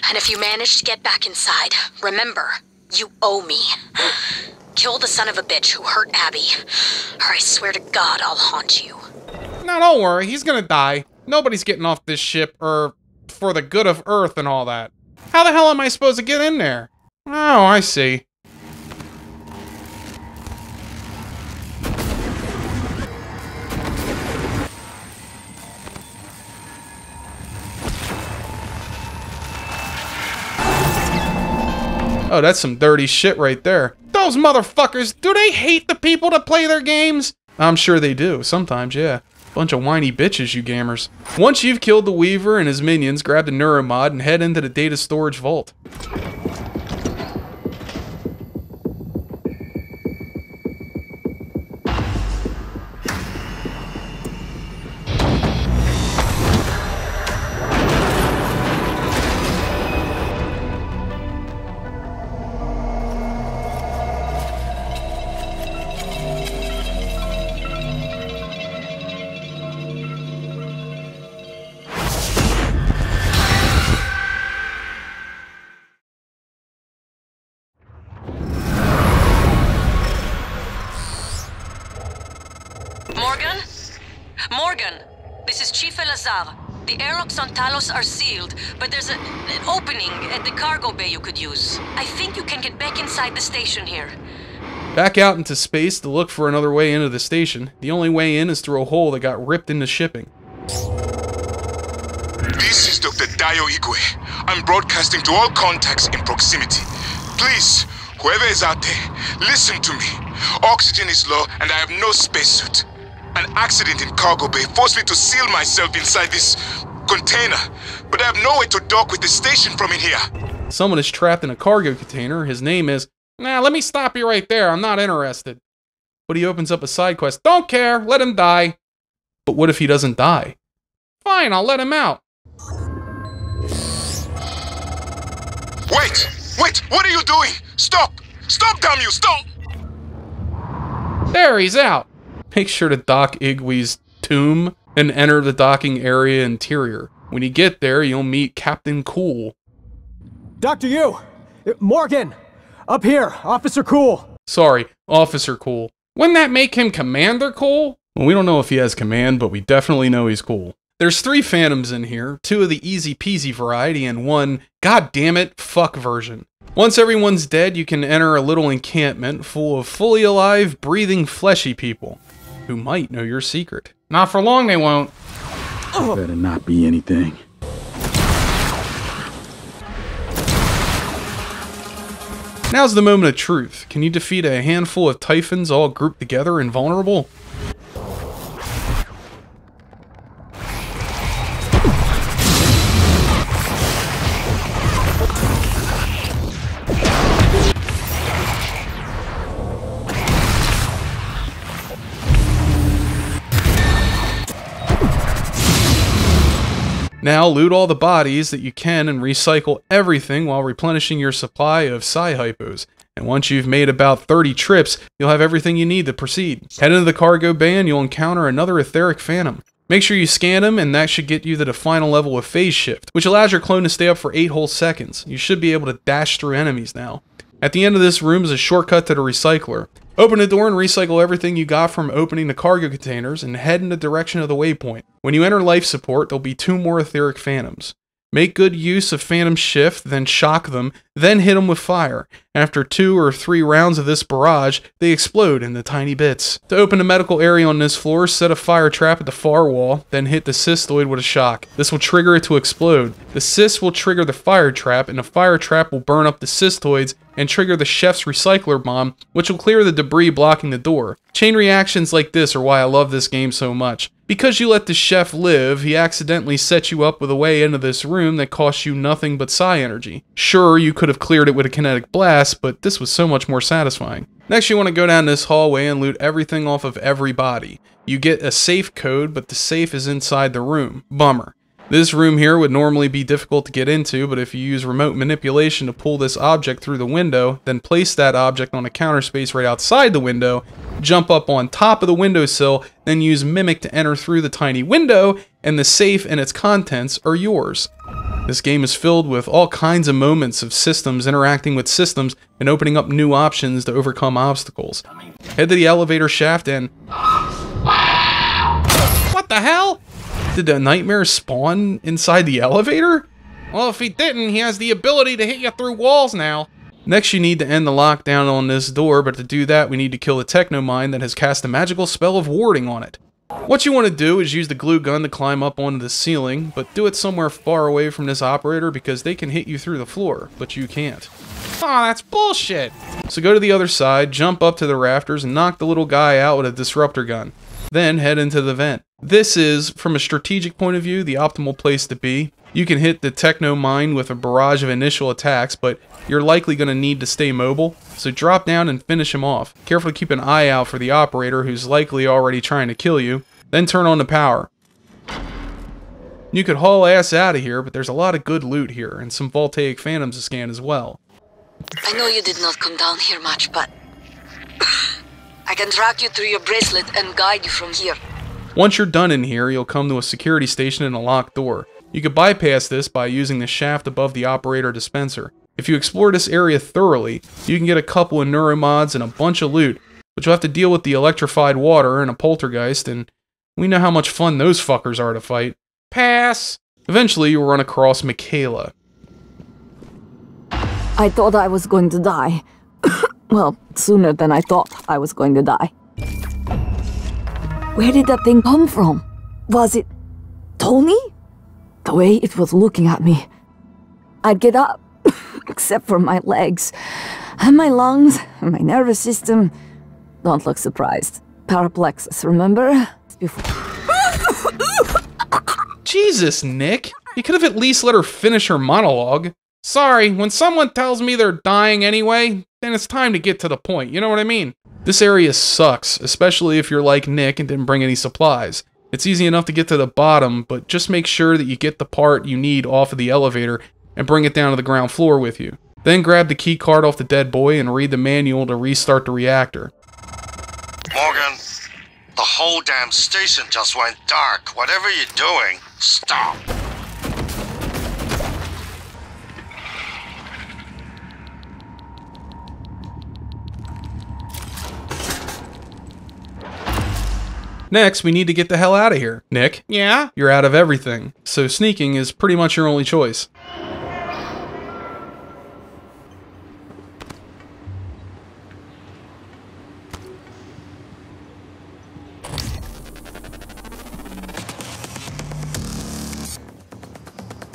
And if you manage to get back inside, remember, you owe me. Kill the son of a bitch who hurt Abby, or I swear to God I'll haunt you. No, don't worry, he's gonna die. Nobody's getting off this ship, for the good of Earth and all that. How the hell am I supposed to get in there? Oh, I see. Oh, that's some dirty shit right there. Those motherfuckers, do they hate the people that play their games? I'm sure they do, sometimes, yeah. Bunch of whiny bitches, you gamers. Once you've killed the Weaver and his minions, grab the NEUROMOD and head into the data storage vault. Morgan, this is Chief Elazar. The airlocks on Talos are sealed, but there's an opening at the cargo bay you could use. I think you can get back inside the station here. Back out into space to look for another way into the station. The only way in is through a hole that got ripped into shipping. This is Dr. Dayo Igwe. I'm broadcasting to all contacts in proximity. Please, whoever is out there, listen to me. Oxygen is low and I have no spacesuit. An accident in cargo bay forced me to seal myself inside this container, but I have no way to dock with the station from in here. Someone is trapped in a cargo container. His name is... Nah, let me stop you right there. I'm not interested. But he opens up a side quest. Don't care. Let him die. But what if he doesn't die? Fine, I'll let him out. Wait! Wait! What are you doing? Stop! Stop, damn you! Stop! There, he's out. Make sure to dock Igwe's tomb and enter the docking area interior. When you get there, you'll meet Captain Cool. Dr. Yu! Morgan! Up here, Officer Cool! Sorry, Officer Cool. Wouldn't that make him Commander Cool? Well, we don't know if he has command, but we definitely know he's cool. There's 3 Phantoms in here, 2 of the easy peasy variety and 1, goddammit, fuck version. Once everyone's dead, you can enter a little encampment full of fully alive, breathing, fleshy people who might know your secret. Not for long, they won't. Better not be anything. Now's the moment of truth. Can you defeat a handful of Typhons all grouped together and vulnerable? Now loot all the bodies that you can and recycle everything while replenishing your supply of Psi-Hypos. And once you've made about 30 trips, you'll have everything you need to proceed. Head into the cargo bay and you'll encounter another etheric phantom. Make sure you scan him, and that should get you to the final level of phase shift, which allows your clone to stay up for 8 whole seconds. You should be able to dash through enemies now. At the end of this room is a shortcut to the recycler. Open the door and recycle everything you got from opening the cargo containers and head in the direction of the waypoint. When you enter life support, there'll be 2 more etheric phantoms. Make good use of Phantom Shift, then shock them, then hit them with fire. After 2 or 3 rounds of this barrage, they explode into tiny bits. To open the medical area on this floor, set a fire trap at the far wall, then hit the cystoid with a shock. This will trigger it to explode. The cyst will trigger the fire trap, and the fire trap will burn up the cystoids and trigger the chef's recycler bomb, which will clear the debris blocking the door. Chain reactions like this are why I love this game so much. Because you let the chef live, he accidentally set you up with a way into this room that costs you nothing but psi energy. Sure, you could have cleared it with a kinetic blast, but this was so much more satisfying. Next, you want to go down this hallway and loot everything off of every body. You get a safe code, but the safe is inside the room. Bummer. This room here would normally be difficult to get into, but if you use remote manipulation to pull this object through the window, then place that object on a counter space right outside the window, jump up on top of the windowsill, then use Mimic to enter through the tiny window, and the safe and its contents are yours. This game is filled with all kinds of moments of systems interacting with systems and opening up new options to overcome obstacles. Head to the elevator shaft and... What the hell? Did the nightmare spawn inside the elevator? Well, if he didn't, he has the ability to hit you through walls now. Next, you need to end the lockdown on this door, but to do that, we need to kill the Technomine that has cast a magical spell of warding on it. What you want to do is use the glue gun to climb up onto the ceiling, but do it somewhere far away from this operator because they can hit you through the floor, but you can't. Aw, that's bullshit. So go to the other side, jump up to the rafters, and knock the little guy out with a disruptor gun. Then head into the vent. This is, from a strategic point of view, the optimal place to be. You can hit the techno mine with a barrage of initial attacks, but you're likely going to need to stay mobile, so drop down and finish him off. Carefully keep an eye out for the operator who's likely already trying to kill you, then turn on the power. You could haul ass out of here, but there's a lot of good loot here, and some voltaic phantoms to scan as well. I know you did not come down here much, but I can track you through your bracelet and guide you from here. Once you're done in here, you'll come to a security station and a locked door. You could bypass this by using the shaft above the operator dispenser. If you explore this area thoroughly, you can get a couple of neuromods and a bunch of loot, but you'll have to deal with the electrified water and a poltergeist, and we know how much fun those fuckers are to fight. Pass! Eventually, you'll run across Michaela. I thought I was going to die. Well, sooner than I thought I was going to die. Where did that thing come from? Was it Tony? The way it was looking at me. I'd get up, except for my legs, and my lungs, and my nervous system. Don't look surprised. Paraplexus, remember? Jesus, Nick. You could have at least let her finish her monologue. Sorry, when someone tells me they're dying anyway, then it's time to get to the point, you know what I mean? This area sucks, especially if you're like Nick and didn't bring any supplies. It's easy enough to get to the bottom, but just make sure that you get the part you need off of the elevator and bring it down to the ground floor with you. Then grab the key card off the dead boy and read the manual to restart the reactor. Morgan, the whole damn station just went dark. Whatever you're doing, stop. Next, we need to get the hell out of here. Nick? Yeah? You're out of everything, so sneaking is pretty much your only choice.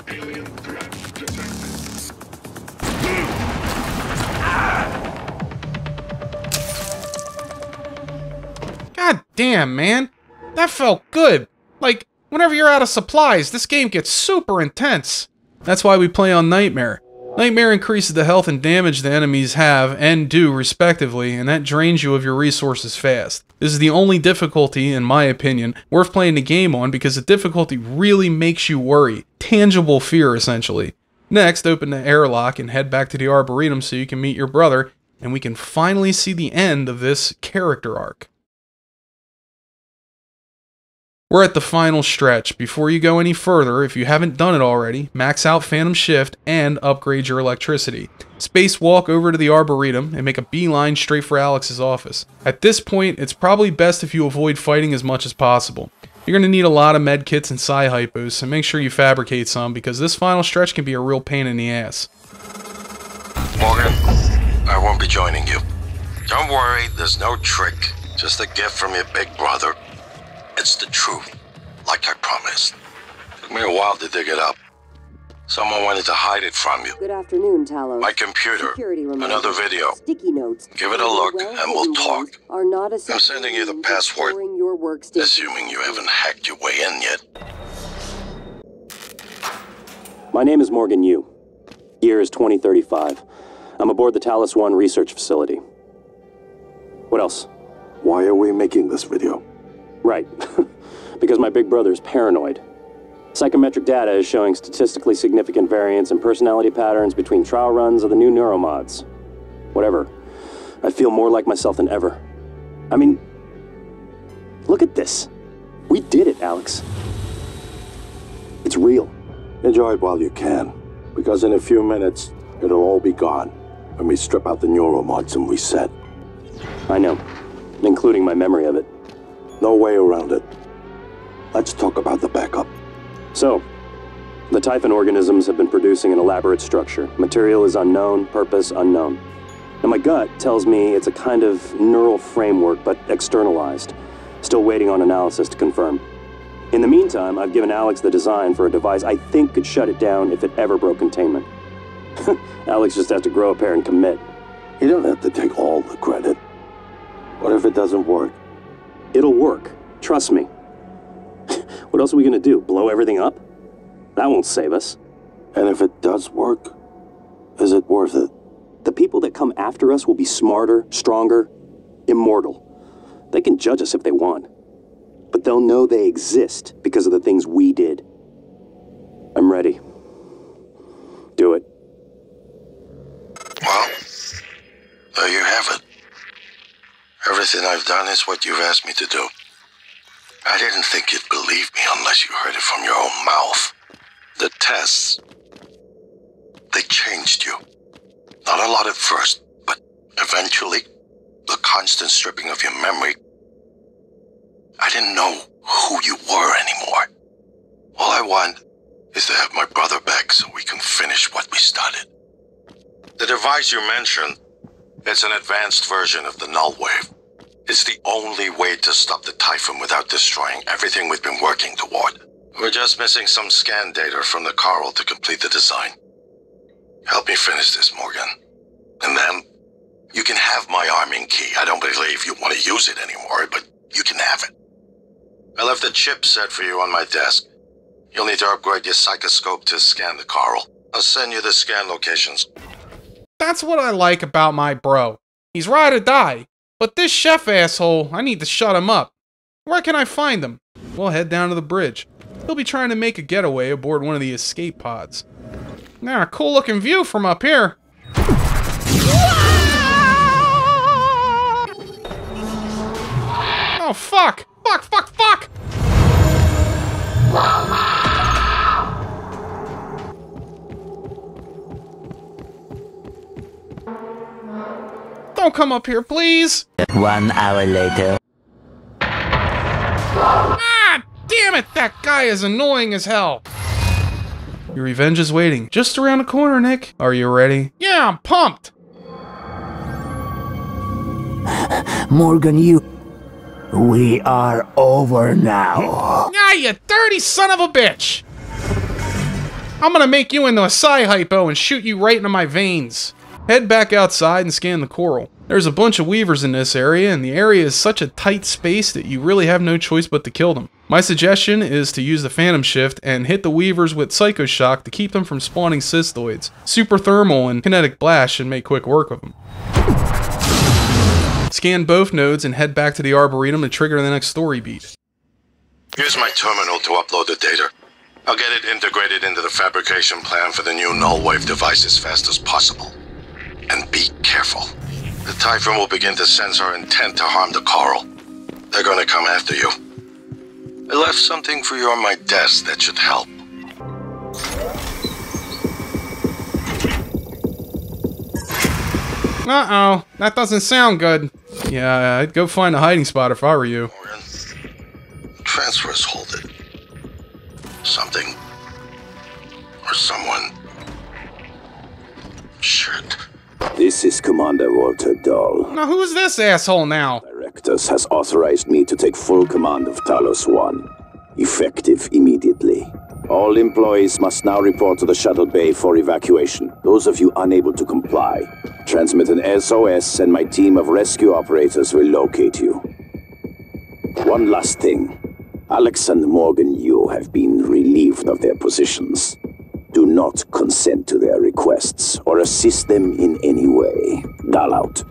Alien threat detected. God damn, man. That felt good. Like, whenever you're out of supplies, this game gets super intense. That's why we play on Nightmare. Nightmare increases the health and damage the enemies have and do respectively, and that drains you of your resources fast. This is the only difficulty, in my opinion, worth playing the game on because the difficulty really makes you worry. Tangible fear, essentially. Next, open the airlock and head back to the Arboretum so you can meet your brother, and we can finally see the end of this character arc. We're at the final stretch. Before you go any further, if you haven't done it already, max out Phantom Shift and upgrade your electricity. Spacewalk over to the Arboretum and make a beeline straight for Alex's office. At this point, it's probably best if you avoid fighting as much as possible. You're going to need a lot of medkits and psi-hypos, so make sure you fabricate some because this final stretch can be a real pain in the ass. Morgan, I won't be joining you. Don't worry, there's no trick. Just a gift from your big brother. It's the truth, like I promised. Took me a while to dig it up. Someone wanted to hide it from you. Good afternoon, Talos. My computer, another video. Sticky notes. Give it a look and we'll talk. Are not I'm sending you the password, assuming you haven't hacked your way in yet. My name is Morgan Yu. Year is 2035. I'm aboard the Talos 1 research facility. What else? Why are we making this video? Right. Because my big brother is paranoid. Psychometric data is showing statistically significant variance in personality patterns between trial runs of the new NEUROMODs. Whatever. I feel more like myself than ever. I mean, look at this. We did it, Alex. It's real. Enjoy it while you can, because in a few minutes, it'll all be gone when we strip out the NEUROMODs and reset. I know, including my memory of it. No way around it. Let's talk about the backup. So, the TYPHON organisms have been producing an elaborate structure. Material is unknown, purpose unknown. Now my gut tells me it's a kind of neural framework, but externalized. Still waiting on analysis to confirm. In the meantime, I've given Alex the design for a device I think could shut it down if it ever broke containment. Alex just has to grow a pair and commit. You don't have to take all the credit. What if it doesn't work? It'll work. Trust me. What else are we gonna do? Blow everything up? That won't save us. And if it does work, is it worth it? The people that come after us will be smarter, stronger, immortal. They can judge us if they want. But they'll know they exist because of the things we did. I'm ready. Do it. Well, there you have it. Everything I've done is what you've asked me to do. I didn't think you'd believe me unless you heard it from your own mouth. The tests, they changed you. Not a lot at first, but eventually, the constant stripping of your memory, I didn't know who you were anymore. All I want is to have my brother back so we can finish what we started. The device you mentioned, it's an advanced version of the null wave. It's the only way to stop the Typhon without destroying everything we've been working toward. We're just missing some scan data from the coral to complete the design. Help me finish this, Morgan. And then, you can have my arming key. I don't believe you want to use it anymore, but you can have it. I left the chip set for you on my desk. You'll need to upgrade your psychoscope to scan the coral. I'll send you the scan locations. That's what I like about my bro. He's ride or die. But this chef asshole, I need to shut him up. Where can I find him? We'll head down to the bridge. He'll be trying to make a getaway aboard one of the escape pods. Now, cool looking view from up here. Oh, fuck! Fuck, fuck, fuck! Don't come up here, please! 1 hour later. Ah! Damn it! That guy is annoying as hell! Your revenge is waiting just around the corner, Nick. Are you ready? Yeah, I'm pumped! Morgan, we are over now. Ah, you dirty son of a bitch! I'm gonna make you into a psy-hypo and shoot you right into my veins. Head back outside and scan the coral. There's a bunch of weavers in this area, and the area is such a tight space that you really have no choice but to kill them. My suggestion is to use the Phantom Shift and hit the weavers with Psycho Shock to keep them from spawning cystoids. Super Thermal and Kinetic Blast should make quick work of them. Scan both nodes and head back to the Arboretum to trigger the next story beat. Here's my terminal to upload the data. I'll get it integrated into the fabrication plan for the new null wave device as fast as possible. And be careful. The Typhon will begin to sense our intent to harm the coral. They're gonna come after you. I left something for you on my desk that should help. Uh-oh, that doesn't sound good. Yeah, I'd go find a hiding spot if I were you. Transfers hold it. Something. Or someone. Shit. This is Commander Walter DAHL. Now who's this asshole now? Directors has authorized me to take full command of Talos 1. Effective immediately. All employees must now report to the shuttle bay for evacuation. Those of you unable to comply, transmit an SOS and my team of rescue operators will locate you. One last thing. Alex and Morgan Yu have been relieved of their positions. Do not consent to their requests or assist them in any way. DAHL out.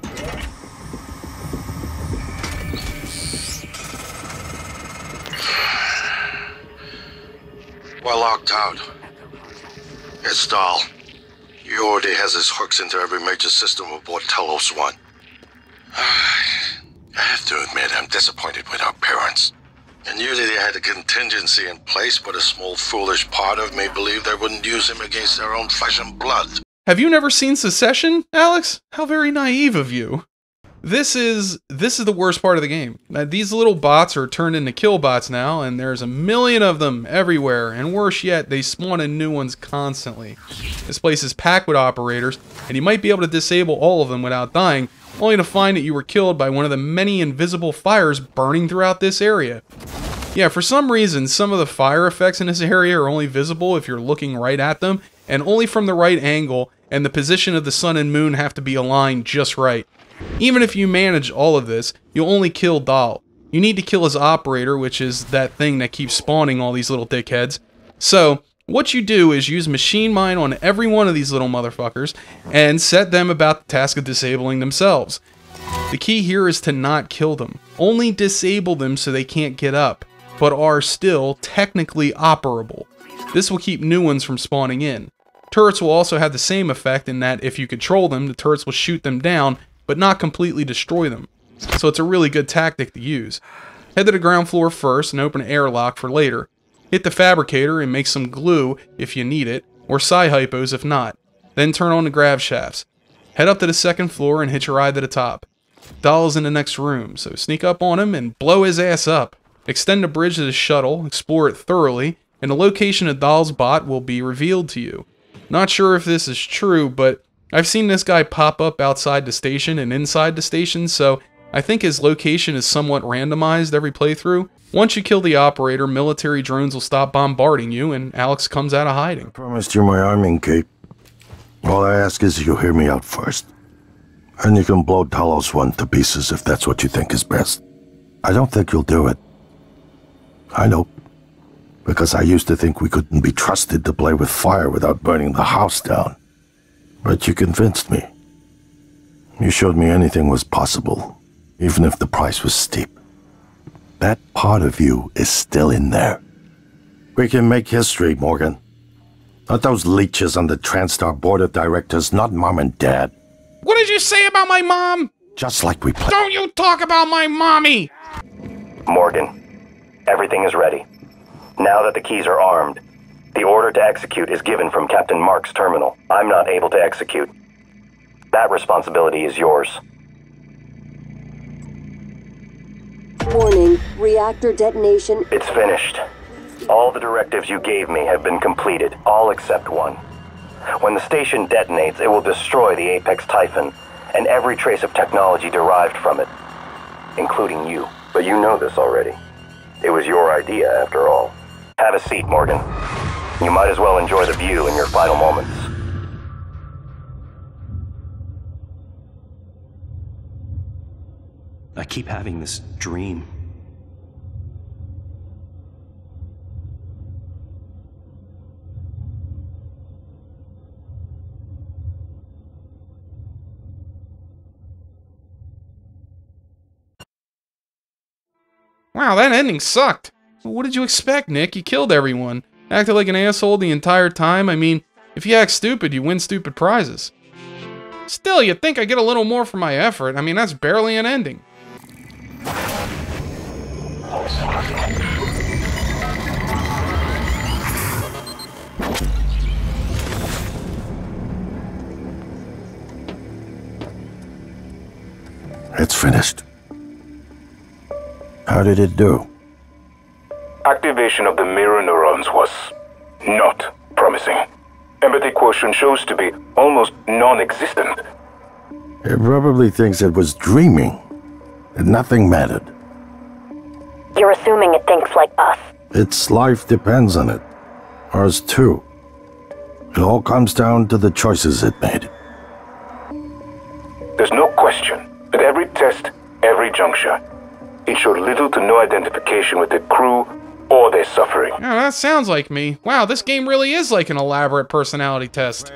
We're locked out. It's DAHL. He already has his hooks into every major system aboard Talos 1. I have to admit, I'm disappointed with our parents. I knew that they had a contingency in place, but a small foolish part of me believed they wouldn't use him against their own flesh and blood. Have you never seen Secession, Alex? How very naive of you. This is the worst part of the game. These little bots are turned into kill bots now, and there's a million of them everywhere, and worse yet, they spawn in new ones constantly. This place is packed with operators, and you might be able to disable all of them without dying, only to find that you were killed by one of the many invisible fires burning throughout this area. Yeah, for some reason, some of the fire effects in this area are only visible if you're looking right at them, and only from the right angle, and the position of the sun and moon have to be aligned just right. Even if you manage all of this, you'll only kill DAHL. You need to kill his operator, which is that thing that keeps spawning all these little dickheads. So, what you do is use machine mine on every one of these little motherfuckers, and set them about the task of disabling themselves. The key here is to not kill them. Only disable them so they can't get up, but are still technically operable. This will keep new ones from spawning in. Turrets will also have the same effect in that if you control them, the turrets will shoot them down, but not completely destroy them. So it's a really good tactic to use. Head to the ground floor first and open an airlock for later. Hit the fabricator and make some glue if you need it, or psi-hypos if not. Then turn on the grav shafts. Head up to the second floor and hitch a ride to the top. DAHL's in the next room, so sneak up on him and blow his ass up. Extend the bridge to the shuttle, explore it thoroughly, and the location of DAHL's bot will be revealed to you. Not sure if this is true, but I've seen this guy pop up outside the station and inside the station, so I think his location is somewhat randomized every playthrough. Once you kill the operator, military drones will stop bombarding you, and Alex comes out of hiding. I promised you my arming cape. All I ask is you hear me out first. And you can blow Talos 1 to pieces if that's what you think is best. I don't think you'll do it. I know. Because I used to think we couldn't be trusted to play with fire without burning the house down. But you convinced me. You showed me anything was possible, even if the price was steep. That part of you is still in there. We can make history, Morgan. Not those leeches on the TranStar board of directors, not Mom and Dad. What did you say about my mom? Just like we planned. Don't you talk about my mommy! Morgan, everything is ready. Now that the keys are armed, the order to execute is given from Captain Mark's terminal. I'm not able to execute. That responsibility is yours. Warning, reactor detonation. It's finished. All the directives you gave me have been completed, all except one. When the station detonates, it will destroy the Apex Typhon and every trace of technology derived from it, including you. But you know this already. It was your idea, after all. Have a seat, Morgan. You might as well enjoy the view in your final moments. I keep having this dream. Wow, that ending sucked. What did you expect, Nick? You killed everyone. Acted like an asshole the entire time. I mean, if you act stupid, you win stupid prizes. Still, you'd think I'd get a little more for my effort. I mean, that's barely an ending. It's finished. How did it do? Activation of the mirror neurons was not promising. Empathy quotient shows to be almost non-existent. It probably thinks it was dreaming, and nothing mattered. You're assuming it thinks like us. Its life depends on it. Ours too. It all comes down to the choices it made. There's no question that every test, every juncture, it showed little to no identification with the crew or their suffering. Yeah, that sounds like me. Wow, this game really is like an elaborate personality test.